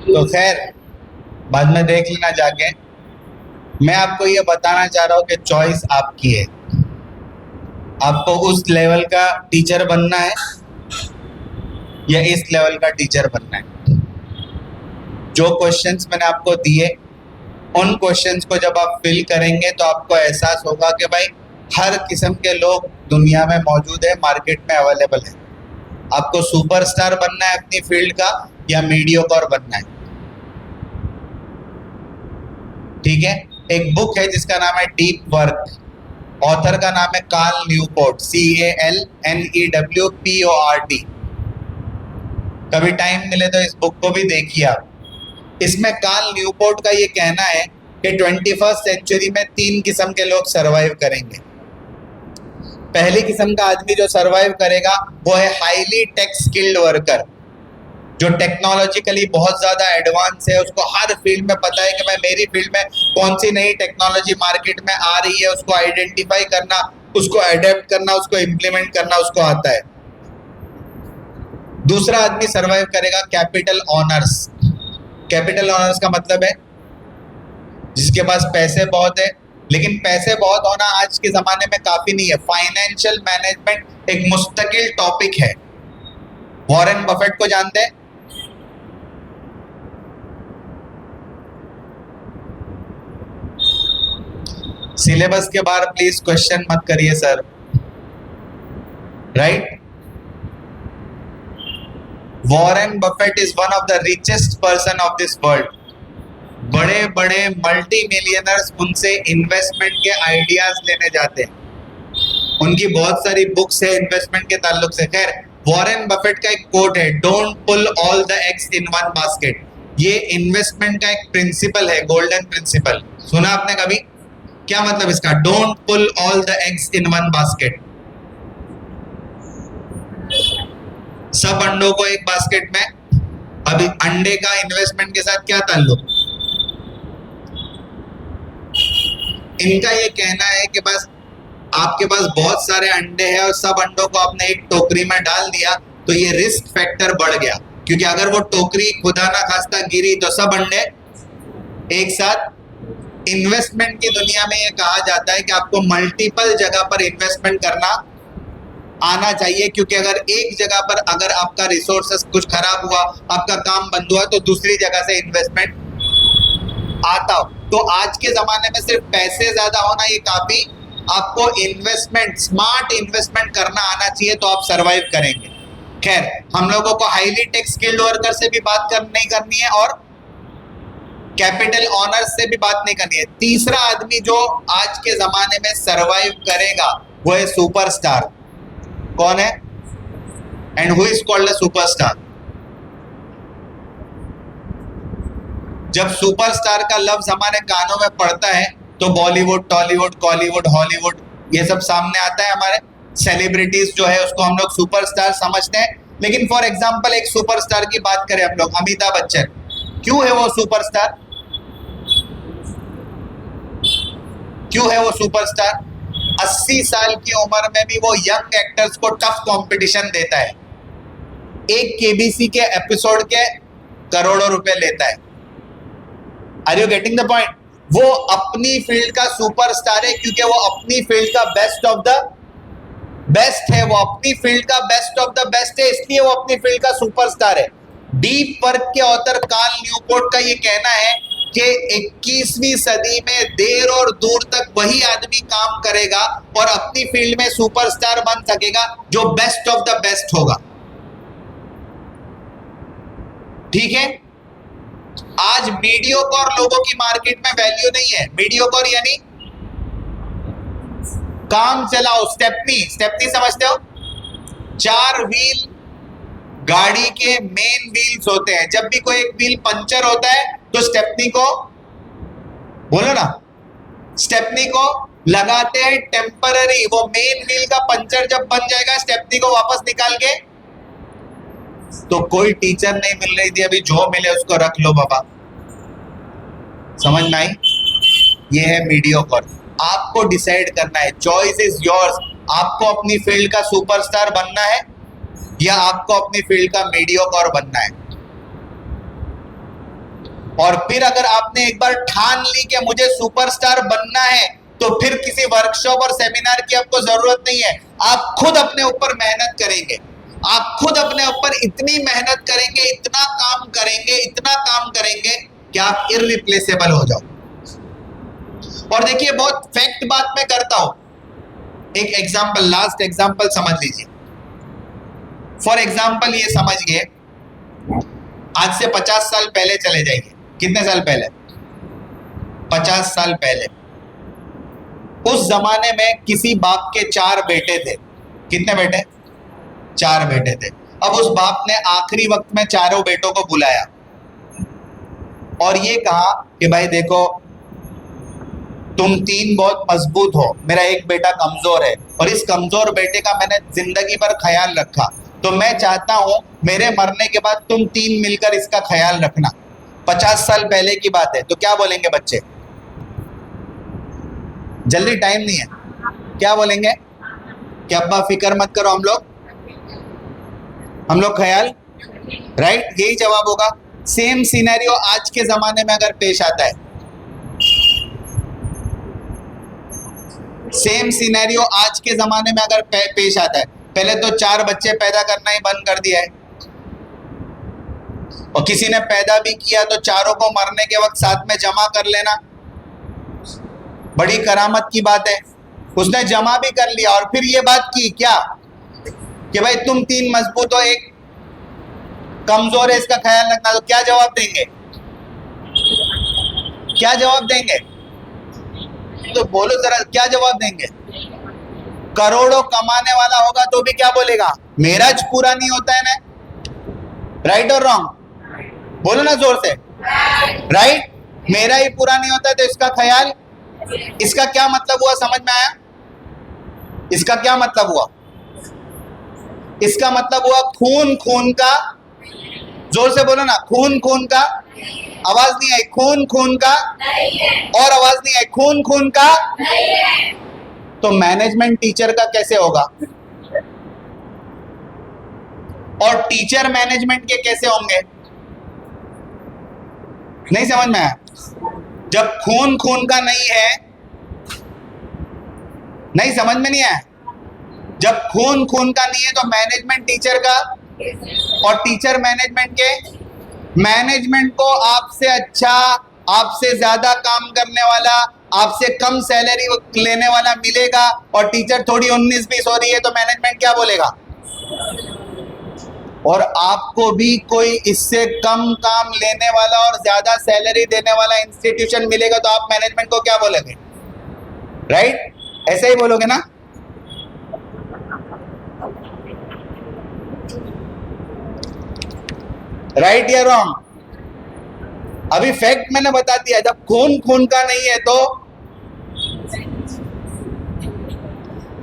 तो खैर बाद में देख लेना जाके। मैं आपको ये बताना चाह रहा हूँ कि चॉइस आपकी है। आपको उस लेवल का टीचर बनना है या इस लेवल का टीचर बनना है? जो क्वेश्चंस मैंने आपको दिए उन क्वेश्चंस को जब आप फिल करेंगे तो आपको एहसास होगा कि भाई हर किस्म के लोग दुनिया में मौजूद है, मार्केट में अवेलेबल है। आपको सुपरस्टार बनना है अपनी फील्ड का या मीडियोकर बनना है? ठीक है। एक बुक है जिसका नाम है डीप वर्क, ऑथर का नाम है कार्ल न्यूपोर्ट, CALNEWPORT। कभी टाइम मिले तो इस बुक को भी देखिए आप। इसमें कार्ल न्यूपोर्ट का ये कहना है कि 21st सेंचुरी में 3 किस्म के लोग सरवाइव करेंगे। पहली किस्म का आदमी जो सरवाइव करेगा वो है हाईली टेक स्किल्ड वर्कर, जो टेक्नोलॉजिकली बहुत ज्यादा एडवांस है, उसको हर फील्ड में पता है कि मैं मेरी फील्ड में कौन सी नई टेक्नोलॉजी मार्केट में आ रही है, उसको आइडेंटिफाई करना, उसको अडेप्ट करना, उसको इम्प्लीमेंट करना उसको आता है। दूसरा आदमी सरवाइव करेगा कैपिटल ऑनर्स। कैपिटल ऑनर्स का मतलब है जिसके पास पैसे बहुत है, लेकिन पैसे बहुत होना आज के ज़माने में काफ़ी नहीं है। फाइनेंशियल मैनेजमेंट एक मुस्तकिल टॉपिक है। वॉरेन बफेट को जानते हैं? सिलेबस के बाहर प्लीज क्वेश्चन मत करिए sir. Right? Warren Buffett is one of the richest person of this world. बड़े बड़े मल्टी मिलियनर्स उनसे इन्वेस्टमेंट के आइडियाज लेने जाते हैं। उनकी बहुत सारी बुक्स है इन्वेस्टमेंट के ताल्लुक से। खैर, वॉरेन बफेट का एक कोट है, don't pull all the eggs in one basket. ये इन्वेस्टमेंट का एक प्रिंसिपल है, गोल्डन प्रिंसिपल। सुना आपने कभी? क्या मतलब इसका? Don't pull all the eggs in one basket. सब अंडों को एक बास्केट में। अभी अंडे का इन्वेस्टमेंट के साथ क्या ताल्लुक? इनका ये कहना है कि बस आपके पास बहुत सारे अंडे हैं और सब अंडों को आपने एक टोकरी में डाल दिया तो ये रिस्क फैक्टर बढ़ गया, क्योंकि अगर वो टोकरी खुदा ना खास्ता गिरी तो सब अंडे एक साथ। इन्वेस्टमेंट की दुनिया में ये कहा जाता है कि आपको मल्टीपल जगह पर इन्वेस्टमेंट करना आना चाहिए, क्योंकि अगर एक जगह पर अगर आपका रिसोर्सेस कुछ खराब हुआ, आपका काम बंद हुआ, तो दूसरी जगह से इन्वेस्टमेंट आता हो। तो आज के जमाने में सिर्फ पैसे ज्यादा होना ये काफी, आपको इन्वेस्टमेंट, स्मार्ट इन्वेस्टमेंट करना आना चाहिए तो आप सरवाइव करेंगे। खैर, हम लोगों को हाईली टेक स्किल्ड वर्कर से भी बात नहीं करनी है और कैपिटल ऑनर्स से भी बात नहीं करनी है। तीसरा आदमी जो आज के जमाने में सरवाइव करेगा वो है सुपरस्टार। कौन है? And who is called a superstar? जब सुपरस्टार का लफ्ज हमारे कानों में पड़ता है तो बॉलीवुड, टॉलीवुड, कॉलीवुड, हॉलीवुड ये सब सामने आता है। हमारे सेलिब्रिटीज जो है उसको हम लोग सुपरस्टार समझते हैं। लेकिन फॉर एग्जांपल एक सुपरस्टार की बात करें हम लोग, अमिताभ बच्चन, क्यों है वो सुपरस्टार? क्यों है वो सुपरस्टार? 80 साल की उम्र में भी वो यंग एक्टर्स को टफ कंपटीशन देता है। एक केबीसी के एपिसोड के करोड़ों रुपए लेता है। Are you getting the point? वो अपनी फील्ड का सुपरस्टार है क्योंकि वो अपनी फील्ड का बेस्ट ऑफ द बेस्ट है। वो अपनी फील्ड का बेस्ट ऑफ द बेस्ट है, इसलिए वो अपनी फील्ड का सुपरस्टार है। डीप वर्क के ऑथर कार्ल न्यूपोर्ट का ये कहना है कि 21वीं सदी में देर और दूर तक वही आदमी काम करेगा और अपनी फील्ड में सुपरस्टार बन सकेगा जो बेस्ट ऑफ द बेस्ट होगा। ठीक है? आज मीडियोकर लोगों की मार्केट में वैल्यू नहीं है। मीडियोकर यानी काम चलाओ, स्टेपनी। स्टेपनी समझते हो? 4 व्हील गाड़ी के मेन व्हील्स होते हैं। जब भी कोई एक व्हील पंचर होता है तो स्टेपनी को, बोलो ना, स्टेपनी को लगाते हैं टेम्पररी। वो मेन व्हील का पंचर जब बन जाएगा स्टेपनी को वापस निकाल के, तो कोई टीचर नहीं मिल रही थी, अभी जो मिले उसको रख लो बाबा। समझ में आई? ये है मीडियोकर। आपको डिसाइड करना है, चॉइस इज योर्स। आपको अपनी फील्ड का सुपरस्टार बनना है या आपको अपनी फील्ड का मीडियोकर बनना है। और फिर अगर आपने एक बार ठान ली कि मुझे सुपरस्टार बनना है तो फिर किसी वर्कशॉप और सेमिनार की आपको जरूरत नहीं है। आप खुद अपने ऊपर मेहनत करेंगे, आप खुद अपने ऊपर इतनी मेहनत करेंगे, इतना काम करेंगे, इतना काम करेंगे कि आप इररिप्लेसेबल हो जाओ। और देखिए, बहुत फैक्ट बात मैं करता हूं। एक एग्जाम्पल, लास्ट एग्जाम्पल समझ लीजिए। फॉर एग्जाम्पल ये समझिए, आज से 50 साल पहले चले जाइए। कितने साल पहले? 50 साल पहले। उस जमाने में किसी बाप के 4 बेटे थे। कितने बेटे? 4 बेटे थे। अब उस बाप ने आखिरी वक्त में चारों बेटों को बुलाया और ये कहा कि भाई देखो, तुम 3 बहुत मजबूत हो, मेरा एक बेटा कमजोर है और इस कमजोर बेटे का मैंने जिंदगी भर ख्याल रखा, तो मैं चाहता हूं मेरे मरने के बाद तुम 3 मिलकर इसका ख्याल रखना। 50 साल पहले की बात है। तो क्या बोलेंगे बच्चे? जल्दी, टाइम नहीं है। क्या बोलेंगे कि अब्बा फिक्र मत करो, हम लोग ख्याल, राइट? यही जवाब होगा। सेम सिनेरियो आज के जमाने में अगर पेश आता है, सेम सिनेरियो आज के जमाने में अगर पेश आता है, पहले तो 4 बच्चे पैदा करना ही बंद कर दिया है और किसी ने पैदा भी किया तो चारों को मरने के वक्त साथ में जमा कर लेना बड़ी करामत की बात है। उसने जमा भी कर लिया और फिर ये बात की क्या कि भाई तुम 3 मजबूत हो, एक कमजोर है, इसका ख्याल रखना। तो क्या जवाब देंगे? क्या जवाब देंगे? तो बोलो जरा, क्या जवाब देंगे? करोड़ों कमाने वाला होगा तो भी क्या बोलेगा? मेरा पूरा नहीं होता है ना। राइट और रॉन्ग? बोलो ना जोर से, राइट। मेरा ही पूरा नहीं होता है तो इसका ख्याल। इसका क्या मतलब हुआ, समझ में आया? इसका क्या मतलब हुआ? इसका मतलब हुआ खून खून का, जोर से बोलो ना, खून खून का। आवाज नहीं आई, खून खून का। और आवाज नहीं आई, खून खून का। तो मैनेजमेंट टीचर का कैसे होगा और टीचर मैनेजमेंट के कैसे होंगे? नहीं समझ में आया? जब खून खून का नहीं है, नहीं समझ में नहीं आया? जब खून खून का नहीं है तो मैनेजमेंट टीचर का और टीचर मैनेजमेंट के। मैनेजमेंट को आपसे अच्छा, आपसे ज्यादा काम करने वाला, आपसे कम सैलरी लेने वाला मिलेगा और टीचर थोड़ी 19-20 हो रही है तो मैनेजमेंट क्या बोलेगा? और आपको भी कोई इससे कम काम लेने वाला और ज्यादा सैलरी देने वाला इंस्टीट्यूशन मिलेगा तो आप मैनेजमेंट को क्या बोलोगे? राइट? ऐसे ही बोलोगे ना? राइट या रॉन्ग? अभी फैक्ट मैंने बता दिया। जब खून खून का नहीं है तो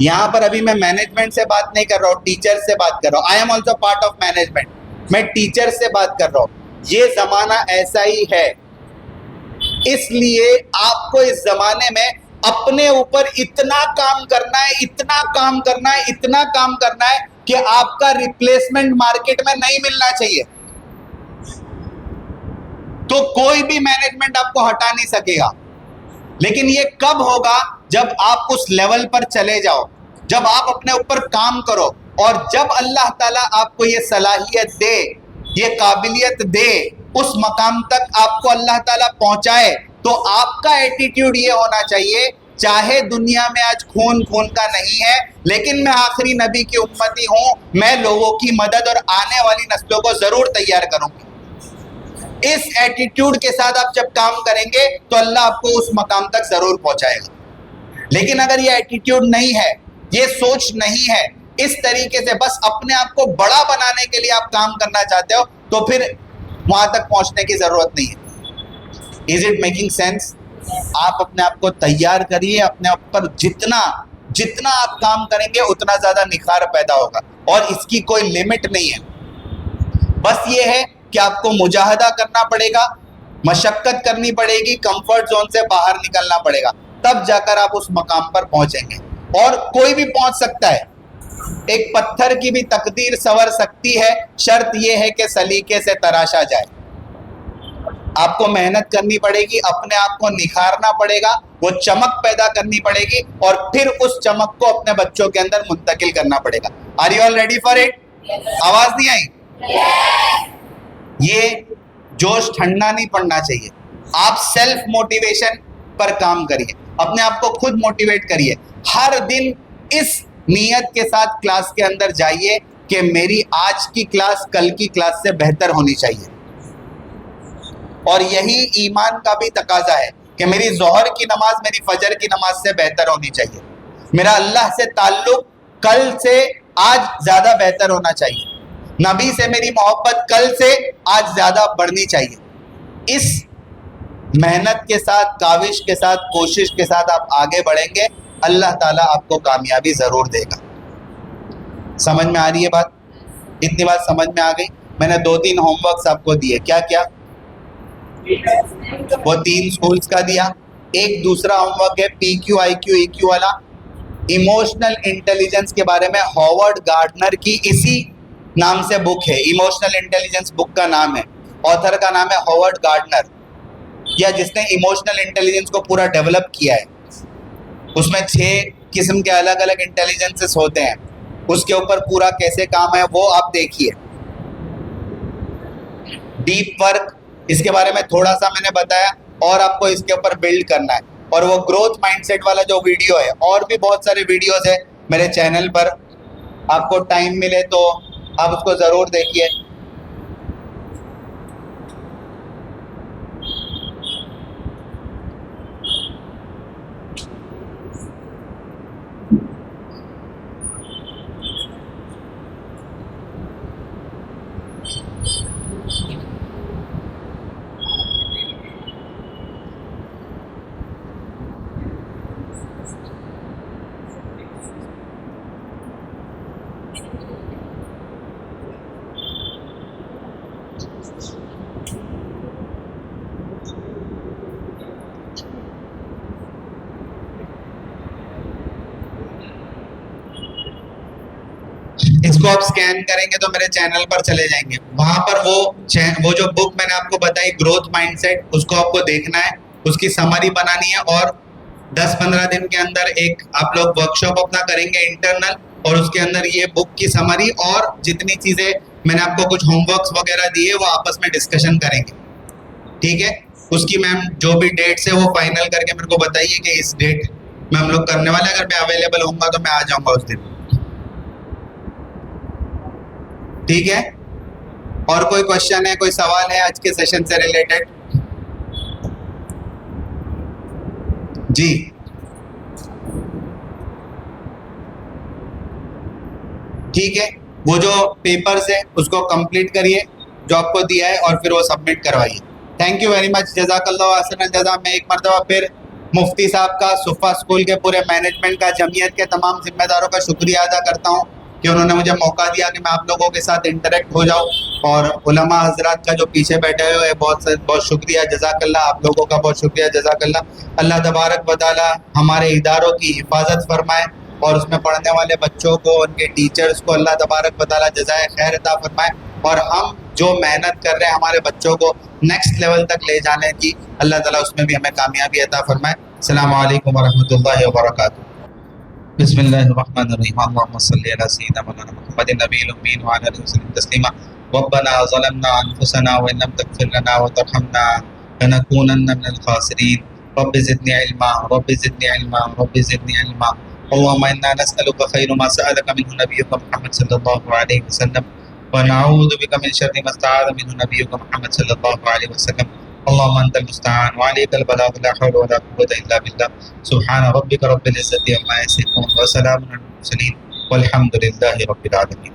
यहां पर अभी मैं मैनेजमेंट से बात नहीं कर रहा हूं, टीचर से बात कर रहा हूं। I am also part of management. मैं टीचर से बात कर रहा हूं। ये जमाना ऐसा ही है, इसलिए आपको इस जमाने में अपने ऊपर इतना काम करना है, इतना काम करना है, इतना काम करना है कि आपका रिप्लेसमेंट मार्केट में नहीं मिलना चाहिए। तो कोई भी मैनेजमेंट आपको हटा नहीं सकेगा। लेकिन ये कब होगा? जब आप उस लेवल पर चले जाओ, जब आप अपने ऊपर काम करो और जब अल्लाह ताला आपको ये सलाहियत दे, ये काबिलियत दे, उस मकाम तक आपको अल्लाह ताला पहुंचाए, तो आपका एटीट्यूड ये होना चाहिए, चाहे दुनिया में आज खून खून का नहीं है, लेकिन मैं आखिरी नबी की उम्मती हूं, मैं लोगों की मदद और आने वाली नस्लों को जरूर तैयार करूंगी। इस एटीट्यूड के साथ आप जब काम करेंगे तो अल्लाह आपको उस मकाम तक जरूर पहुंचाएगा। लेकिन अगर ये एटीट्यूड नहीं है, ये सोच नहीं है, इस तरीके से बस अपने आप को बड़ा बनाने के लिए आप काम करना चाहते हो, तो फिर वहां तक पहुंचने की जरूरत नहीं है। Is it making sense? आप अपने आप को तैयार करिए, अपने ऊपर जितना जितना आप काम करेंगे उतना ज्यादा निखार पैदा होगा और इसकी कोई लिमिट नहीं है। बस ये है कि आपको मुजाहदा करना पड़ेगा, मशक्कत करनी पड़ेगी, कंफर्ट जोन से बाहर निकलना पड़ेगा, तब जाकर आप उस मकाम पर पहुंचेंगे। और कोई भी पहुंच सकता है, एक पत्थर की भी तकदीर संवर सकती है, शर्त यह है कि सलीके से तराशा जाए। आपको मेहनत करनी पड़ेगी, अपने आप को निखारना पड़ेगा, वो चमक पैदा करनी पड़ेगी और फिर उस चमक को अपने बच्चों के अंदर मुंतकिल करना पड़ेगा। Are you all ready for it? आवाज नहीं आई? ये जोश ठंडा नहीं पड़ना चाहिए। आप सेल्फ मोटिवेशन पर काम करिए, अपने आप को खुद मोटिवेट करिए। हर दिन इस नियत के साथ क्लास के अंदर जाइए कि मेरी आज की क्लास कल की क्लास से बेहतर होनी चाहिए। और यही ईमान का भी तकाजा है कि मेरी जोहर की नमाज मेरी फजर की नमाज से बेहतर होनी चाहिए। मेरा अल्लाह से ताल्लुक कल से आज ज्यादा बेहतर होना चाहिए। नबी से मेरी मोहब्बत कल से आज ज्यादा बढ़नी चाहिए। इस मेहनत के साथ, काविश के साथ, कोशिश के साथ आप आगे बढ़ेंगे, अल्लाह ताला आपको कामयाबी ज़रूर देगा। समझ में आ रही है बात? इतनी बात समझ में आ गई? मैंने 2-3 होमवर्क्स आपको दिए। क्या क्या? वो 3 स्कूल्स का दिया। एक दूसरा होमवर्क है PQ IQ EQ वाला, इमोशनल इंटेलिजेंस के बारे में। हॉवर्ड गार्डनर की इसी नाम से बुक है, इमोशनल इंटेलिजेंस बुक का नाम है। ऑथर का नाम है हॉवर्ड गार्डनर, या जिसने इमोशनल इंटेलिजेंस को पूरा डेवलप किया है। उसमें 6 किस्म के अलग अलग इंटेलिजेंसेस होते हैं। उसके ऊपर पूरा कैसे काम है वो आप देखिए। डीप वर्क, इसके बारे में थोड़ा सा मैंने बताया, और आपको इसके ऊपर बिल्ड करना है। और वो ग्रोथ माइंडसेट वाला जो वीडियो है, और भी बहुत सारे वीडियोस है मेरे चैनल पर, आपको टाइम मिले तो आप उसको ज़रूर देखिए। इसको आप स्कैन करेंगे तो मेरे चैनल पर चले जाएंगे। वहां पर वो जो बुक मैंने आपको बताई ग्रोथ माइंडसेट, उसको आपको देखना है, उसकी समरी बनानी है, और 10-15 दिन के अंदर एक आप लोग वर्कशॉप अपना करेंगे इंटरनल, और उसके अंदर ये बुक की समरी और जितनी चीजें मैंने आपको कुछ होमवर्क्स वगैरह दिए वो आपस में डिस्कशन करेंगे। ठीक है? उसकी मैम जो भी डेट्स है वो फाइनल करके मेरे को बताइए कि इस डेट में हम लोग करने वाले। अगर मैं अवेलेबल होऊंगा तो मैं आ जाऊंगा उस दिन। ठीक है? और कोई क्वेश्चन है, कोई सवाल है आज के सेशन से रिलेटेड? जी, ठीक है। वो जो पेपर्स है उसको कंप्लीट करिए जो आपको दिया है, और फिर वो सबमिट करवाइए। थैंक यू वेरी मच, जज़ाकल्लाहु अहसनल जज़ा। मैं एक मरतबा फिर मुफ्ती साहब का, सुफ़ा स्कूल के पूरे मैनेजमेंट का, जमीयत के तमाम जिम्मेदारों का शुक्रिया अदा करता हूँ कि उन्होंने मुझे मौका दिया कि मैं आप लोगों के साथ इंटरेक्ट हो जाऊं। और उलमा हजरात का जो पीछे बैठे हुए हैं, बहुत शुक्रिया, जज़ाकल्लाह। आप लोगों का बहुत शुक्रिया, जज़ाकल्लाह। अल्लाह तबारक व तआला हमारे इदारों की हिफाजत फरमाए, और उसमें पढ़ने वाले बच्चों को, उनके टीचर्स को अल्लाह तबारक व तआला जज़ाए खैर अता फरमाए। और हम जो मेहनत कर रहे हैं हमारे बच्चों को नेक्स्ट लेवल तक ले जाने की, अल्लाह ताला उसमें भी हमें कामयाबी अता फरमाए। अस्सलामु अलैकुम वरहमतुल्लाहि वबरकातुहू। बिस्मिल्लाहिर्रहमानिर्रहीम। अल्लाहुम्मा सल्लि अला सय्यिदिना मौलाना मुहम्मदिन नबिय्यिल उम्मी व अला आलिहि वसल्लम तस्लीमा। रब्बना ज़लमना अनफुसना व इन लम तग़फिर लना व तरहमना लनकूनन्ना मिनल ख़ासिरीन। Rabbi ज़िदनी इल्मा, rabbi ज़िदनी इल्मा, rabbi ज़िदनी इल्मा। अल्लाहुम्मा इन्ना नस्अलुका खैर मा सअलका मिन्हु नबियुका मुहम्मद सल्लल्लाहु अलैहि वसल्लम व नऊज़ु बिका मिन शर्रि मा इस्तआज़ मिन्हु नबियुका मुहम्मद सल्लल्लाहु अलैहि वसल्लम। अल्लाहुम्मा अंतल मुस्तआन व अलैकल बलाग ला हौला व ला कुव्वता इल्ला बिल्लाह। सुब्हान रब्बिका रब्बिल इज़्ज़ति अम्मा यसिफून व सलामुन अलल मुरसलीन वल्हम्दुलिल्लाहि रब्बिल आलमीन।